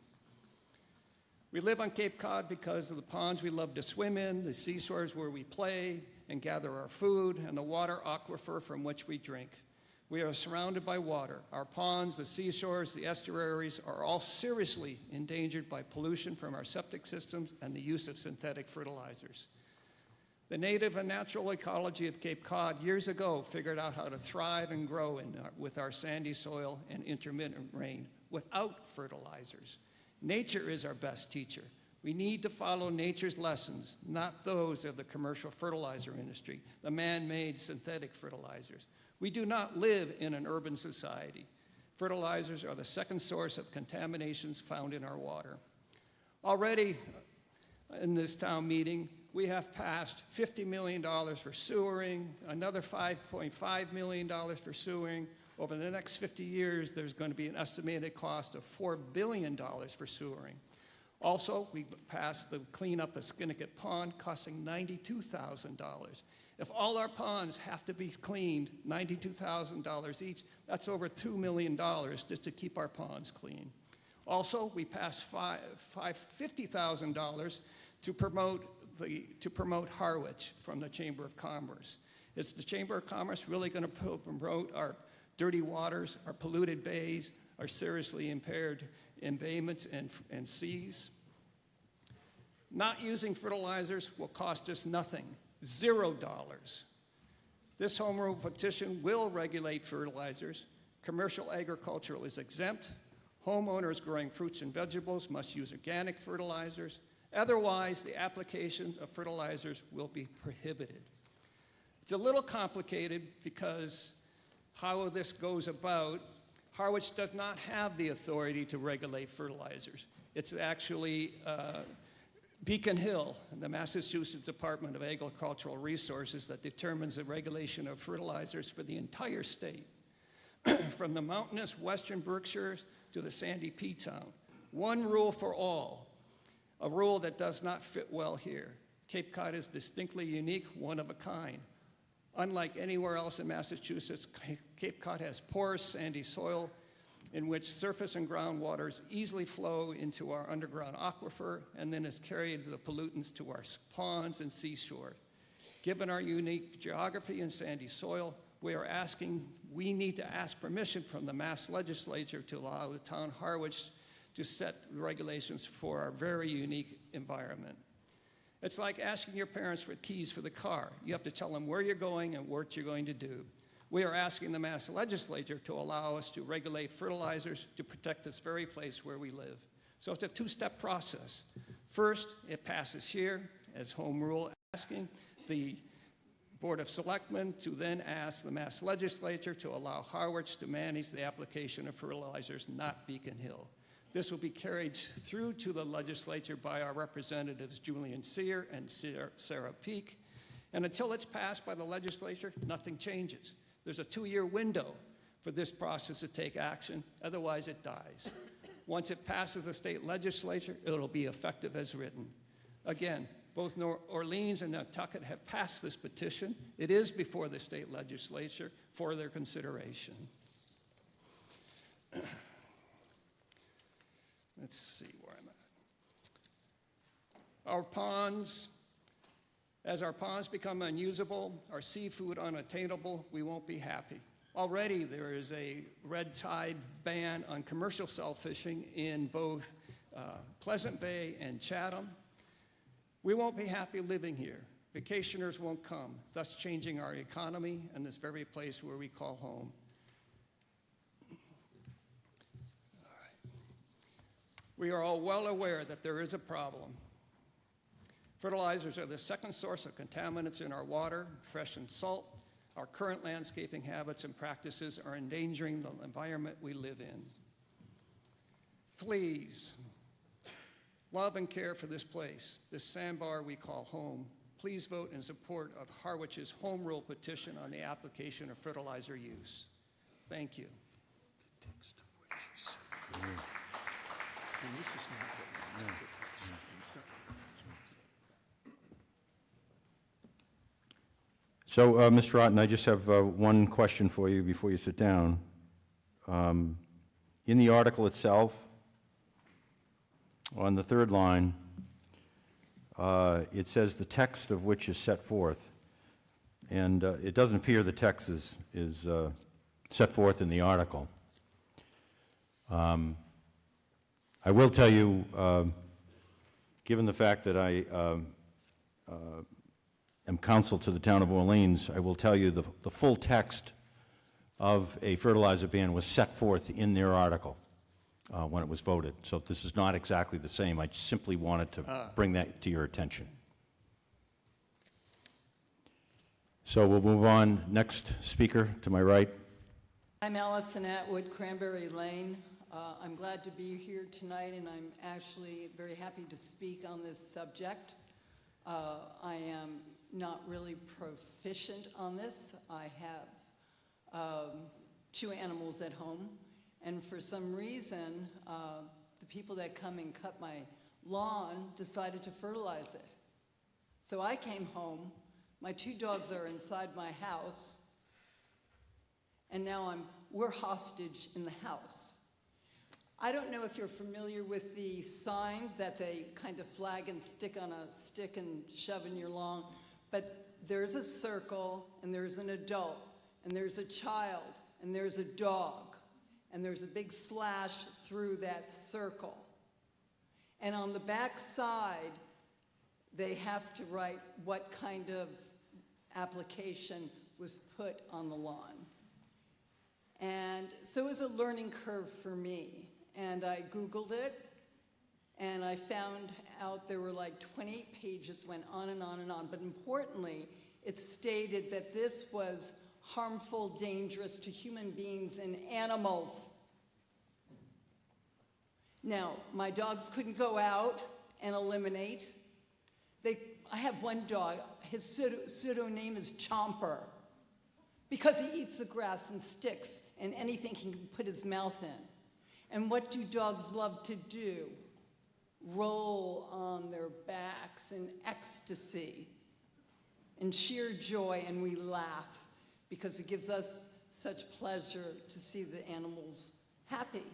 We live on Cape Cod because of the ponds we love to swim in, the seashores where we play and gather our food, and the water aquifer from which we drink. We are surrounded by water. Our ponds, the seashores, the estuaries are all seriously endangered by pollution from our septic systems and the use of synthetic fertilizers. The native and natural ecology of Cape Cod years ago figured out how to thrive and grow with our sandy soil and intermittent rain without fertilizers. Nature is our best teacher. We need to follow nature's lessons, not those of the commercial fertilizer industry, the man-made synthetic fertilizers. We do not live in an urban society. Fertilizers are the second source of contaminations found in our water. Already in this town meeting, we have passed $50 million for sewering, another $5.5 million for sewering. Over the next 50 years, there's going to be an estimated cost of $4 billion for sewering. Also, we passed the cleanup of Skinnicket Pond, costing $92,000. If all our ponds have to be cleaned, $92,000 each, that's over $2 million just to keep our ponds clean. Also, we passed $50,000 to promote Harwich from the Chamber of Commerce. Is the Chamber of Commerce really going to promote our dirty waters, our polluted bays, are seriously impaired in bayments and seas. Not using fertilizers will cost us nothing, $0. This home rule petition will regulate fertilizers. Commercial agriculture is exempt. Homeowners growing fruits and vegetables must use organic fertilizers. Otherwise, the application of fertilizers will be prohibited. It's a little complicated because how this goes about, Harwich does not have the authority to regulate fertilizers. It's actually Beacon Hill, the Massachusetts Department of Agricultural Resources, that determines the regulation of fertilizers for the entire state, from the mountainous western Berkshires to the sandy P-town. One rule for all, a rule that does not fit well here. Cape Cod is distinctly unique, one of a kind. Unlike anywhere else in Massachusetts, Cape Cod has porous sandy soil in which surface and groundwaters easily flow into our underground aquifer and then is carried the pollutants to our ponds and seashore. Given our unique geography and sandy soil, we need to ask permission from the Mass Legislature to allow the town of Harwich to set regulations for our very unique environment. It's like asking your parents for keys for the car. You have to tell them where you're going and what you're going to do. We are asking the Mass Legislature to allow us to regulate fertilizers to protect this very place where we live. So it's a two-step process. First, it passes here as home rule, asking the Board of Selectmen to then ask the Mass Legislature to allow Harwich to manage the application of fertilizers, not Beacon Hill. This will be carried through to the legislature by our representatives Julian Sear and Sarah Peak. And until it's passed by the legislature, nothing changes. There's a 2-year window for this process to take action, otherwise it dies. Once it passes the state legislature, it'll be effective as written. Again, both New Orleans and Nantucket have passed this petition. It is before the state legislature for their consideration. Let's see where I'm at. Our ponds, as our ponds become unusable, our seafood unattainable, we won't be happy. Already there is a red tide ban on commercial shell fishing in both Pleasant Bay and Chatham. We won't be happy living here. Vacationers won't come, thus changing our economy and this very place where we call home. We are all well aware that there is a problem. Fertilizers are the second source of contaminants in our water, fresh and salt. Our current landscaping habits and practices are endangering the environment we live in. Please, love and care for this place, this sandbar we call home. Please vote in support of Harwich's home rule petition on the application of fertilizer use. Thank you. So, Mr. Otten, I just have one question for you before you sit down. In the article itself, on the third line, it says the text of which is set forth. And it doesn't appear the text is set forth in the article. I will tell you, given the fact that I am counsel to the town of Orleans, I will tell you the full text of a fertilizer ban was set forth in their article when it was voted. So this is not exactly the same. I simply wanted to bring that to your attention. So we'll move on. Next speaker to my right. I'm Allison Atwood, Cranberry Lane. I'm glad to be here tonight, and I'm actually very happy to speak on this subject. I am not really proficient on this. I have 2 animals at home, and for some reason, the people that come and cut my lawn decided to fertilize it. So I came home, my 2 dogs are inside my house, and now we're hostage in the house. I don't know if you're familiar with the sign that they kind of flag and stick on a stick and shove in your lawn, but there's a circle, and there's an adult, and there's a child, and there's a dog. and there's a big slash through that circle. And on the back side, they have to write what kind of application was put on the lawn. And so it was a learning curve for me. And I Googled it, and I found out there were like 28 pages, went on and on and on. But importantly, it stated that this was harmful, dangerous to human beings and animals. Now, my dogs couldn't go out and eliminate. I have one dog, his pseudo name is Chomper, because he eats the grass and sticks and anything he can put his mouth in. And what do dogs love to do? Roll on their backs in ecstasy, in sheer joy, and we laugh because it gives us such pleasure to see the animals happy.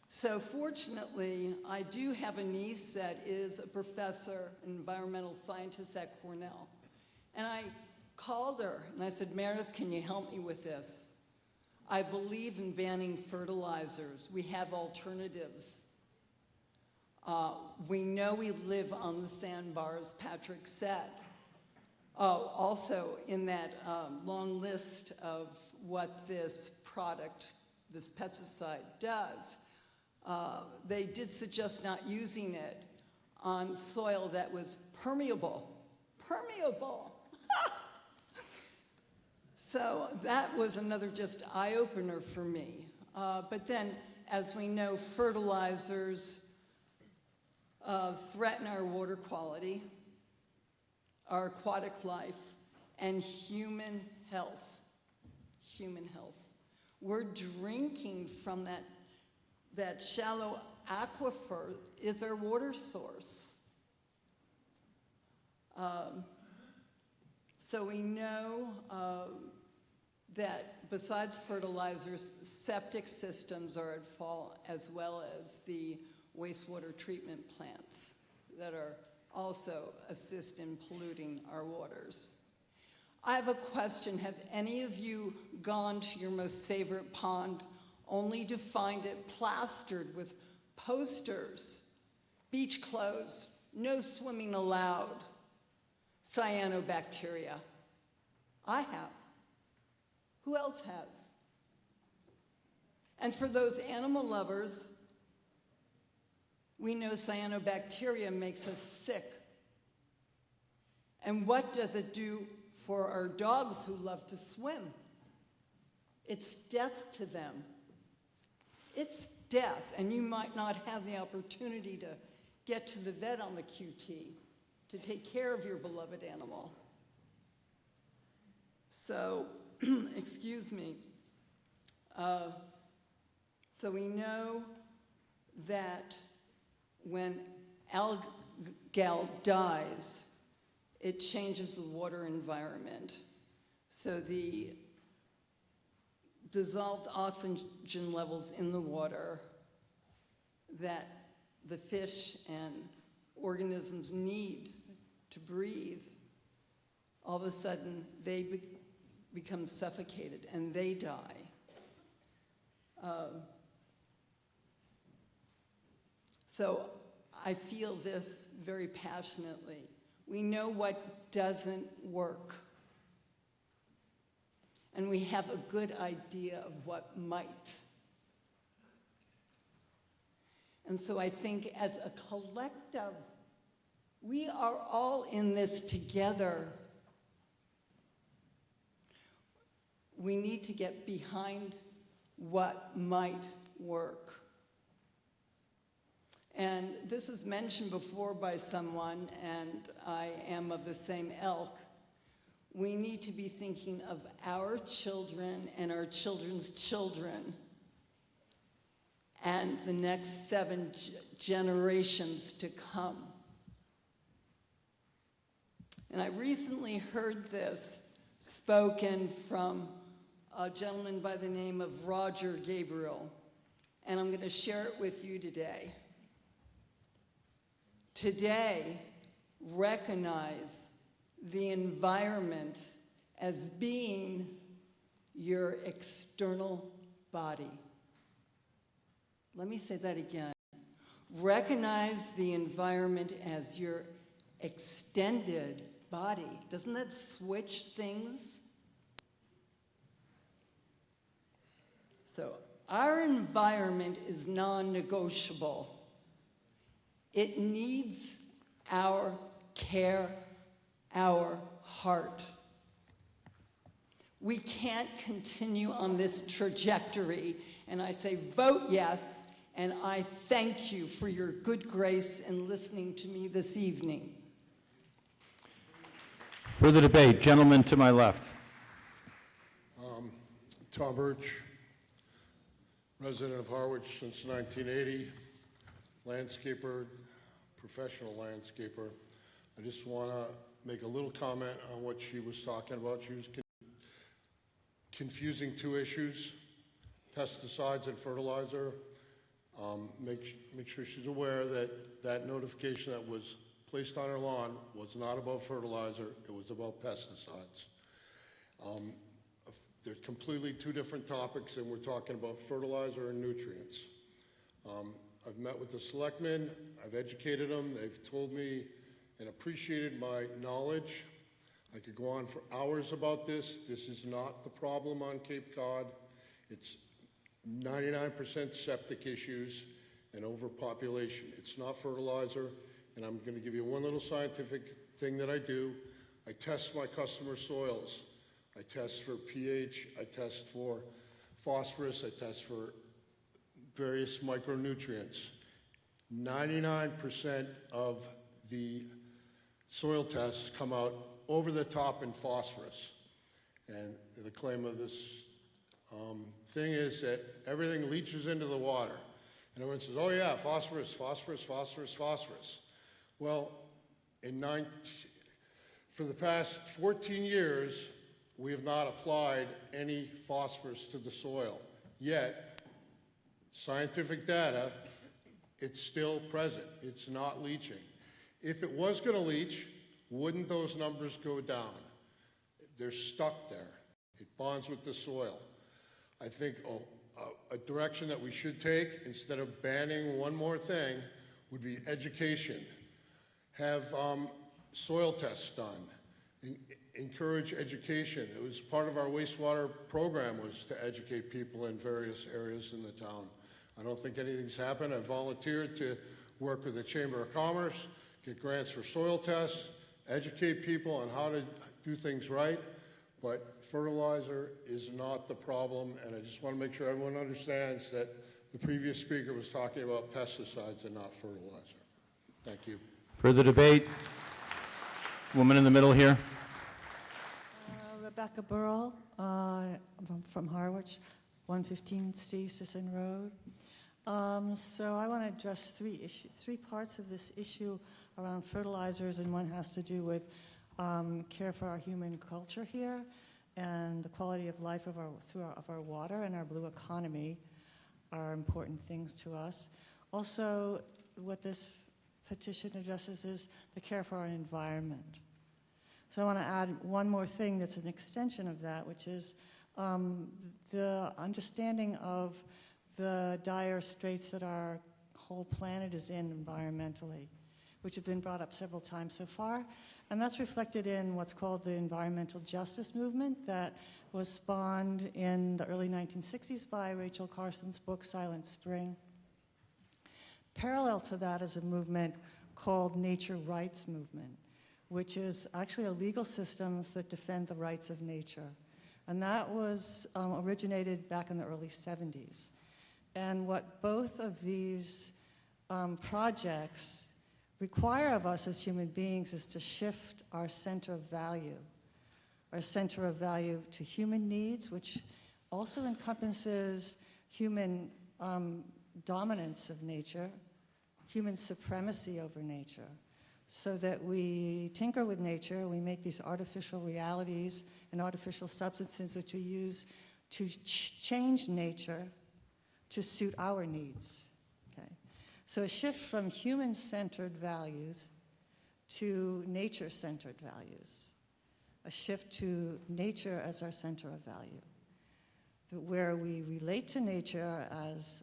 So fortunately, I do have a niece that is a professor, an environmental scientist at Cornell. And I called her and I said, Meredith, can you help me with this? I believe in banning fertilizers. We have alternatives. We know we live on the sandbars, Patrick said. Also, in that long list of what this product, this pesticide does, they did suggest not using it on soil that was permeable. Permeable! So that was another just eye-opener for me. But then, as we know, fertilizers threaten our water quality, our aquatic life, and human health. Human health. We're drinking from that shallow aquifer is our water source. So we know that besides fertilizers, septic systems are at fault, as well as the wastewater treatment plants that are also assist in polluting our waters. I have a question. Have any of you gone to your most favorite pond only to find it plastered with posters, beach closed, no swimming allowed, cyanobacteria? I have. Who else has? And for those animal lovers, we know cyanobacteria makes us sick. And what does it do for our dogs who love to swim? It's death to them. It's death, and you might not have the opportunity to get to the vet on the QT to take care of your beloved animal. So, excuse me. So we know that when algal dies, it changes the water environment. So the dissolved oxygen levels in the water that the fish and organisms need to breathe, all of a sudden they become suffocated and they die. So I feel this very passionately. We know what doesn't work. And we have a good idea of what might. And so I think as a collective, we are all in this together. We need to get behind what might work. And this was mentioned before by someone, and I am of the same ilk. We need to be thinking of our children and our children's children and the next 7 generations to come. And I recently heard this spoken from a gentleman by the name of Roger Gabriel, and I'm going to share it with you today. Today, recognize the environment as being your external body. Let me say that again. Recognize the environment as your extended body. Doesn't that switch things? So our environment is non-negotiable. It needs our care, our heart. We can't continue on this trajectory, and I say vote yes, and I thank you for your good grace in listening to me this evening. Further debate. Gentleman to my left. Tom Birch, resident of Harwich since 1980, landscaper, professional landscaper. I just want to make a little comment on what she was talking about. She was confusing two issues, pesticides and fertilizer. Make sure she's aware that that notification that was placed on her lawn was not about fertilizer, it was about pesticides. They're completely two different topics, and we're talking about fertilizer and nutrients. I've met with the selectmen, I've educated them, they've told me and appreciated my knowledge. I could go on for hours about this. This is not the problem on Cape Cod. It's 99% septic issues and overpopulation. It's not fertilizer, and I'm going to give you one little scientific thing that I do. I test my customer soils. I test for pH, I test for phosphorus, I test for various micronutrients. 99% of the soil tests come out over the top in phosphorus. And the claim of this thing is that everything leaches into the water. And everyone says, oh yeah, phosphorus, phosphorus, phosphorus, phosphorus. Well, for the past 14 years, we have not applied any phosphorus to the soil. Yet, scientific data, it's still present. It's not leaching. If it was going to leach, wouldn't those numbers go down? They're stuck there. It bonds with the soil. I think a direction that we should take, instead of banning one more thing, would be education. Have soil tests done. Encourage education. It was part of our wastewater program was to educate people in various areas in the town. I don't think anything's happened. I volunteered to work with the Chamber of Commerce, get grants for soil tests, educate people on how to do things right, but fertilizer is not the problem, and I just want to make sure everyone understands that the previous speaker was talking about pesticides and not fertilizer. Thank you. Further debate. Woman in the middle here. Rebecca Burrell, from Harwich, 115C Sisson Road. So I want to address three parts of this issue around fertilizers, and one has to do with care for our human culture here and the quality of life of our water and our blue economy are important things to us. Also, what this petition addresses is the care for our environment. So I want to add one more thing that's an extension of that, which is the understanding of the dire straits that our whole planet is in environmentally, which have been brought up several times so far. And that's reflected in what's called the environmental justice movement that was spawned in the early 1960s by Rachel Carson's book, Silent Spring. Parallel to that is a movement called Nature Rights Movement, which is actually a legal systems that defend the rights of nature. And that was originated back in the early 70s. And what both of these projects require of us as human beings is to shift our center of value to human needs, which also encompasses human dominance of nature, human supremacy over nature, so that we tinker with nature, we make these artificial realities and artificial substances which we use to change nature to suit our needs. Okay? So a shift from human-centered values to nature-centered values, a shift to nature as our center of value, where we relate to nature as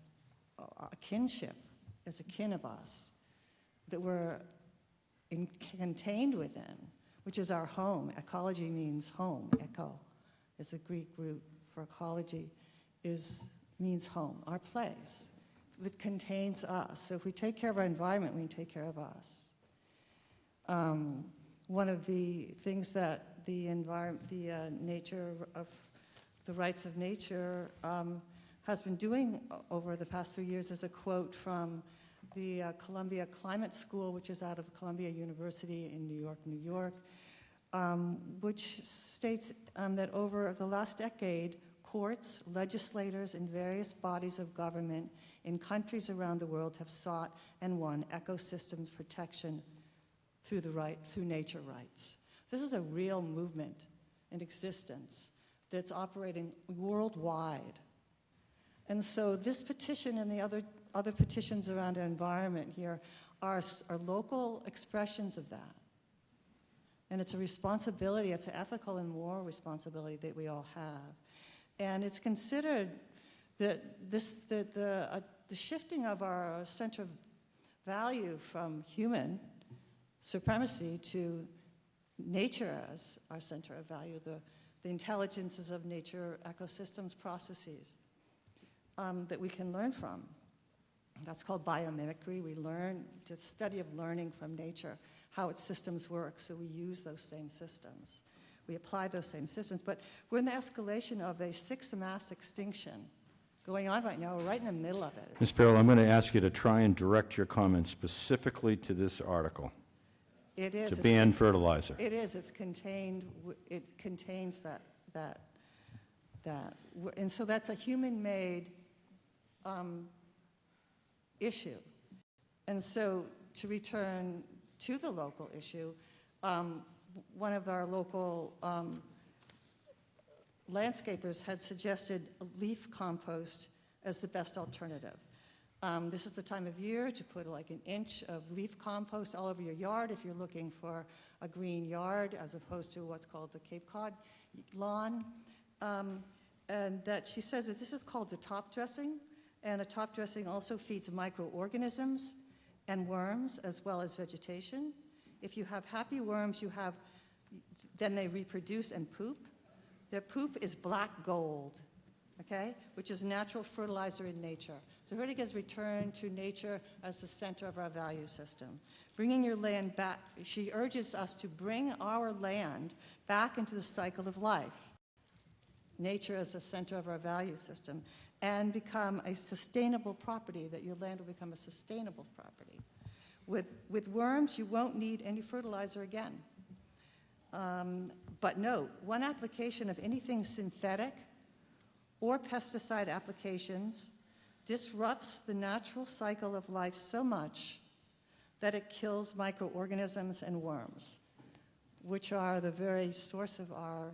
a kinship, as a kin of us, that we're contained within, which is our home. Ecology means home. Echo is a Greek root for ecology, means home, our place that contains us. So if we take care of our environment, we can take care of us. One of the things that the nature of the rights of nature has been doing over the past 3 years is a quote from the Columbia Climate School, which is out of Columbia University in New York, which states that over the last decade, courts, legislators, and various bodies of government in countries around the world have sought and won ecosystem protection through nature rights. This is a real movement in existence that's operating worldwide. And so this petition and the other petitions around our environment here are local expressions of that. And it's a responsibility, it's an ethical and moral responsibility that we all have. And it's considered that the shifting of our center of value from human supremacy to nature as our center of value, the intelligences of nature, ecosystems, processes that we can learn from. That's called biomimicry. We learn, the study of learning from nature, how its systems work, so we use those same systems. We apply those same systems, but we're in the escalation of a sixth mass extinction going on right now. We're right in the middle of it. Ms. Farrell, I'm going to ask you to try and direct your comments specifically to this article. It is. To ban fertilizer. It is. It's contained. It contains that. And so that's a human-made issue. And so to return to the local issue, one of our local landscapers had suggested leaf compost as the best alternative. This is the time of year to put like an inch of leaf compost all over your yard if you're looking for a green yard as opposed to what's called the Cape Cod lawn. And that she says that this is called a top dressing, and a top dressing also feeds microorganisms and worms as well as vegetation. If you have happy worms, then they reproduce and poop. Their poop is black gold, okay, which is natural fertilizer in nature. So here it is, return to nature as the center of our value system. Bringing your land back, she urges us to bring our land back into the cycle of life. Nature as the center of our value system, and become a sustainable property, that your land will become a sustainable property. With worms, you won't need any fertilizer again. But note, one application of anything synthetic or pesticide applications disrupts the natural cycle of life so much that it kills microorganisms and worms, which are the very source of our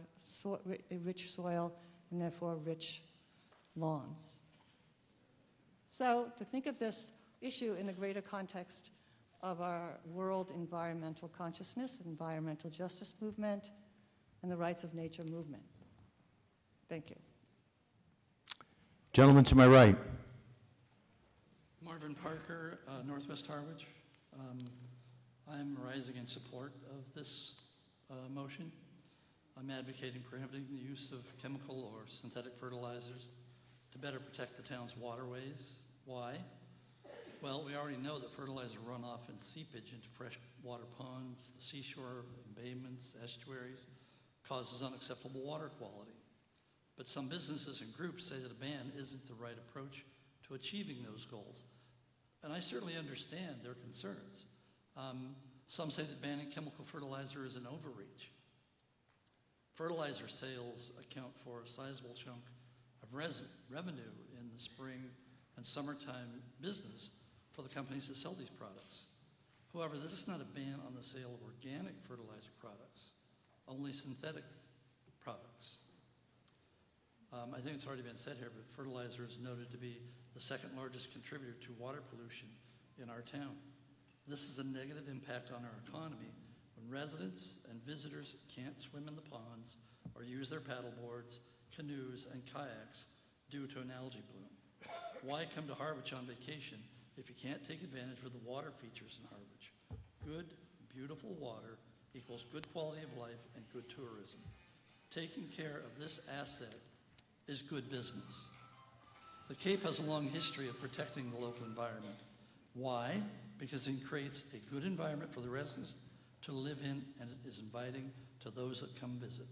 rich soil and therefore rich lawns. So to think of this issue in a greater context of our world environmental consciousness, environmental justice movement, and the rights of nature movement. Thank you. Gentleman to my right. Marvin Parker, Northwest Harwich. I'm rising in support of this motion. I'm advocating prohibiting the use of chemical or synthetic fertilizers to better protect the town's waterways. Why? Well, we already know that fertilizer runoff and seepage into freshwater ponds, the seashore, embayments, estuaries, causes unacceptable water quality. But some businesses and groups say that a ban isn't the right approach to achieving those goals. And I certainly understand their concerns. Some say that banning chemical fertilizer is an overreach. Fertilizer sales account for a sizable chunk of revenue in the spring and summertime business for the companies that sell these products. However, this is not a ban on the sale of organic fertilizer products, only synthetic products. I think it's already been said here, but fertilizer is noted to be the second largest contributor to water pollution in our town. This is a negative impact on our economy when residents and visitors can't swim in the ponds or use their paddle boards, canoes, and kayaks due to an algae bloom. Why come to Harwich on vacation if you can't take advantage of the water features in Harwich? Good, beautiful water equals good quality of life and good tourism. Taking care of this asset is good business. The Cape has a long history of protecting the local environment. Why? Because it creates a good environment for the residents to live in, and it is inviting to those that come visit.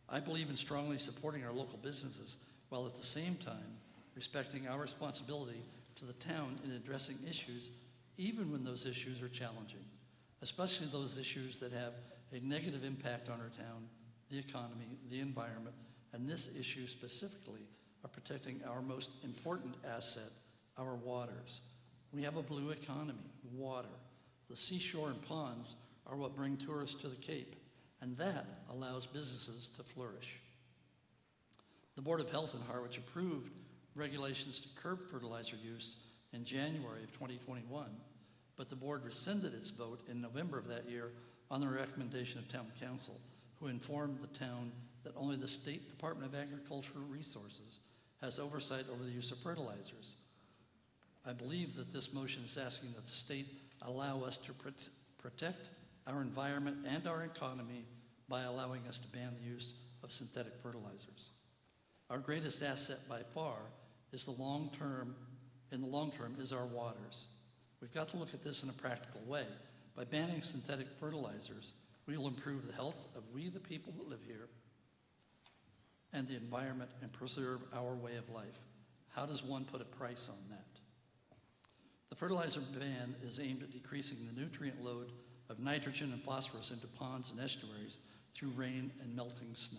I believe in strongly supporting our local businesses while at the same time respecting our responsibility to the town in addressing issues, even when those issues are challenging, especially those issues that have a negative impact on our town, the economy, the environment, and this issue specifically of protecting our most important asset, our waters. We have a blue economy, water. The seashore and ponds are what bring tourists to the Cape, and that allows businesses to flourish. The Board of Health in Harwich approved regulations to curb fertilizer use in January of 2021, but the board rescinded its vote in November of that year on the recommendation of Town Council, who informed the town that only the State Department of Agricultural Resources has oversight over the use of fertilizers. I believe that this motion is asking that the state allow us to protect our environment and our economy by allowing us to ban the use of synthetic fertilizers. Our greatest asset by far is in the long term is our waters. We've got to look at this in a practical way. By banning synthetic fertilizers, we will improve the health of we the people that live here and the environment and preserve our way of life. How does one put a price on that? The fertilizer ban is aimed at decreasing the nutrient load of nitrogen and phosphorus into ponds and estuaries through rain and melting snow.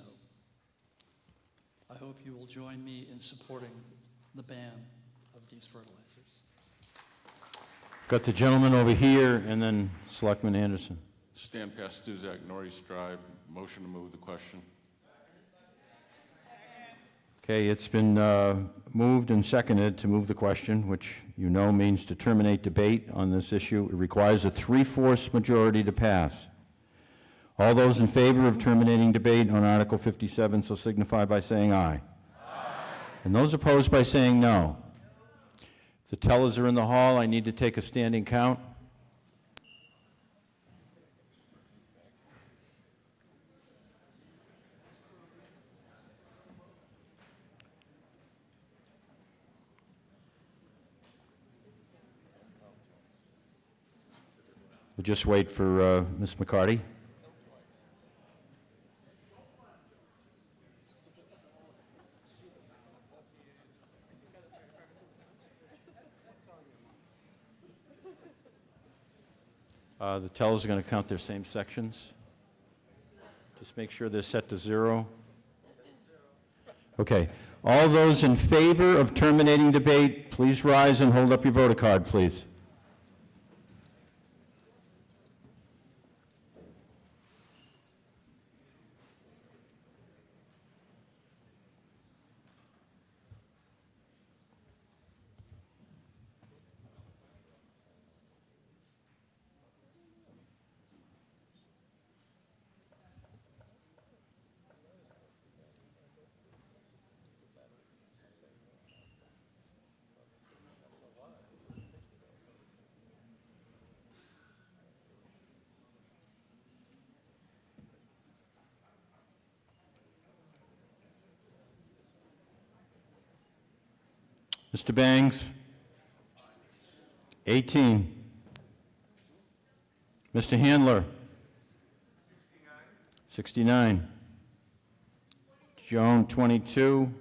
I hope you will join me in supporting the ban of these fertilizers. Got the gentleman over here, and then Selectman Anderson. Stan Pastuzak, Northeast Drive. Motion to move the question. Okay, it's been moved and seconded to move the question, which you know means to terminate debate on this issue. It requires a 3/4 majority to pass. All those in favor of terminating debate on Article 57 so signify by saying aye. And those opposed by saying no. If the tellers are in the hall, I need to take a standing count. We'll just wait for Ms. McCarty. The tellers are going to count their same sections. Just make sure they're set to 0. Okay. All those in favor of terminating debate, please rise and hold up your voter card, please. Mr. Bangs? 18. Mr. Handler? 69. Joan, 22.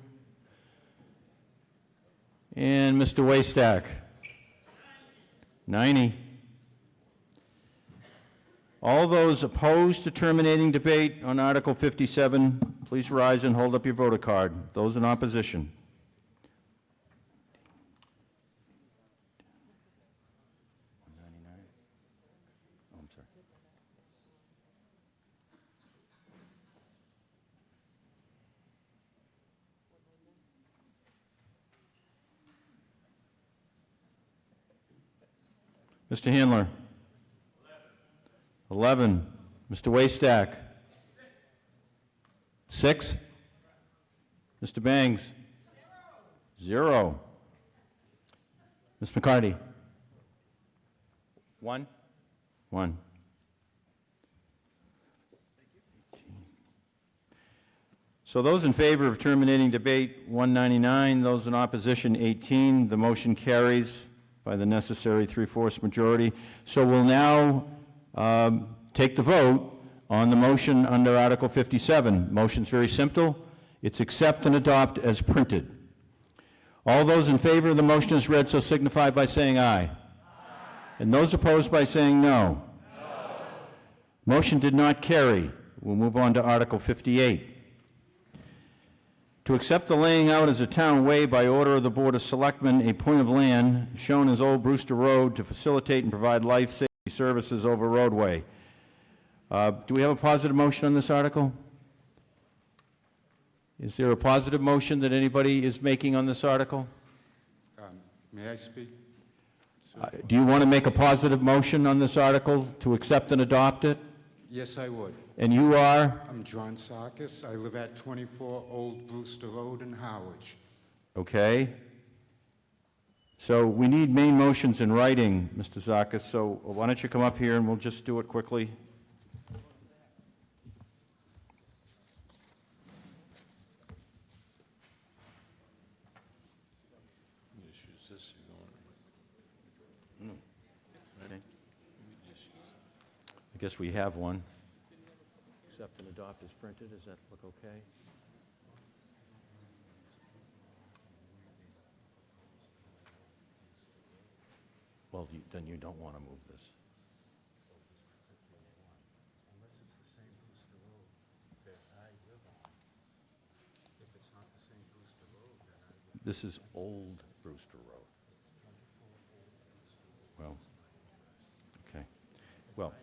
And Mr. Waystack? 90. All those opposed to terminating debate on Article 57, please rise and hold up your voter card. Those in opposition? Mr. Handler? 11. Mr. Waystack? 6. Mr. Bangs? 0. Ms. McCarty? One? One. So those in favor of terminating debate, 199. Those in opposition, 18. The motion carries by the necessary 3/4 majority. So we'll now take the vote on the motion under Article 57. Motion's very simple. It's accept and adopt as printed. All those in favor of the motion as read so signify by saying aye. And those opposed by saying no. Motion did not carry. We'll move on to Article 58. To accept the laying out as a town way by order of the Board of Selectmen, a point of land shown as Old Brewster Road to facilitate and provide life safety services over roadway. Do we have a positive motion on this article? Is there a positive motion that anybody is making on this article? May I speak? Do you want to make a positive motion on this article to accept and adopt it? Yes, I would. And you are? I'm John Sarkis. I live at 24 Old Brewster Road in Harwich. Okay. So we need main motions in writing, Mr. Zakis, so why don't you come up here and we'll just do it quickly. I guess we have one. Accept and adopt as printed. Does that look okay? Well, then you don't want to move this. Unless it's the same Brewster Road that I live on. If it's not the same Brewster Road, then I live. This is Old Brewster Road. Well, okay. Well,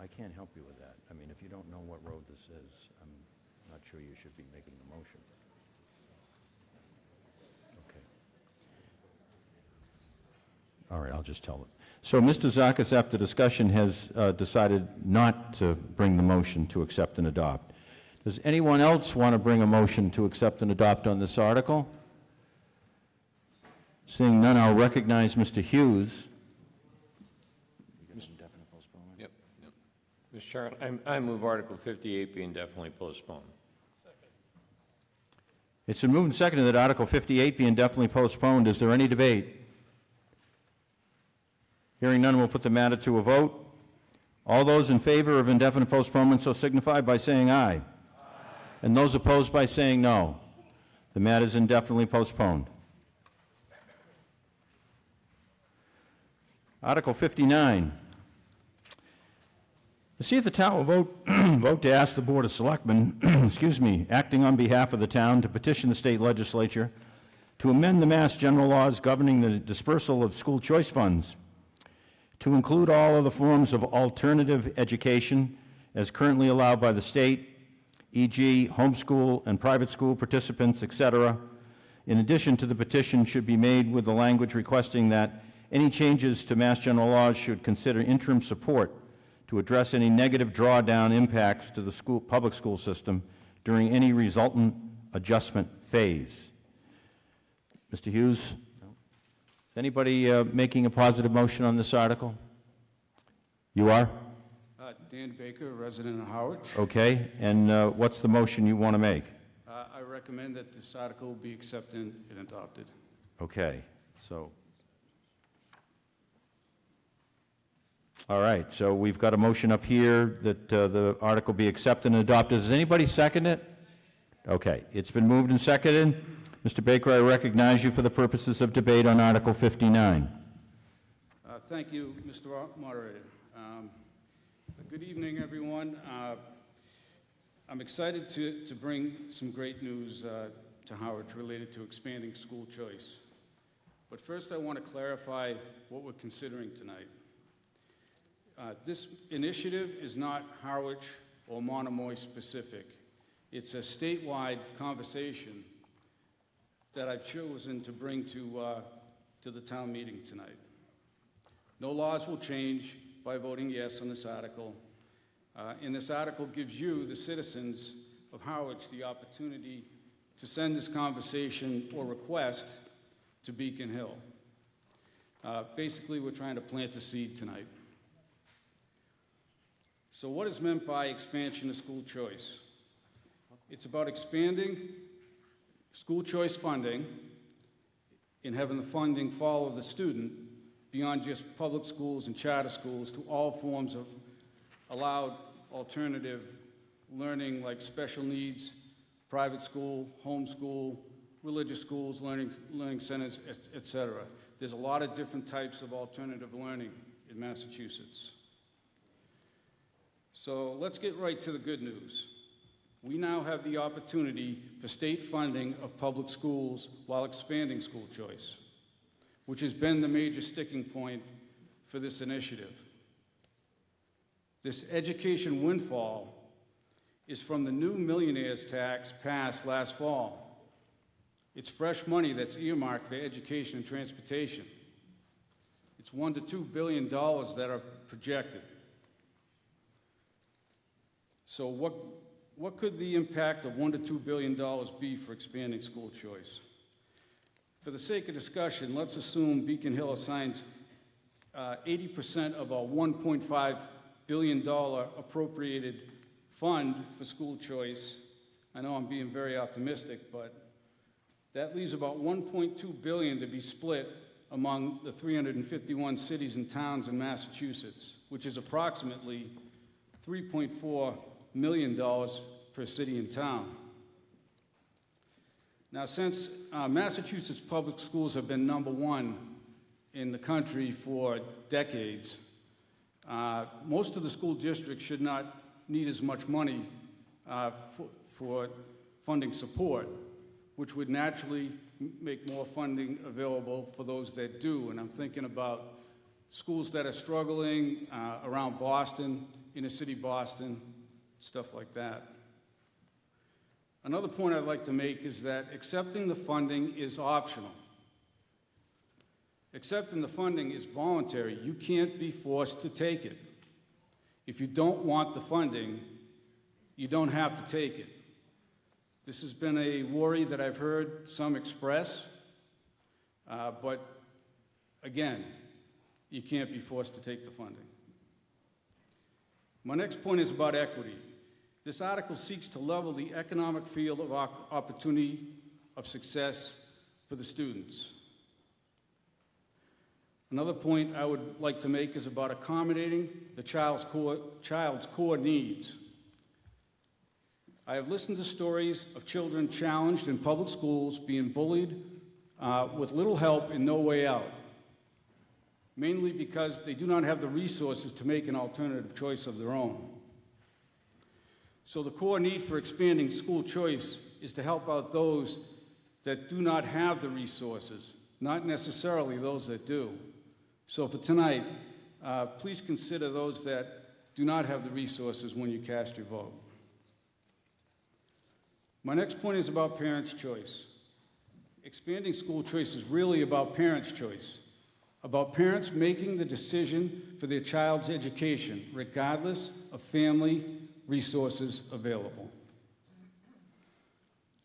I can't help you with that. I mean, if you don't know what road this is, I'm not sure you should be making the motion. Okay. All right, I'll just tell it. So Mr. Zakis, after discussion, has decided not to bring the motion to accept and adopt. Does anyone else want to bring a motion to accept and adopt on this article? Seeing none, I'll recognize Mr. Hughes. Yep. Mr. Chairman, I move Article 58 be indefinitely postponed. It's been moved and seconded that Article 58 be indefinitely postponed. Is there any debate? Hearing none, we'll put the matter to a vote. All those in favor of indefinite postponement so signify by saying aye. Aye. And those opposed by saying no. The matter is indefinitely postponed. Article 59. To see if the town will vote to ask the Board of Selectmen, excuse me, acting on behalf of the town, to petition the state legislature to amend the Mass General laws governing the dispersal of school choice funds to include all other forms of alternative education as currently allowed by the state, e.g. homeschool and private school participants, etc. In addition to the petition should be made with the language requesting that any changes to Mass General laws should consider interim support to address any negative drawdown impacts to the public school system during any resultant adjustment phase. Mr. Hughes, is anybody making a positive motion on this article? You are? Dan Baker, resident of Harwich. Okay, and what's the motion you want to make? I recommend that this article be accepted and adopted. Okay, so. All right, so we've got a motion up here that the article be accepted and adopted. Does anybody second it? Okay, it's been moved and seconded. Mr. Baker, I recognize you for the purposes of debate on Article 59. Thank you, Mr. Moderator. Good evening, everyone. I'm excited to bring some great news to Harwich related to expanding school choice. But first, I want to clarify what we're considering tonight. This initiative is not Harwich or Monomoy specific. It's a statewide conversation that I've chosen to bring to the town meeting tonight. No laws will change by voting yes on this article, And this article gives you, the citizens of Harwich, the opportunity to send this conversation or request to Beacon Hill. Basically, we're trying to plant a seed tonight. So what is meant by expansion of school choice? It's about expanding school choice funding and having the funding follow the student beyond just public schools and charter schools to all forms of allowed alternative learning like special needs, private school, homeschool, religious schools, learning centers, etc. There's a lot of different types of alternative learning in Massachusetts. So let's get right to the good news. We now have the opportunity for state funding of public schools while expanding school choice, which has been the major sticking point for this initiative. This education windfall is from the new millionaire's tax passed last fall. It's fresh money that's earmarked for education and transportation. It's $1 to $2 billion that are projected. So what could the impact of $1 to $2 billion be for expanding school choice? For the sake of discussion, let's assume Beacon Hill assigns 80% of our $1.5 billion appropriated fund for school choice. I know I'm being very optimistic, but that leaves about $1.2 billion to be split among the 351 cities and towns in Massachusetts, which is approximately $3.4 million per city and town. Now, since Massachusetts public schools have been #1 in the country for decades, most of the school districts should not need as much money for funding support, which would naturally make more funding available for those that do. And I'm thinking about schools that are struggling around Boston, inner city Boston, stuff like that. Another point I'd like to make is that accepting the funding is optional. Accepting the funding is voluntary. You can't be forced to take it. If you don't want the funding, you don't have to take it. This has been a worry that I've heard some express, but again, you can't be forced to take the funding. My next point is about equity. This article seeks to level the economic field of opportunity of success for the students. Another point I would like to make is about accommodating the child's core needs. I have listened to stories of children challenged in public schools being bullied with little help and no way out, mainly because they do not have the resources to make an alternative choice of their own. So the core need for expanding school choice is to help out those that do not have the resources, not necessarily those that do. So for tonight, please consider those that do not have the resources when you cast your vote. My next point is about parents' choice. Expanding school choice is really about parents' choice, about parents making the decision for their child's education, regardless of family resources available.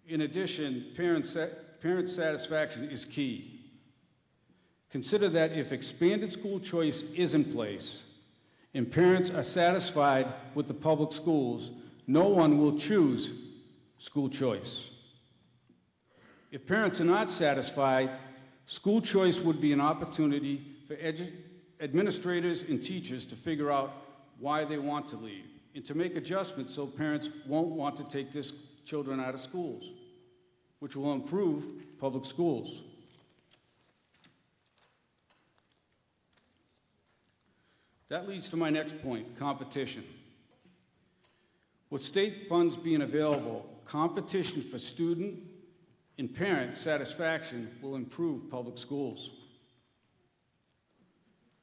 In addition, parent satisfaction is key. Consider that if expanded school choice is in place and parents are satisfied with the public schools, no one will choose school choice. If parents are not satisfied, school choice would be an opportunity for administrators and teachers to figure out why they want to leave and to make adjustments so parents won't want to take their children out of schools, which will improve public schools. That leads to my next point, competition. With state funds being available, competition for student and parent satisfaction will improve public schools.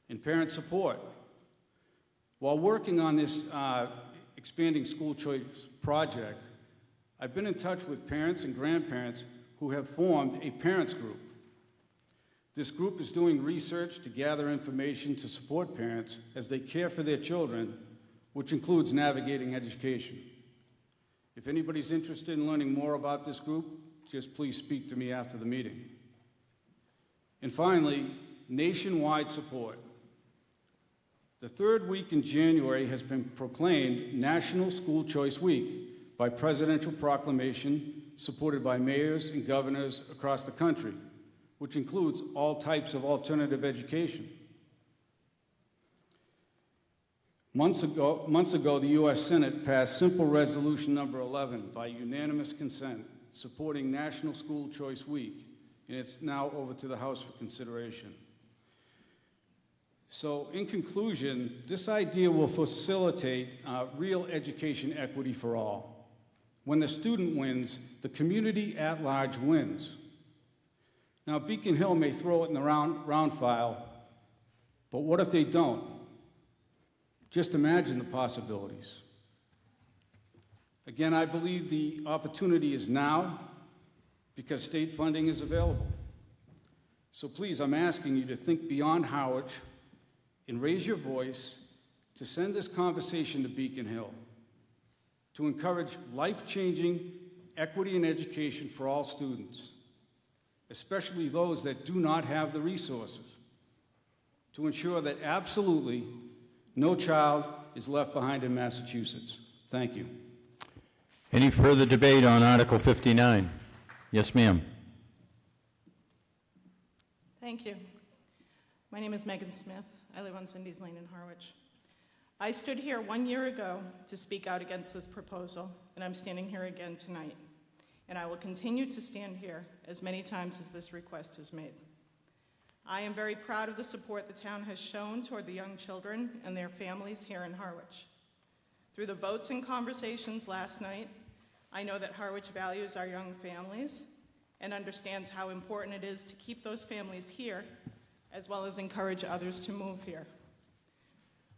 And parent support. While working on this expanding school choice project, I've been in touch with parents and grandparents who have formed a parents group. This group is doing research to gather information to support parents as they care for their children which includes navigating education. If anybody's interested in learning more about this group, just please speak to me after the meeting. And finally, nationwide support. The third week in January has been proclaimed National School Choice Week by presidential proclamation supported by mayors and governors across the country, which includes all types of alternative education. Months ago, the U.S. Senate passed Simple Resolution number 11 by unanimous consent, supporting National School Choice Week, and it's now over to the House for consideration. So, in conclusion, this idea will facilitate real education equity for all. When the student wins, the community at large wins. Now, Beacon Hill may throw it in the round file, but what if they don't? Just imagine the possibilities. Again, I believe the opportunity is now because state funding is available. So please, I'm asking you to think beyond Harwich and raise your voice to send this conversation to Beacon Hill, to encourage life-changing equity in education for all students, especially those that do not have the resources, to ensure that absolutely no child is left behind in Massachusetts. Thank you. Any further debate on Article 59? Yes, ma'am. Thank you. My name is Megan Smith. I live on Cindy's Lane in Harwich. I stood here 1 year ago to speak out against this proposal, and I'm standing here again tonight. And I will continue to stand here as many times as this request is made. I am very proud of the support the town has shown toward the young children and their families here in Harwich. Through the votes and conversations last night, I know that Harwich values our young families and understands how important it is to keep those families here, as well as encourage others to move here.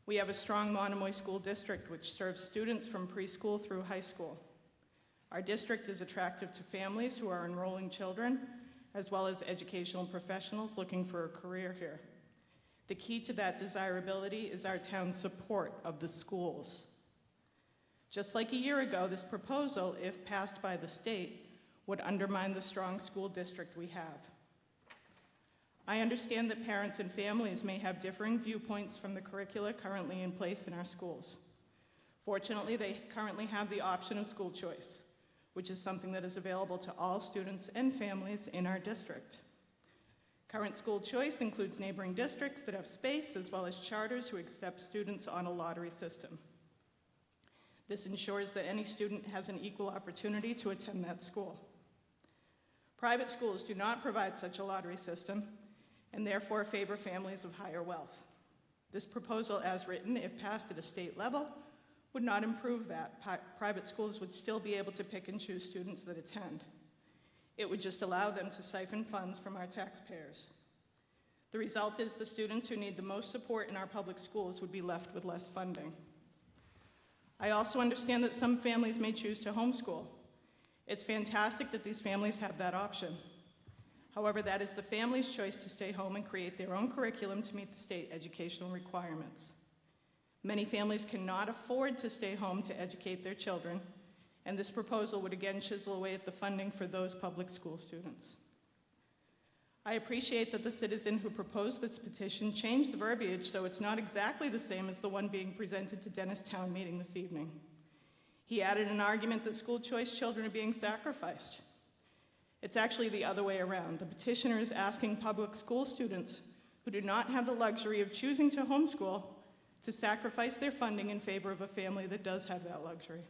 We have a strong Monomoy School District which serves students from preschool through high school. Our district is attractive to families who are enrolling children, as well as educational professionals looking for a career here. The key to that desirability is our town's support of the schools. Just like a year ago, this proposal, if passed by the state, would undermine the strong school district we have. I understand that parents and families may have differing viewpoints from the curricula currently in place in our schools. Fortunately, they currently have the option of school choice, which is something that is available to all students and families in our district. Current school choice includes neighboring districts that have space, as well as charters who accept students on a lottery system. This ensures that any student has an equal opportunity to attend that school. Private schools do not provide such a lottery system, and therefore favor families of higher wealth. This proposal, as written, if passed at a state level, would not improve that. Private schools would still be able to pick and choose students that attend. It would just allow them to siphon funds from our taxpayers. The result is the students who need the most support in our public schools would be left with less funding. I also understand that some families may choose to homeschool. It's fantastic that these families have that option. However, that is the family's choice to stay home and create their own curriculum to meet the state educational requirements. Many families cannot afford to stay home to educate their children, and this proposal would again chisel away at the funding for those public school students. I appreciate that the citizen who proposed this petition changed the verbiage so it's not exactly the same as the one being presented to Dennis Town Meeting this evening. He added an argument that school choice children are being sacrificed. It's actually the other way around. The petitioner is asking public school students who do not have the luxury of choosing to homeschool to sacrifice their funding in favor of a family that does have that luxury.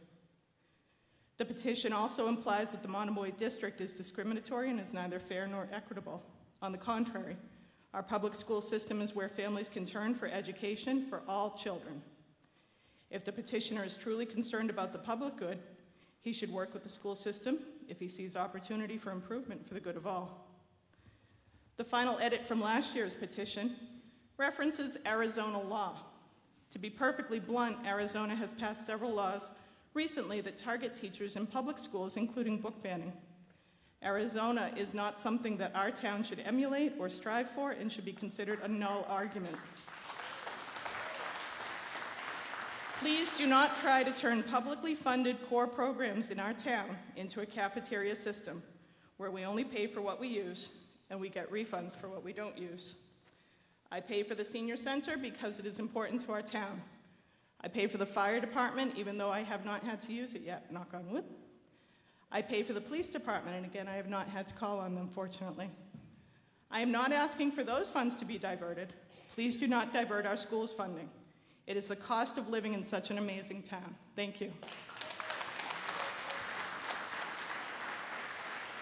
The petition also implies that the Monomoy district is discriminatory and is neither fair nor equitable. On the contrary, our public school system is where families can turn for education for all children. If the petitioner is truly concerned about the public good, he should work with the school system if he sees opportunity for improvement for the good of all. The final edit from last year's petition references Arizona law. To be perfectly blunt, Arizona has passed several laws recently that target teachers in public schools, including book banning. Arizona is not something that our town should emulate or strive for and should be considered a null argument. Please do not try to turn publicly funded core programs in our town into a cafeteria system where we only pay for what we use and we get refunds for what we don't use. I pay for the senior center because it is important to our town. I pay for the fire department even though I have not had to use it yet, knock on wood. I pay for the police department, and again, I have not had to call on them, fortunately. I am not asking for those funds to be diverted. Please do not divert our schools' funding. It is the cost of living in such an amazing town. Thank you.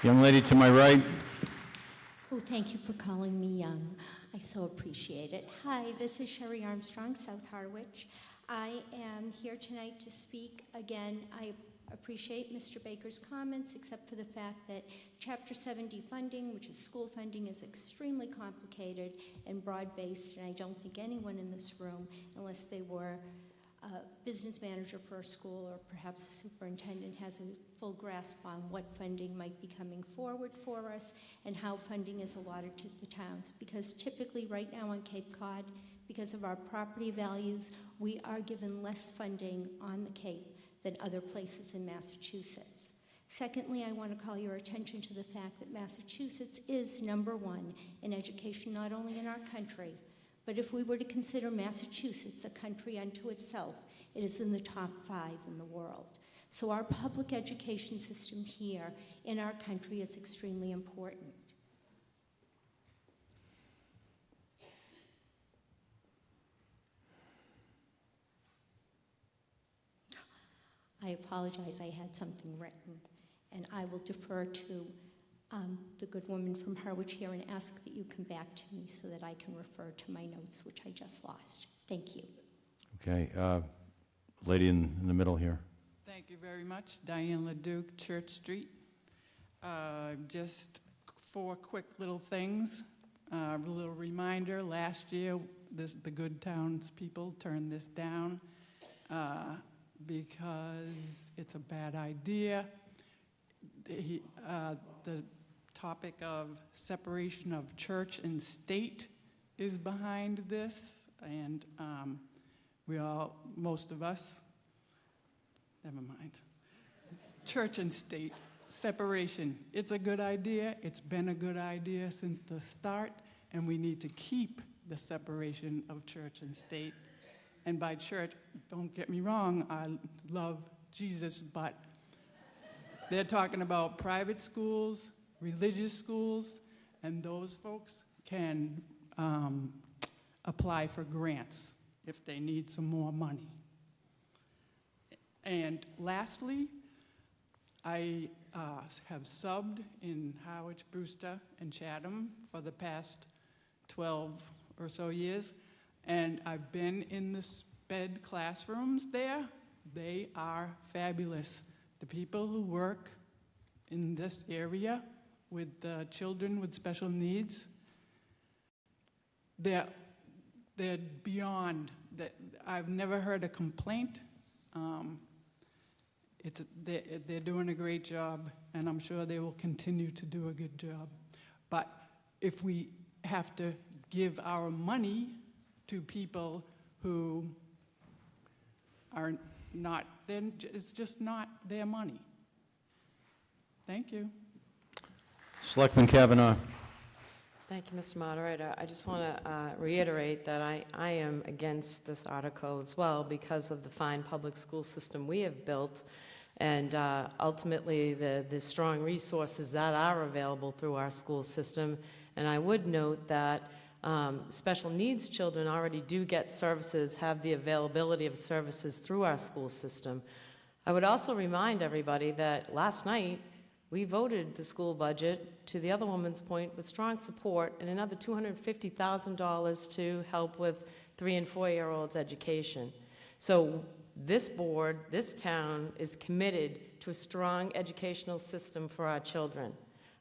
Young lady to my right. Oh, thank you for calling me young. I so appreciate it. Hi, this is Sherry Armstrong, South Harwich. I am here tonight to speak again. I appreciate Mr. Baker's comments, except for the fact that Chapter 70 funding, which is school funding, is extremely complicated and broad-based, and I don't think anyone in this room, unless they were a business manager for a school or perhaps a superintendent, has a full grasp on what funding might be coming forward for us and how funding is allotted to the towns. Because typically right now on Cape Cod, because of our property values, we are given less funding on the Cape than other places in Massachusetts. Secondly, I want to call your attention to the fact that Massachusetts is #1 in education, not only in our country, but if we were to consider Massachusetts a country unto itself, it is in the top 5 in the world. So our public education system here in our country is extremely important. I apologize, I had something written, and I will defer to the good woman from Harwich here and ask that you come back to me so that I can refer to my notes, which I just lost. Thank you. Okay, lady in the middle here. Thank you very much. Diane LeDuc, Church Street. Just 4 quick little things. A little reminder, last year the Good Towns people turned this down because it's a bad idea. The topic of separation of church and state is behind this, and most of us, never mind. Church and state, separation. It's a good idea. It's been a good idea since the start, and we need to keep the separation of church and state. And by church, don't get me wrong, I love Jesus, but they're talking about private schools, religious schools, and those folks can apply for grants if they need some more money. And lastly, I have subbed in Harwich, Brewster, and Chatham for the past 12 or so years, and I've been in the SPED classrooms there. They are fabulous. The people who work in this area with children with special needs, they're beyond that. I've never heard a complaint. They're doing a great job, and I'm sure they will continue to do a good job. But if we have to give our money to people who are not, then it's just not their money. Thank you. Selectman Kavanaugh. Thank you, Mr. Moderator. I just want to reiterate that I am against this article as well because of the fine public school system we have built and ultimately the strong resources that are available through our school system. And I would note that special needs children already do get services, have the availability of services through our school system. I would also remind everybody that last night we voted the school budget, to the other woman's point, with strong support and another $250,000 to help with 3- and 4-year-olds' education. So this board, this town, is committed to a strong educational system for our children.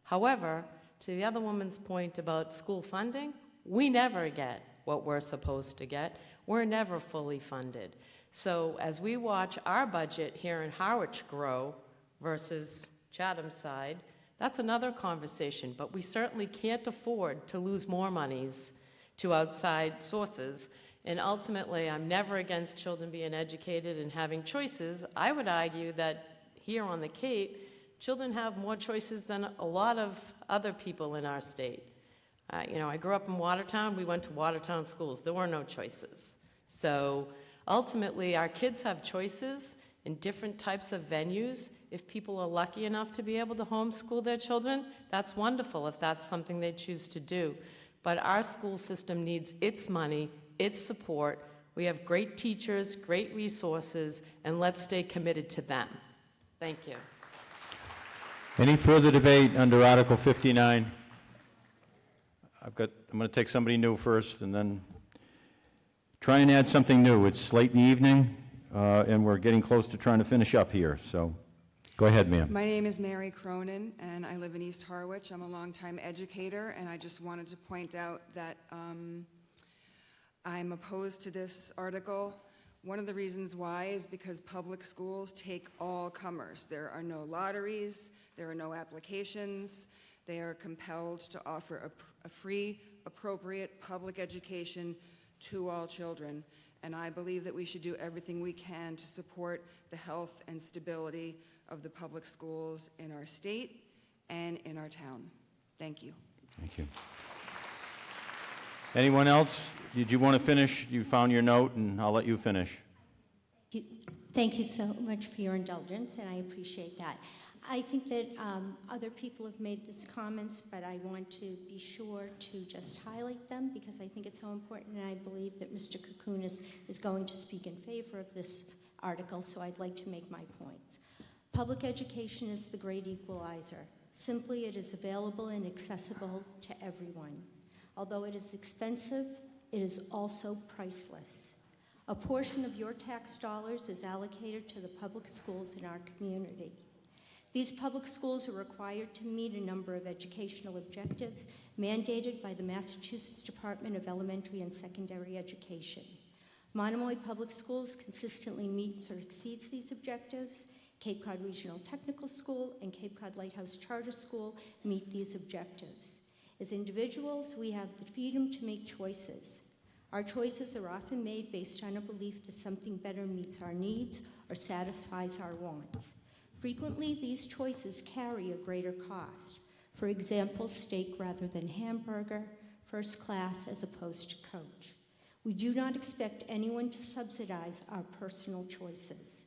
However, to the other woman's point about school funding, we never get what we're supposed to get. We're never fully funded. So as we watch our budget here in Harwich grow versus Chatham's side, that's another conversation, but we certainly can't afford to lose more monies to outside sources And ultimately, I'm never against children being educated and having choices. I would argue that here on the Cape, children have more choices than a lot of other people in our state. I grew up in Watertown. We went to Watertown schools. There were no choices. So ultimately, our kids have choices in different types of venues. If people are lucky enough to be able to homeschool their children, that's wonderful if that's something they choose to do. But our school system needs its money, its support. We have great teachers, great resources, and let's stay committed to them. Thank you. Any further debate under Article 59? I'm going to take somebody new first, and then try and add something new. It's late in the evening, and we're getting close to trying to finish up here, so go ahead, ma'am. My name is Mary Cronin, and I live in East Harwich. I'm a longtime educator, and I just wanted to point out that I'm opposed to this article. One of the reasons why is because public schools take all comers. There are no lotteries, there are no applications. They are compelled to offer a free, appropriate public education to all children. And I believe that we should do everything we can to support the health and stability of the public schools in our state and in our town. Thank you. Thank you. Anyone else? Did you want to finish? You found your note, and I'll let you finish. Thank you so much for your indulgence, and I appreciate that. I think that other people have made these comments, but I want to be sure to just highlight them because I think it's so important, and I believe that Mr. Kukunis is going to speak in favor of this article, so I'd like to make my points. Public education is the great equalizer. Simply, it is available and accessible to everyone. Although it is expensive, it is also priceless. A portion of your tax dollars is allocated to the public schools in our community. These public schools are required to meet a number of educational objectives mandated by the Massachusetts Department of Elementary and Secondary Education. Monomoy Public Schools consistently meets or exceeds these objectives. Cape Cod Regional Technical School and Cape Cod Lighthouse Charter School meet these objectives. As individuals, we have the freedom to make choices. Our choices are often made based on a belief that something better meets our needs or satisfies our wants. Frequently, these choices carry a greater cost. For example, steak rather than hamburger, first class as opposed to coach. We do not expect anyone to subsidize our personal choices.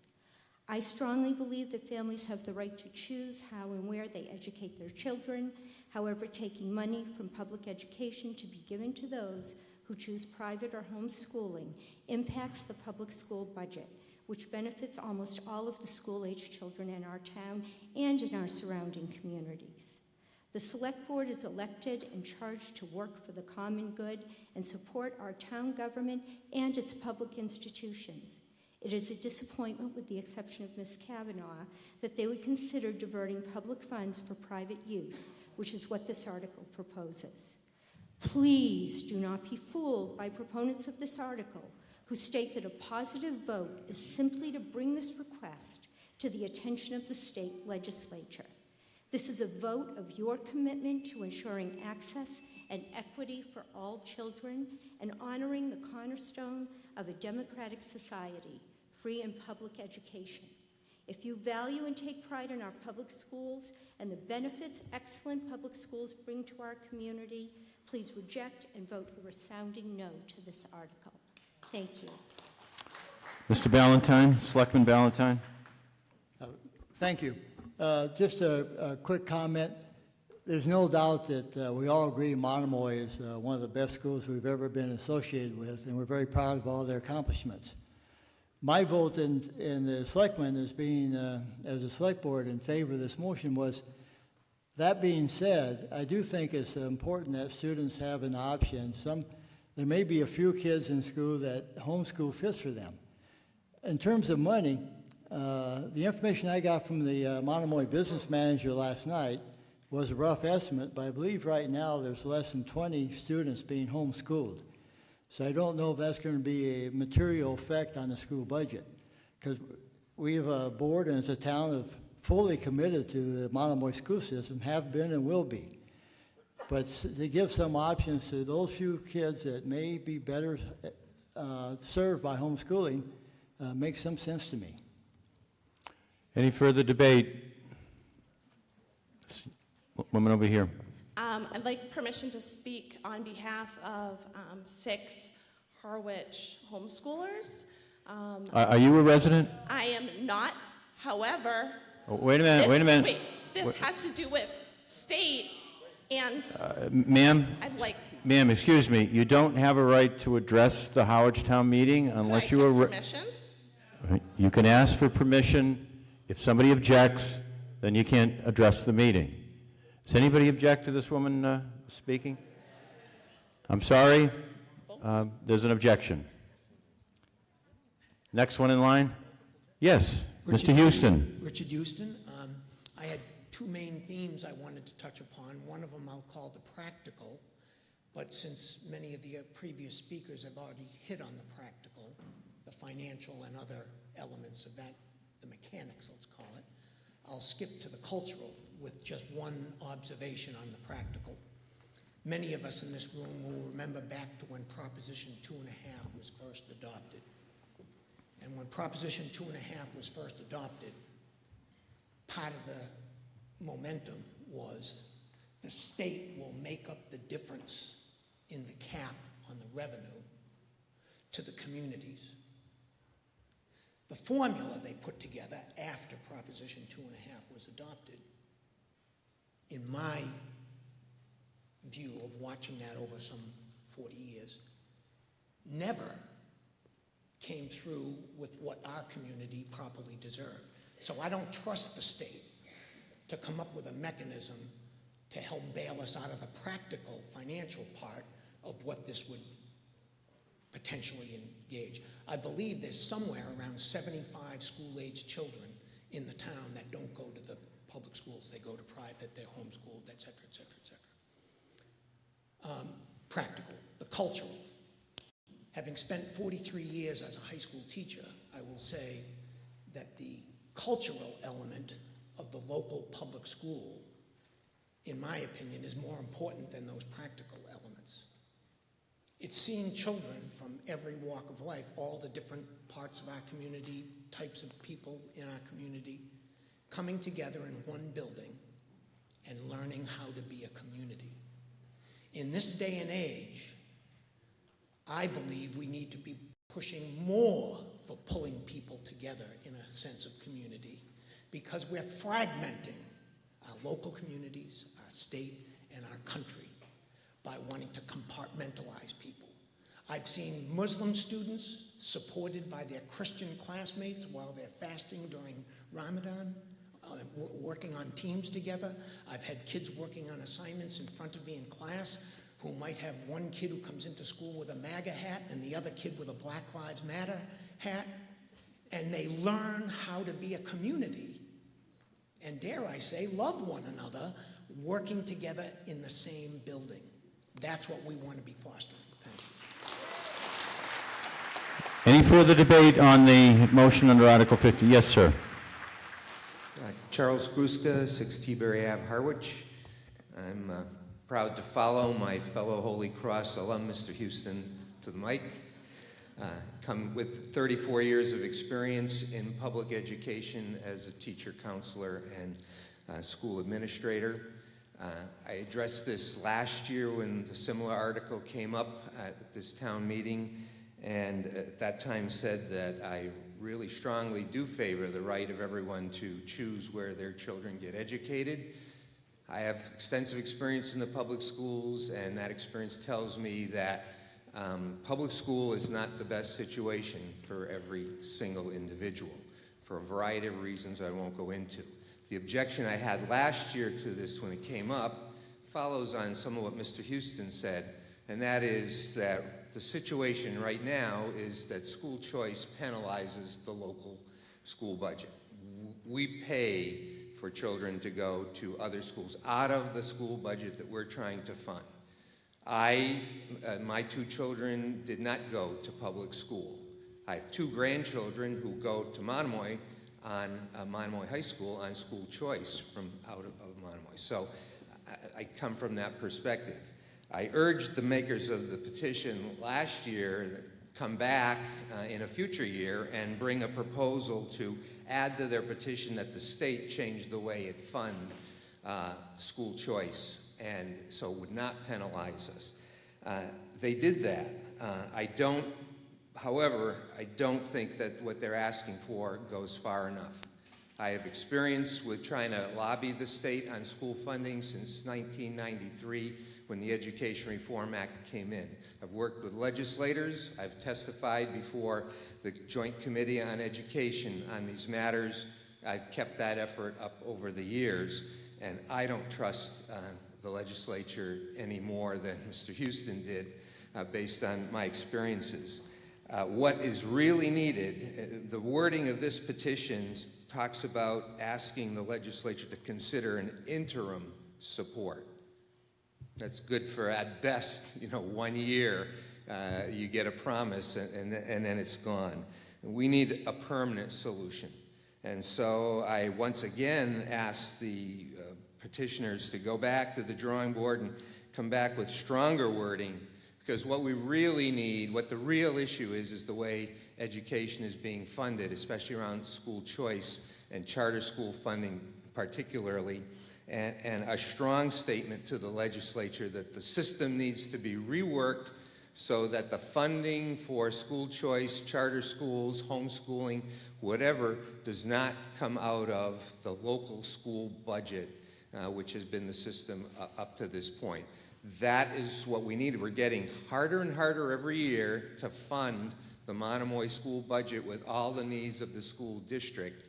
I strongly believe that families have the right to choose how and where they educate their children. However, taking money from public education to be given to those who choose private or homeschooling impacts the public school budget, which benefits almost all of the school-age children in our town and in our surrounding communities. The Select Board is elected and charged to work for the common good and support our town government and its public institutions. It is a disappointment, with the exception of Ms. Kavanaugh, that they would consider diverting public funds for private use, which is what this article proposes. Please do not be fooled by proponents of this article who state that a positive vote is simply to bring this request to the attention of the state legislature. This is a vote of your commitment to ensuring access and equity for all children and honoring the cornerstone of a democratic society, free and public education. If you value and take pride in our public schools and the benefits excellent public schools bring to our community, please reject and vote a resounding no to this article. Thank you. Mr. Ballantyne, Selectman Ballantyne. Thank you. Just a quick comment. There's no doubt that we all agree Monomoy is one of the best schools we've ever been associated with, and we're very proud of all their accomplishments. My vote in the selectmen as being, as a select board, in favor of this motion was, that being said, I do think it's important that students have an option. There may be a few kids in school that homeschool fits for them. In terms of money, the information I got from the Monomoy business manager last night was a rough estimate, but I believe right now there's less than 20 students being homeschooled. So I don't know if that's going to be a material effect on the school budget, because we have a board and as a town of fully committed to the Monomoy school system, have been and will be. But to give some options to those few kids that may be better served by homeschooling makes some sense to me. Any further debate? Woman over here. I'd like permission to speak on behalf of 6 Harwich homeschoolers. Are you a resident? I am not, however... Oh, wait a minute, wait a minute. Wait, this has to do with state and... Ma'am? I'd like... Ma'am, excuse me, you don't have a right to address the Harwich Town meeting unless you are... permission? You can ask for permission. If somebody objects, then you can't address the meeting. Does anybody object to this woman speaking? I'm sorry. There's an objection. Next one in line. Yes, Mr. Houston. Richard Houston. I had 2 main themes I wanted to touch upon. One of them I'll call the practical, but since many of the previous speakers have already hit on the practical, the financial and other elements of that, the mechanics, let's call it, I'll skip to the cultural with just one observation on the practical. Many of us in this room will remember back to when Proposition 2.5 was first adopted. And when Proposition 2.5 was first adopted, part of the momentum was the state will make up the difference in the cap on the revenue to the communities. The formula they put together after Proposition 2.5 was adopted, in my view of watching that over some 40 years, never came through with what our community properly deserved. So I don't trust the state to come up with a mechanism to help bail us out of the practical financial part of what this would potentially engage. I believe there's somewhere around 75 school-age children in the town that don't go to the public schools. They go to private, they're homeschooled, et cetera, et cetera, et cetera. Practical, the cultural. Having spent 43 years as a high school teacher, I will say that the cultural element of the local public school, in my opinion, is more important than those practical elements. It's seeing children from every walk of life, all the different parts of our community, types of people in our community, coming together in one building and learning how to be a community. In this day and age, I believe we need to be pushing more for pulling people together in a sense of community, because we're fragmenting our local communities, our state, and our country by wanting to compartmentalize people. I've seen Muslim students supported by their Christian classmates while they're fasting during Ramadan, working on teams together. I've had kids working on assignments in front of me in class who might have one kid who comes into school with a MAGA hat and the other kid with a Black Lives Matter hat, and they learn how to be a community and, dare I say, love one another, working together in the same building. That's what we want to be fostering. Thank you. Any further debate on the motion under Article 50? Yes, sir. Charles Gruska, 6 T-Berry Ave, Harwich. I'm proud to follow my fellow Holy Cross alum, Mr. Houston, to the mic. Come with 34 years of experience in public education as a teacher, counselor, and school administrator. I addressed this last year when the similar article came up at this town meeting, and at that time said that I really strongly do favor the right of everyone to choose where their children get educated. I have extensive experience in the public schools, and that experience tells me that public school is not the best situation for every single individual, for a variety of reasons I won't go into. The objection I had last year to this when it came up follows on some of what Mr. Houston said, and that is that the situation right now is that school choice penalizes the local school budget. We pay for children to go to other schools out of the school budget that we're trying to fund. My 2 children did not go to public school. I have 2 grandchildren who go to Monomoy on Monomoy High School on school choice from out of Monomoy. So I come from that perspective. I urged the makers of the petition last year come back in a future year and bring a proposal to add to their petition that the state change the way it funds school choice, and so would not penalize us. They did that. However, I don't think that what they're asking for goes far enough. I have experience with trying to lobby the state on school funding since 1993 when the Education Reform Act came in. I've worked with legislators. I've testified before the Joint Committee on Education on these matters. I've kept that effort up over the years, and I don't trust the legislature any more than Mr. Houston did based on my experiences. What is really needed, the wording of this petition talks about asking the legislature to consider an interim support. That's good for, at best, 1 year. You get a promise and then it's gone. We need a permanent solution. And so I once again ask the petitioners to go back to the drawing board and come back with stronger wording, because what we really need, what the real issue is the way education is being funded, especially around school choice and charter school funding particularly, and a strong statement to the legislature that the system needs to be reworked so that the funding for school choice, charter schools, homeschooling, whatever, does not come out of the local school budget, which has been the system up to this point. That is what we need. We're getting harder and harder every year to fund the Monomoy school budget with all the needs of the school district,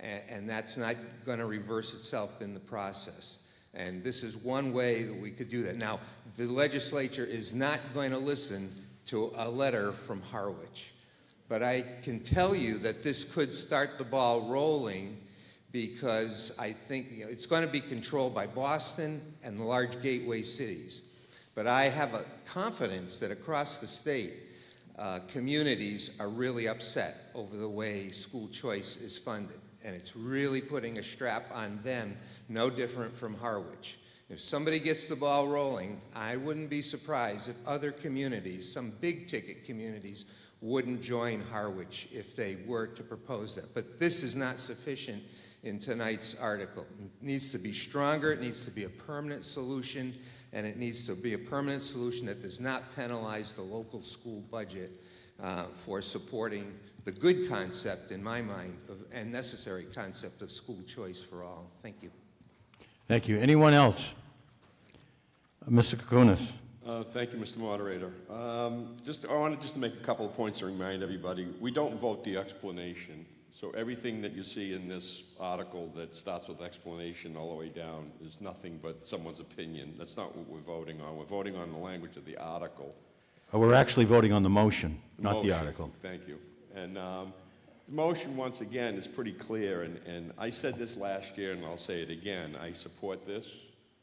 and that's not going to reverse itself in the process. And this is one way that we could do that. Now, the legislature is not going to listen to a letter from Harwich, but I can tell you that this could start the ball rolling, because I think it's going to be controlled by Boston and the large gateway cities. But I have a confidence that across the state, communities are really upset over the way school choice is funded. And it's really putting a strap on them, no different from Harwich. If somebody gets the ball rolling, I wouldn't be surprised if other communities, some big-ticket communities, wouldn't join Harwich if they were to propose that. But this is not sufficient in tonight's article. It needs to be stronger, it needs to be a permanent solution, and it needs to be a permanent solution that does not penalize the local school budget for supporting the good concept, in my mind, and necessary concept of school choice for all. Thank you. Thank you. Anyone else? Mr. Kokonis. Thank you, Mr. Moderator. I wanted to make a couple of points to remind everybody. We don't vote the explanation. So everything that you see in this article that starts with explanation all the way down is nothing but someone's opinion. That's not what we're voting on. We're voting on the language of the article. We're actually voting on the motion, not the article. Thank you. And the motion, once again, is pretty clear. And I said this last year, and I'll say it again. I support this.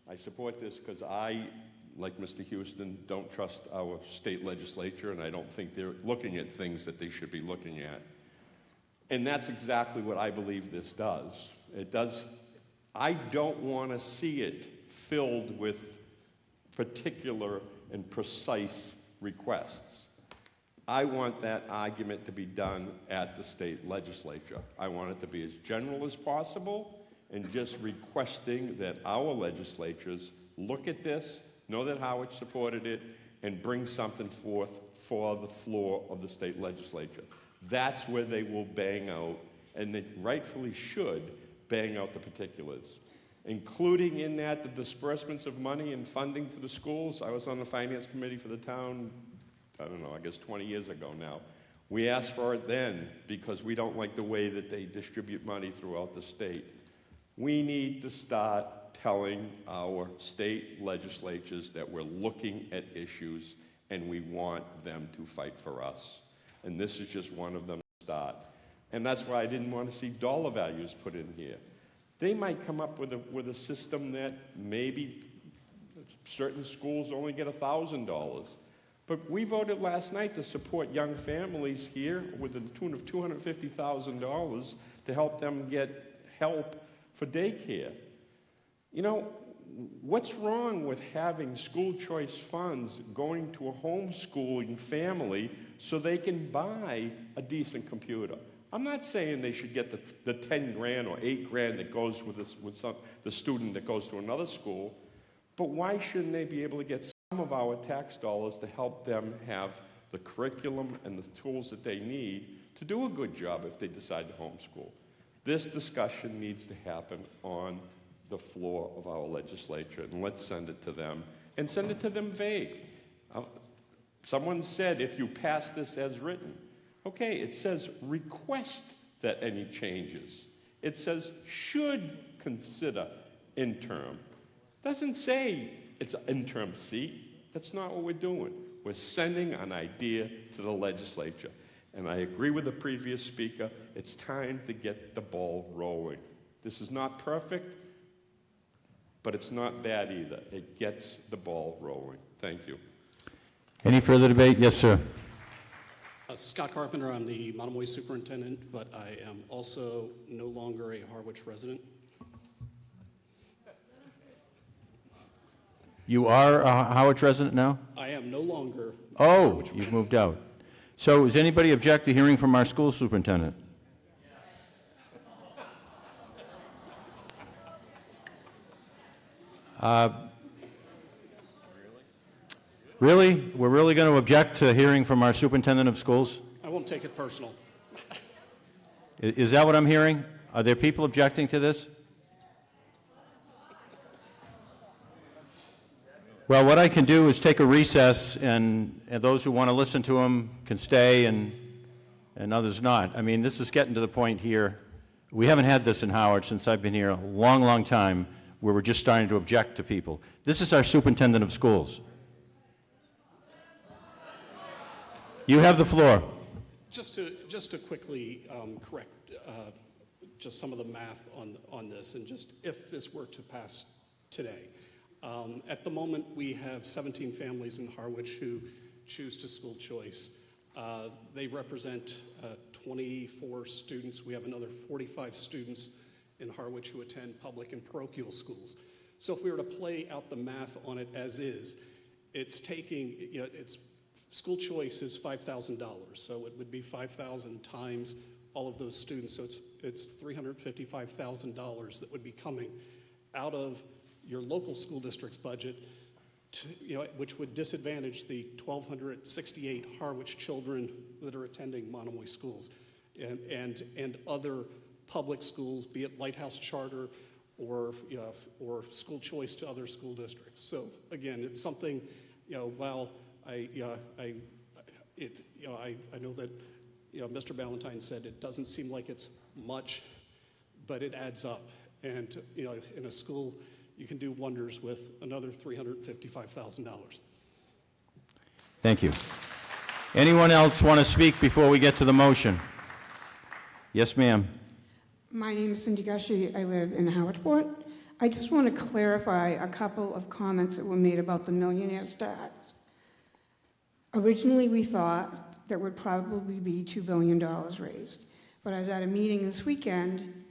I support this because I, like Mr. Houston, don't trust our state legislature, and I don't think they're looking at things that they should be looking at. And that's exactly what I believe this does. It does. I don't want to see it filled with particular and precise requests. I want that argument to be done at the state legislature. I want it to be as general as possible and just requesting that our legislatures look at this, know that Howard supported it, and bring something forth for the floor of the state legislature. That's where they will bang out, and they rightfully should bang out the particulars, including in that the disbursements of money and funding to the schools. I was on the finance committee for the town, I don't know, I guess 20 years ago now. We asked for it then because we don't like the way that they distribute money throughout the state. We need to start telling our state legislatures that we're looking at issues and we want them to fight for us. And this is just one of them to start. And that's why I didn't want to see dollar values put in here. They might come up with a system that maybe certain schools only get $1,000. But we voted last night to support young families here with the tune of $250,000 to help them get help for daycare. You know, what's wrong with having school choice funds going to a homeschooling family so they can buy a decent computer. I'm not saying they should get the 10 grand or 8 grand that goes with the student that goes to another school, but why shouldn't they be able to get some of our tax dollars to help them have the curriculum and the tools that they need to do a good job if they decide to homeschool? This discussion needs to happen on the floor of our legislature, and let's send it to them, and send it to them vague. Someone said if you pass this as written, okay, it says request that any changes. It says should consider interim. Doesn't say it's an interim seat. That's not what we're doing. We're sending an idea to the legislature. And I agree with the previous speaker, it's time to get the ball rolling. This is not perfect, but it's not bad either. It gets the ball rolling. Thank you. Any further debate? Yes, sir. Scott Carpenter, I'm the Monomoy superintendent, but I am also no longer a Harwich resident. You are a Harwich resident now? I am no longer. Oh, you've moved out. So does anybody object to hearing from our school superintendent? Really? We're really going to object to hearing from our superintendent of schools? I won't take it personal. Is that what I'm hearing? Are there people objecting to this? Well, what I can do is take a recess, and those who want to listen to him can stay, and others not. I mean, this is getting to the point here. We haven't had this in Howard since I've been here a long, long time, where we're just starting to object to people. This is our superintendent of schools. You have the floor. Just to quickly correct just some of the math on this, and just if this were to pass today. At the moment, we have 17 families in Harwich who choose to school choice. They represent 24 students. We have another 45 students in Harwich who attend public and parochial schools. So if we were to play out the math on it as is, it's taking, it's school choice is $5,000, so it would be 5,000 times all of those students. So it's $355,000 that would be coming out of your local school district's budget, which would disadvantage the 1,268 Harwich children that are attending Monomoy schools and other public schools, be it Lighthouse Charter or school choice to other school districts. So again, it's something, while I know that Mr. Ballantyne said it doesn't seem like it's much, but it adds up. And in a school, you can do wonders with another $355,000. Thank you. Anyone else want to speak before we get to the motion? Yes, ma'am. My name is Cindy Gushie. I live in Howardport. I just want to clarify a couple of comments that were made about the millionaire tax. Originally, we thought there would probably be $2 billion raised. But I was at a meeting this weekend,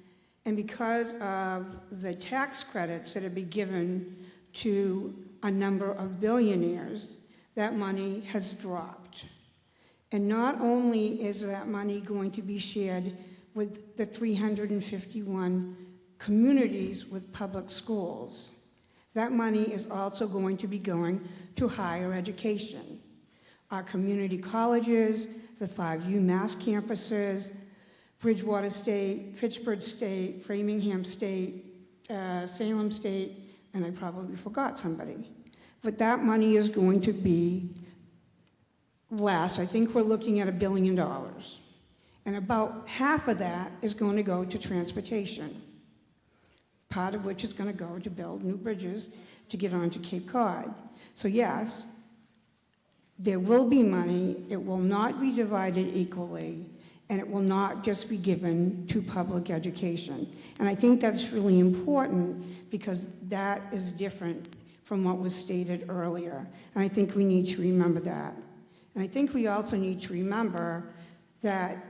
and because of the tax credits that have been given to a number of billionaires, that money has dropped. And not only is that money going to be shared with the 351 communities with public schools, that money is also going to be going to higher education. Our community colleges, the 5 UMass campuses, Bridgewater State, Fitchburg State, Framingham State, Salem State, and I probably forgot somebody. But that money is going to be less. I think we're looking at $1 billion. And about half of that is going to go to transportation, part of which is going to go to build new bridges to get onto Cape Cod. So yes, there will be money. It will not be divided equally, and it will not just be given to public education. And I think that's really important because that is different from what was stated earlier. And I think we need to remember that. And I think we also need to remember that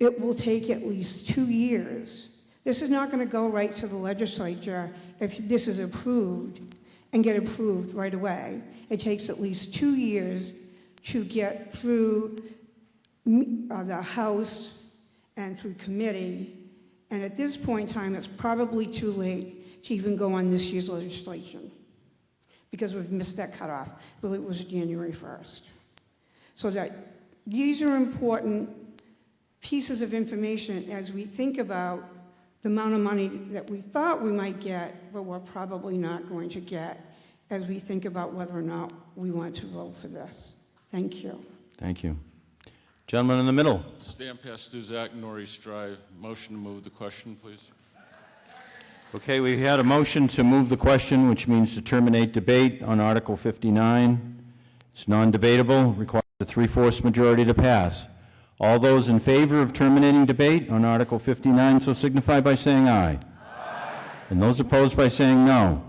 it will take at least 2 years. This is not going to go right to the legislature if this is approved and get approved right away. It takes at least 2 years to get through the House and through committee. And at this point in time, it's probably too late to even go on this year's legislation because we've missed that cutoff. I believe it was January 1st. So that these are important pieces of information as we think about the amount of money that we thought we might get, but we're probably not going to get as we think about whether or not we want to vote for this. Thank you. Thank you. Gentleman in the middle. Stan Pastuzak, Norris Drive. Motion to move the question, please. Okay, we had a motion to move the question, which means to terminate debate on Article 59. It's non-debatable, requires a 3/4 majority to pass. All those in favor of terminating debate on Article 59 so signify by saying aye. And those opposed by saying no.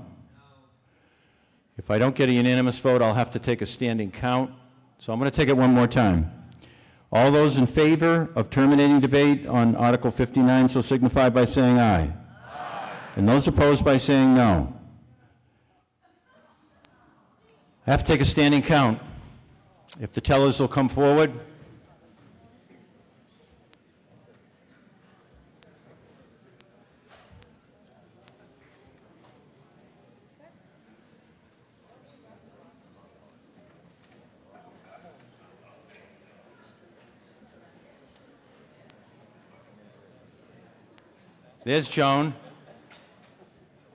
If I don't get a unanimous vote, I'll have to take a standing count. So I'm going to take it one more time. All those in favor of terminating debate on Article 59 so signify by saying aye. And those opposed by saying no. I have to take a standing count. If the tellers will come forward. There's Joan.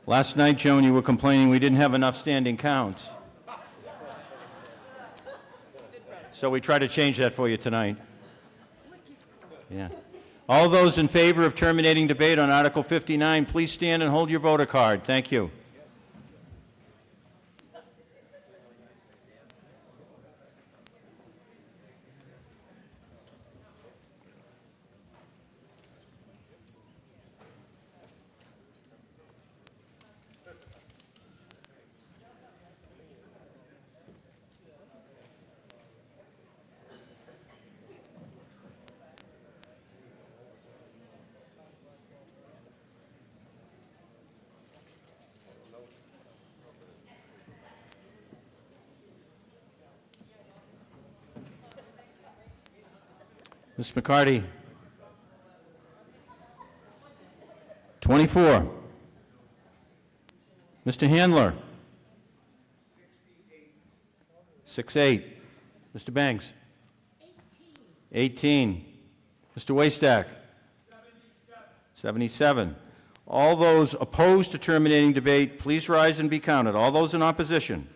Last night, Joan, you were complaining we didn't have enough standing counts. So we tried to change that for you tonight. Yeah. All those in favor of terminating debate on Article 59, please stand and hold your voter card. Thank you. Ms. McCarty. 24. Mr. Handler. 68. Mr. Banks. 18. Mr. Waystack. 77. All those opposed to terminating debate, please rise and be counted. All those in opposition.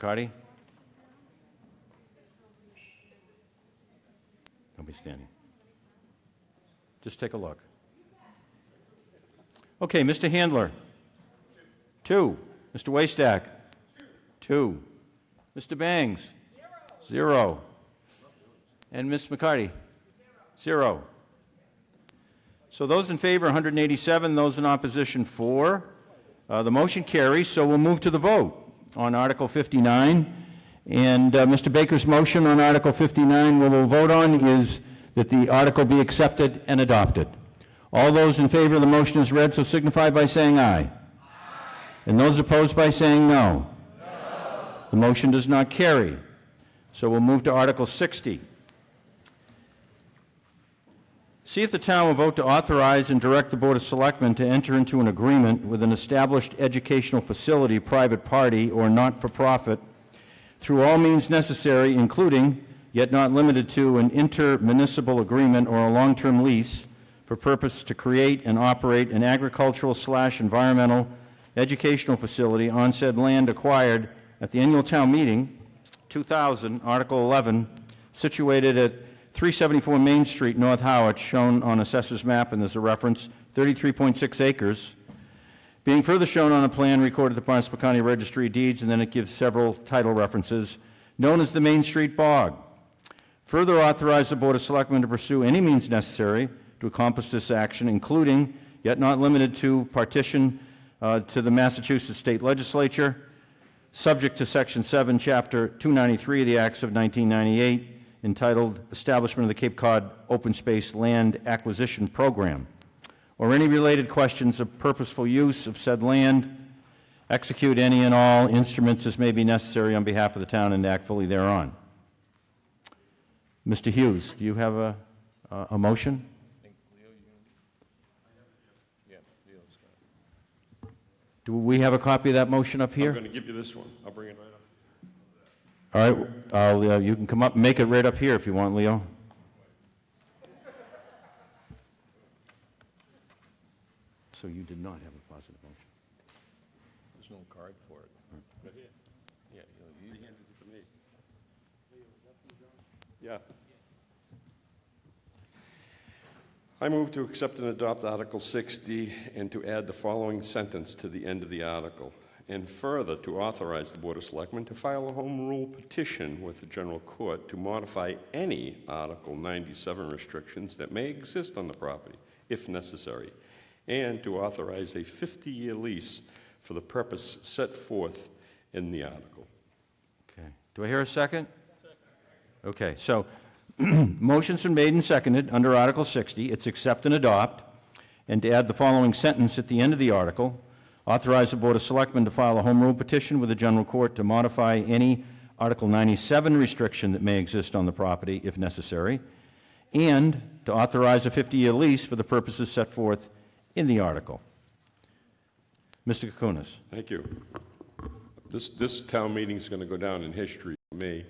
McCarty? Don't be standing. Just take a look. Okay, Mr. Handler. 2. Mr. Waystack. 2. Mr. Bangs. 0. And Ms. McCarty. 0. So those in favor, 187. Those in opposition, 4. The motion carries, so we'll move to the vote on Article 59. And Mr. Baker's motion on Article 59, what we'll vote on is that the article be accepted and adopted. All those in favor of the motion as read so signify by saying aye. And those opposed by saying no. The motion does not carry. So we'll move to Article 60. See if the town will vote to authorize and direct the Board of Selectmen to enter into an agreement with an established educational facility, private party, or not-for-profit through all means necessary, including, yet not limited to, an intermunicipal agreement or a long-term lease for purpose to create and operate an agricultural/environmental educational facility on said land acquired at the annual town meeting, 2000, Article 11, situated at 374 Main Street, North Harwich, shown on Assessor's map, and there's a reference, 33.6 acres, being further shown on a plan recorded at the Barnstable County Registry of Deeds, and then it gives several title references, known as the Main Street Bog. Further authorize the Board of Selectmen to pursue any means necessary to accomplish this action, including, yet not limited to, partition to the Massachusetts State Legislature, subject to Section 7, Chapter 293 of the Acts of 1998, entitled Establishment of the Cape Cod Open Space Land Acquisition Program, or any related questions of purposeful use of said land, execute any and all instruments as may be necessary on behalf of the town and act fully thereon. Mr. Hughes, do you have a motion? Do we have a copy of that motion up here? I'm going to give you this one. I'll bring it right up. All right, you can come up and make it right up here if you want, Leo. So you did not have a positive motion. There's no card for it. Right here. Yeah, you handed it to me. Yeah. I move to accept and adopt Article 60 and to add the following sentence to the end of the article. And further, to authorize the Board of Selectmen to file a home rule petition with the General Court to modify any Article 97 restrictions that may exist on the property, if necessary, and to authorize a 50-year lease for the purpose set forth in the article. Okay. Do I hear a second? Okay, so motion's been made and seconded under Article 60. It's accept and adopt, and to add the following sentence at the end of the article: authorize the Board of Selectmen to file a home rule petition with the General Court to modify any Article 97 restriction that may exist on the property, if necessary, and to authorize a 50-year lease for the purposes set forth in the article. Mr. Kukunis. Thank you. This town meeting is going to go down in history for me.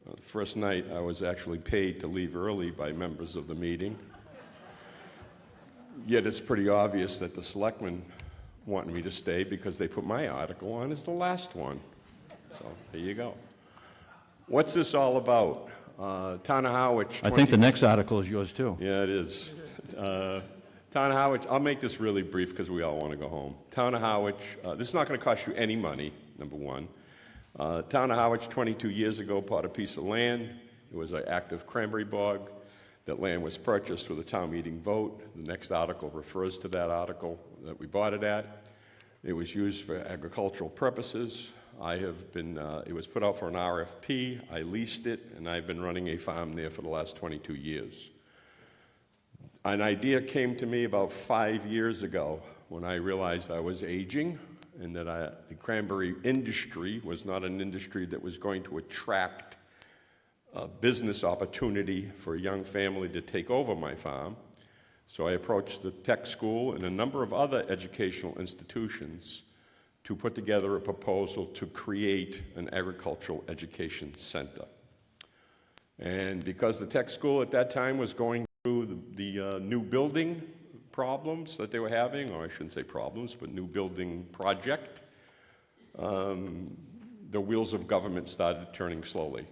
The first night, I was actually paid to leave early by members of the meeting. Yet it's pretty obvious that the selectmen wanted me to stay because they put my article on as the last one. So there you go. What's this all about? Town of Harwich. I think the next article is yours too. Yeah, it is. Town of Harwich, I'll make this really brief because we all want to go home. Town of Harwich, this is not going to cost you any money, number one. Town of Harwich 22 years ago bought a piece of land. It was an active cranberry bog. That land was purchased with a town meeting vote. The next article refers to that article that we bought it at. It was used for agricultural purposes. It was put out for an RFP. I leased it, and I've been running a farm there for the last 22 years. An idea came to me about 5 years ago when I realized I was aging and that the cranberry industry was not an industry that was going to attract a business opportunity for a young family to take over my farm. So I approached the tech school and a number of other educational institutions to put together a proposal to create an agricultural education center. And because the tech school at that time was going through the new building problems that they were having, or I shouldn't say problems, but new building project, the wheels of government started turning slowly.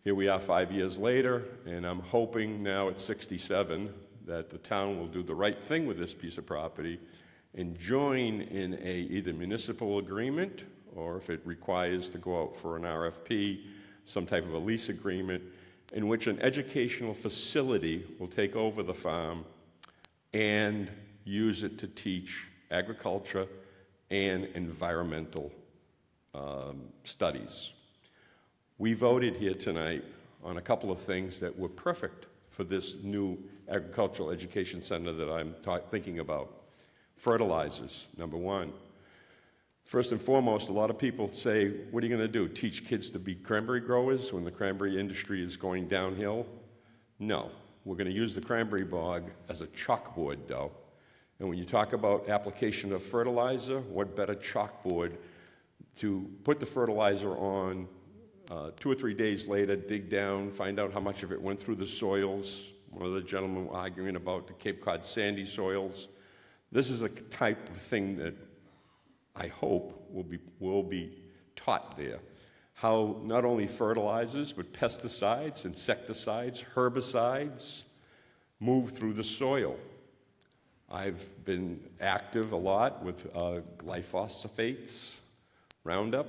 Here we are 5 years later, and I'm hoping now at 67 that the town will do the right thing with this piece of property and join in either municipal agreement, or if it requires to go out for an RFP, some type of a lease agreement, in which an educational facility will take over the farm and use it to teach agriculture and environmental studies. We voted here tonight on a couple of things that were perfect for this new agricultural education center that I'm thinking about. Fertilizers, number one. First and foremost, a lot of people say, what are you going to do, teach kids to be cranberry growers when the cranberry industry is going downhill? No. We're going to use the cranberry bog as a chalkboard, though. And when you talk about application of fertilizer, what better chalkboard to put the fertilizer on, 2 or 3 days later, dig down, find out how much of it went through the soils. One of the gentlemen were arguing about the Cape Cod sandy soils. This is a type of thing that I hope will be taught there. How not only fertilizers, but pesticides, insecticides, herbicides move through the soil. I've been active a lot with glyphosates, Roundup.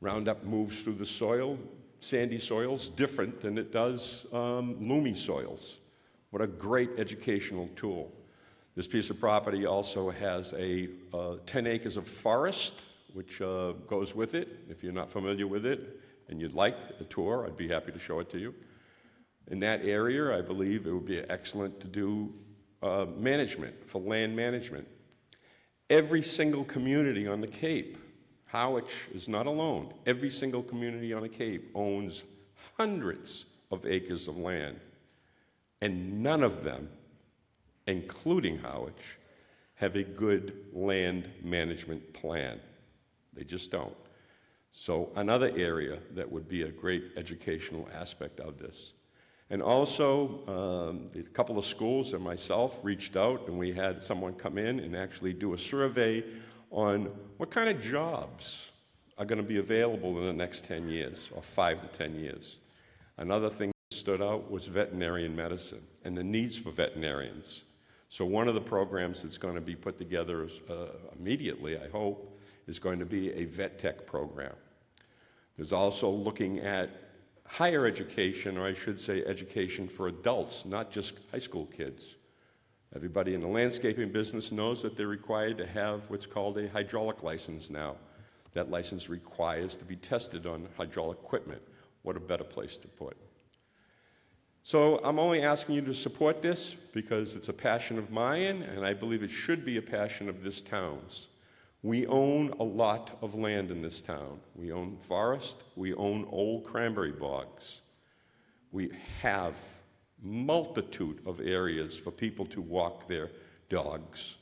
Roundup moves through the soil, sandy soils, different than it does loomy soils. What a great educational tool. This piece of property also has 10 acres of forest which goes with it. If you're not familiar with it and you'd like a tour, I'd be happy to show it to you. In that area, I believe it would be excellent to do management, for land management. Every single community on the Cape, Harwich is not alone, every single community on the Cape owns hundreds of acres of land, and none of them, including Harwich, have a good land management plan. They just don't. So another area that would be a great educational aspect of this. And also, a couple of schools and myself reached out, and we had someone come in and actually do a survey on what kind of jobs are going to be available in the next 10 years, or 5 to 10 years. Another thing that stood out was veterinarian medicine and the needs for veterinarians. So one of the programs that's going to be put together immediately, I hope, is going to be a vet tech program. There's also looking at higher education, or I should say education for adults, not just high school kids. Everybody in the landscaping business knows that they're required to have what's called a hydraulic license now. That license requires to be tested on hydraulic equipment. What a better place to put. So I'm only asking you to support this because it's a passion of mine, and I believe it should be a passion of this town's. We own a lot of land in this town. We own forest. We own old cranberry bogs. We have multitude of areas for people to walk their dogs,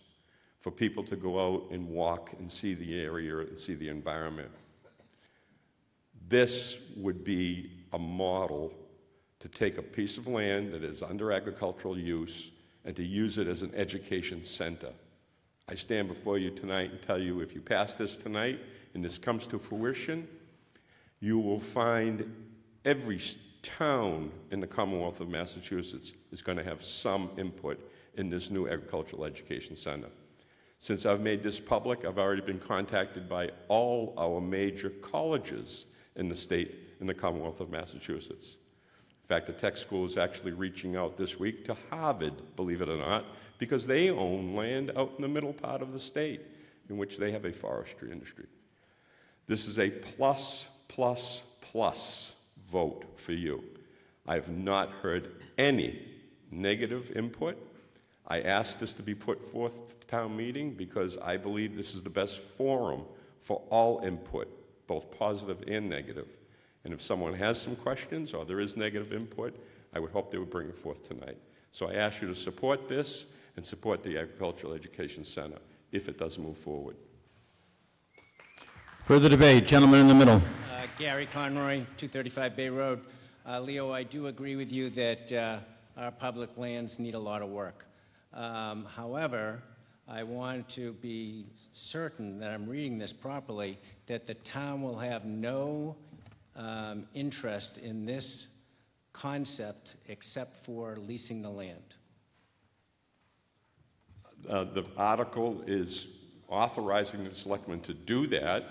for people to go out and walk and see the area and see the environment. This would be a model to take a piece of land that is under agricultural use and to use it as an education center. I stand before you tonight and tell you, if you pass this tonight and this comes to fruition, you will find every town in the Commonwealth of Massachusetts is going to have some input in this new agricultural education center. Since I've made this public, I've already been contacted by all our major colleges in the state, in the Commonwealth of Massachusetts. In fact, the tech school is actually reaching out this week to Harvard, believe it or not, because they own land out in the middle part of the state in which they have a forestry industry. This is a plus, plus, plus vote for you. I have not heard any negative input. I asked this to be put forth to the town meeting because I believe this is the best forum for all input, both positive and negative. And if someone has some questions or there is negative input, I would hope they would bring it forth tonight. So I ask you to support this and support the Agricultural Education Center if it does move forward. Further debate. Gentleman in the middle. Gary Conroy, 235 Bay Road. Leo, I do agree with you that our public lands need a lot of work. However, I want to be certain that I'm reading this properly, that the town will have no interest in this concept except for leasing the land. The article is authorizing the selectmen to do that.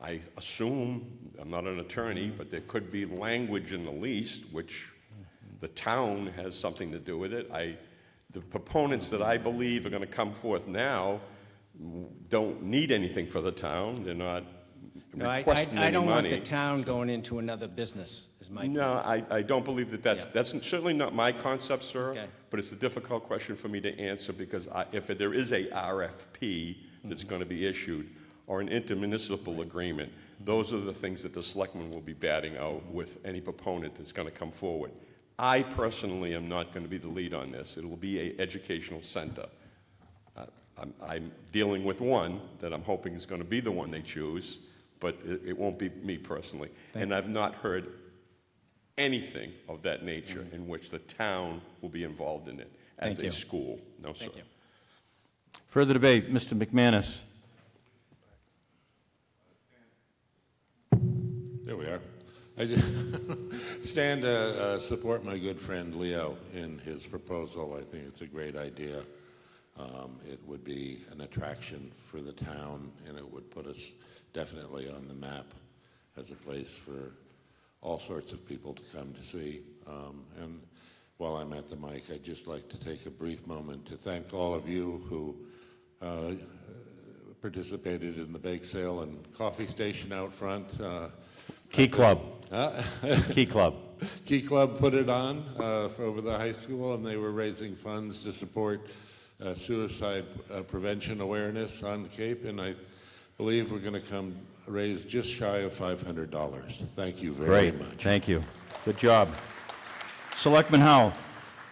I assume, I'm not an attorney, but there could be language in the lease which the town has something to do with it. The proponents that I believe are going to come forth now don't need anything for the town. They're not requesting any money. I don't want the town going into another business, is my point. No, I don't believe that that's certainly not my concept, sir, but it's a difficult question for me to answer because if there is a RFP that's going to be issued or an intermunicipal agreement, those are the things that the selectmen will be batting out with any proponent that's going to come forward. I personally am not going to be the lead on this. It will be an educational center. I'm dealing with one that I'm hoping is going to be the one they choose, but it won't be me personally. And I've not heard anything of that nature in which the town will be involved in it as a school. No, sir. Thank you. Further debate. Mr. McManus. There we are. I just stand to support my good friend Leo in his proposal. I think it's a great idea. It would be an attraction for the town, and it would put us definitely on the map as a place for all sorts of people to come to see. And while I'm at the mic, I'd just like to take a brief moment to thank all of you who participated in the bake sale and coffee station out front. Key Club. Key Club. Key Club put it on for over the high school, and they were raising funds to support suicide prevention awareness on the Cape, and I believe we're going to raise just shy of $500. Thank you very much. Thank you. Good job. Selectman Howell.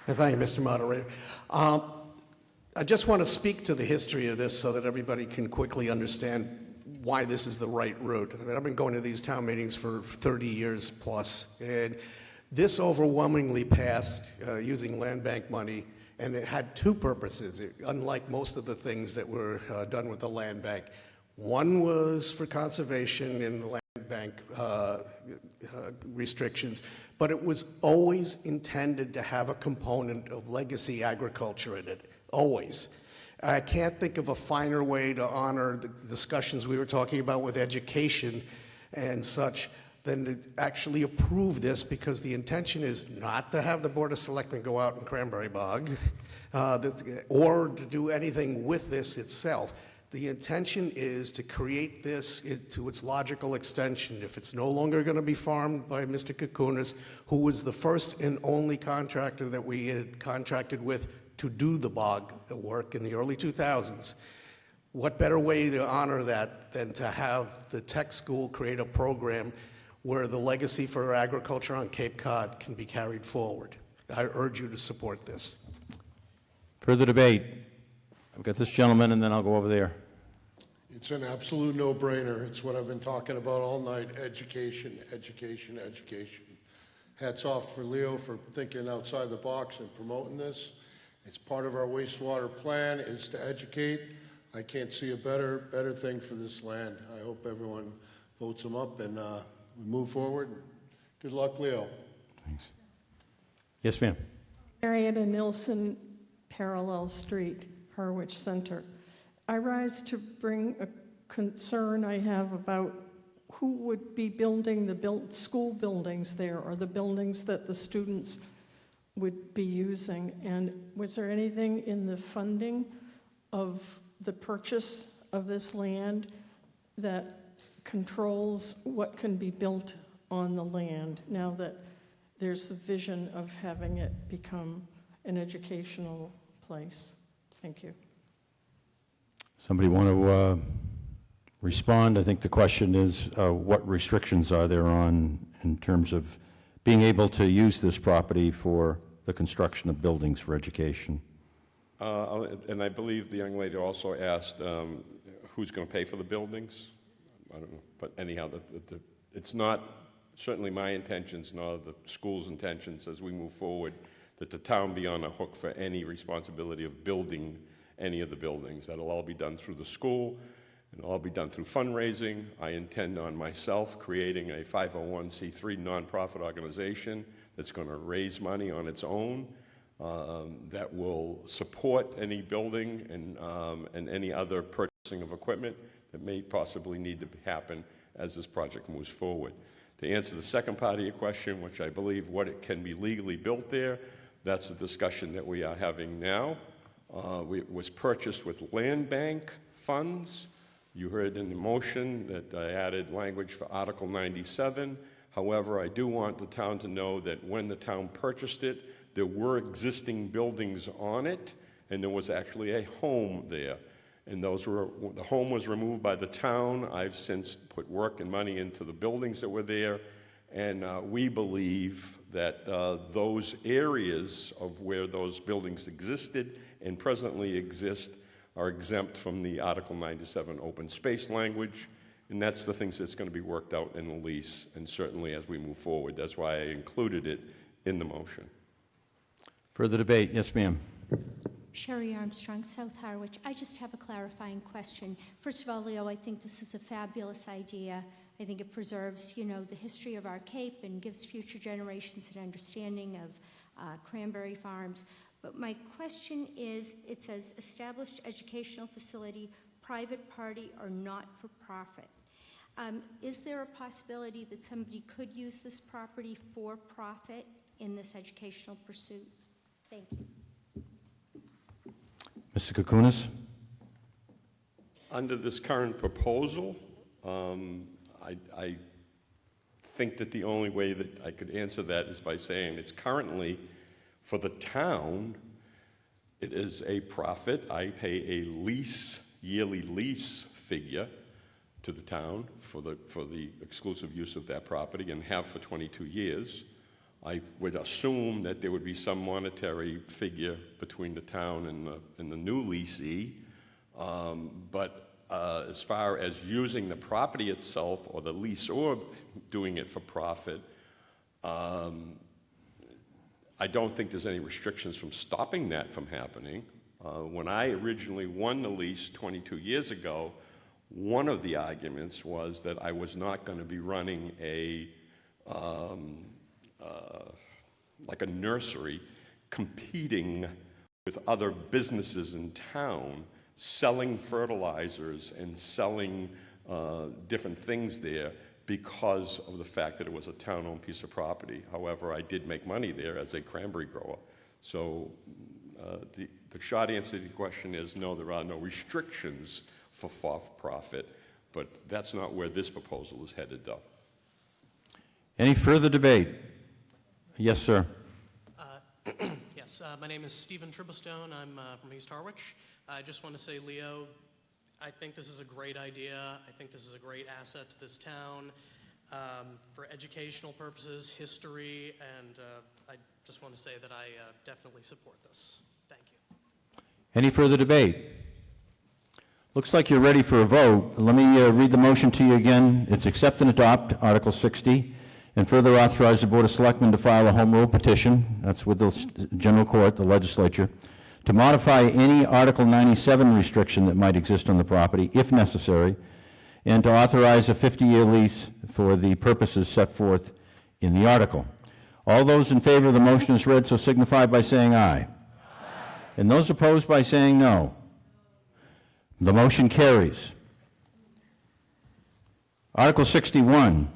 Thank you, Mr. Moderator. I just want to speak to the history of this so that everybody can quickly understand why this is the right route. I mean, I've been going to these town meetings for 30 years plus, and this overwhelmingly passed using land bank money, and it had two purposes, unlike most of the things that were done with the land bank. One was for conservation in the land bank restrictions, but it was always intended to have a component of legacy agriculture in it, always. I can't think of a finer way to honor the discussions we were talking about with education and such than to actually approve this, because the intention is not to have the Board of Selectmen go out in Cranberry Bog or to do anything with this itself. The intention is to create this to its logical extension. If it's no longer going to be farmed by Mr. Kukunis, who was the first and only contractor that we had contracted with to do the bog work in the early 2000s, what better way to honor that than to have the tech school create a program where the legacy for agriculture on Cape Cod can be carried forward. I urge you to support this. Further debate? I've got this gentleman, and then I'll go over there. It's an absolute no-brainer. It's what I've been talking about all night: education, education, education. Hats off for Leo for thinking outside the box and promoting this. It's part of our wastewater plan is to educate. I can't see a better thing for this land. I hope everyone votes him up and we move forward. Good luck, Leo. Thanks. Yes, ma'am. Marietta Nilsson, Parallel Street, Harwich Center. I rise to bring a concern I have about who would be building the school buildings there, or the buildings that the students would be using. And was there anything in the funding of the purchase of this land that controls what can be built on the land, now that there's the vision of having it become an educational place? Thank you. Somebody want to respond? I think the question is, what restrictions are there on in terms of being able to use this property for the construction of buildings for education? And I believe the young lady also asked who's going to pay for the buildings. I don't know, but anyhow, it's not certainly my intentions nor the school's intentions as we move forward that the town be on a hook for any responsibility of building any of the buildings. That'll all be done through the school, and it'll all be done through fundraising. I intend on myself creating a 501c3 nonprofit organization that's going to raise money on its own that will support any building and any other purchasing of equipment that may possibly need to happen as this project moves forward. To answer the second part of your question, which I believe what it can be legally built there, that's a discussion that we are having now. It was purchased with land bank funds. You heard in the motion that I added language for Article 97. However, I do want the town to know that when the town purchased it, there were existing buildings on it, and there was actually a home there. And the home was removed by the town. I've since put work and money into the buildings that were there, and we believe that those areas of where those buildings existed and presently exist are exempt from the Article 97 open space language, and that's the things that's going to be worked out in the lease, and certainly as we move forward. That's why I included it in the motion. Further debate? Yes, ma'am. Sherry Armstrong, South Harwich. I just have a clarifying question. First of all, Leo, I think this is a fabulous idea. I think it preserves, the history of our Cape and gives future generations an understanding of cranberry farms. But my question is, it says established educational facility, private party, or not-for-profit. Is there a possibility that somebody could use this property for profit in this educational pursuit? Thank you. Mr. Kukunis? Under this current proposal, I think that the only way that I could answer that is by saying it's currently, for the town, it is a profit. I pay a yearly lease figure to the town for the exclusive use of that property, and have for 22 years. I would assume that there would be some monetary figure between the town and the new leasee, but as far as using the property itself or the leaseor doing it for profit, I don't think there's any restrictions from stopping that from happening. When I originally won the lease 22 years ago, one of the arguments was that I was not going to be running like a nursery competing with other businesses in town, selling fertilizers and selling different things there because of the fact that it was a town-owned piece of property. However, I did make money there as a cranberry grower. So the short answer to the question is no, there are no restrictions for profit, but that's not where this proposal is headed, though. Any further debate? Yes, sir. Yes, my name is Stephen Tribblestone. I'm from East Harwich. I just want to say, Leo, I think this is a great idea. I think this is a great asset to this town for educational purposes, history, and I just want to say that I definitely support this. Thank you. Any further debate? Looks like you're ready for a vote. Let me read the motion to you again. It's accept and adopt Article 60, and further authorize the Board of Selectmen to file a home rule petition, that's with the General Court, the legislature, to modify any Article 97 restriction that might exist on the property, if necessary, and to authorize a 50-year lease for the purposes set forth in the article. All those in favor of the motion as read so signify by saying aye. Aye. And those opposed by saying no. The motion carries. Article 61.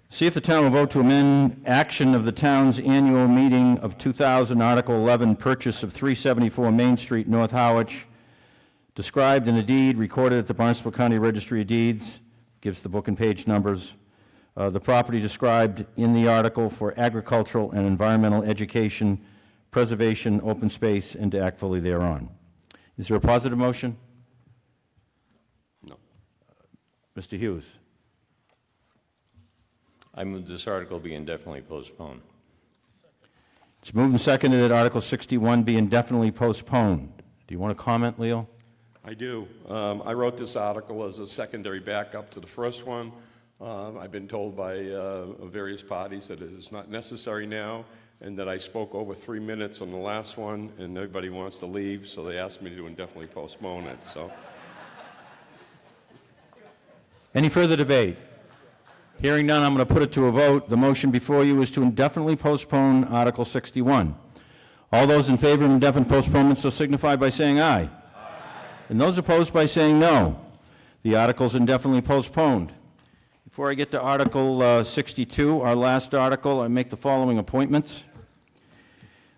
See if the town will vote to amend action of the town's annual meeting of 2000, Article 11, purchase of 374 Main Street, North Harwich, described in a deed recorded at the Barnstable County Registry of Deeds, gives the book and page numbers. The property described in the article for agricultural and environmental education, preservation, open space, and to act fully thereon. Is there a positive motion? No. Mr. Hughes. I move this article be indefinitely postponed. It's moved and seconded that Article 61 be indefinitely postponed. Do you want to comment, Leo? I do. I wrote this article as a secondary backup to the first one. I've been told by various parties that it is not necessary now, and that I spoke over 3 minutes on the last one, and everybody wants to leave, so they asked me to indefinitely postpone it. So, any further debate? Hearing none, I'm going to put it to a vote. The motion before you is to indefinitely postpone Article 61. All those in favor of indefinite postponement so signify by saying aye. Aye. And those opposed by saying no. The article is indefinitely postponed. Before I get to Article 62, our last article, I make the following appointments.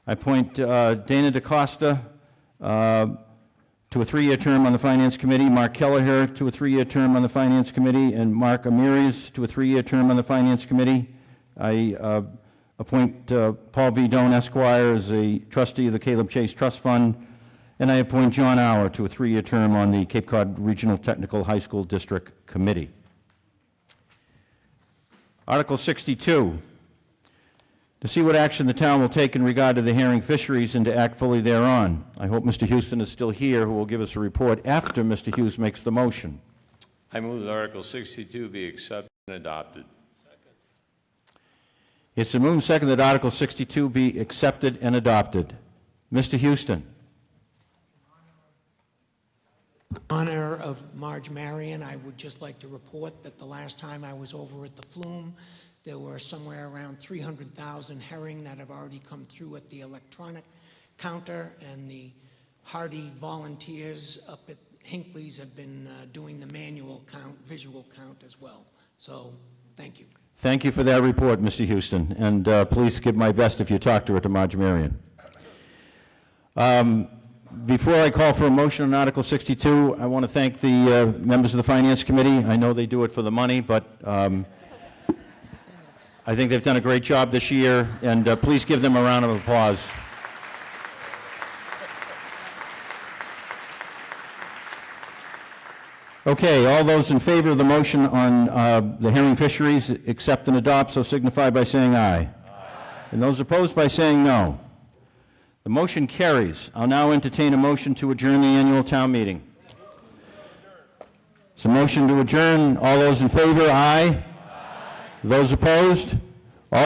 I appoint Dana DaCosta to a 3-year term on the Finance Committee, Mark Kelleher to a 3-year term on the Finance Committee, and Mark Amiris to a 3-year term on the Finance Committee. I appoint Paul V. Doan, Esquire, as a trustee of the Caleb Chase Trust Fund, and I appoint John Auer to a 3-year term on the Cape Cod Regional Technical High School District Committee. Article 62, to see what action the town will take in regard to the herring fisheries and to act fully thereon. I hope Mr. Houston is still here, who will give us a report after Mr. Hughes makes the motion. I move that Article 62 be accepted and adopted. It's been moved and seconded that Article 62 be accepted and adopted. Mr. Houston. In honor of Marge Marion, I would just like to report that the last time I was over at the Flume, there were somewhere around 300,000 herring that have already come through at the electronic counter, and the hardy volunteers up at Hinckley's have been doing the manual count, visual count as well. So, thank you. Thank you for that report, Mr. Houston, and please give my best if you talk to her, to Marge Marion. Before I call for a motion on Article 62, I want to thank the members of the Finance Committee. I know they do it for the money, but I think they've done a great job this year, and please give them a round of applause. Okay, all those in favor of the motion on the herring fisheries, accept and adopt, so signify by saying aye. Aye. And those opposed by saying no. The motion carries. I'll now entertain a motion to adjourn the annual town meeting. It's a motion to adjourn. All those in favor, aye. Aye. Those opposed?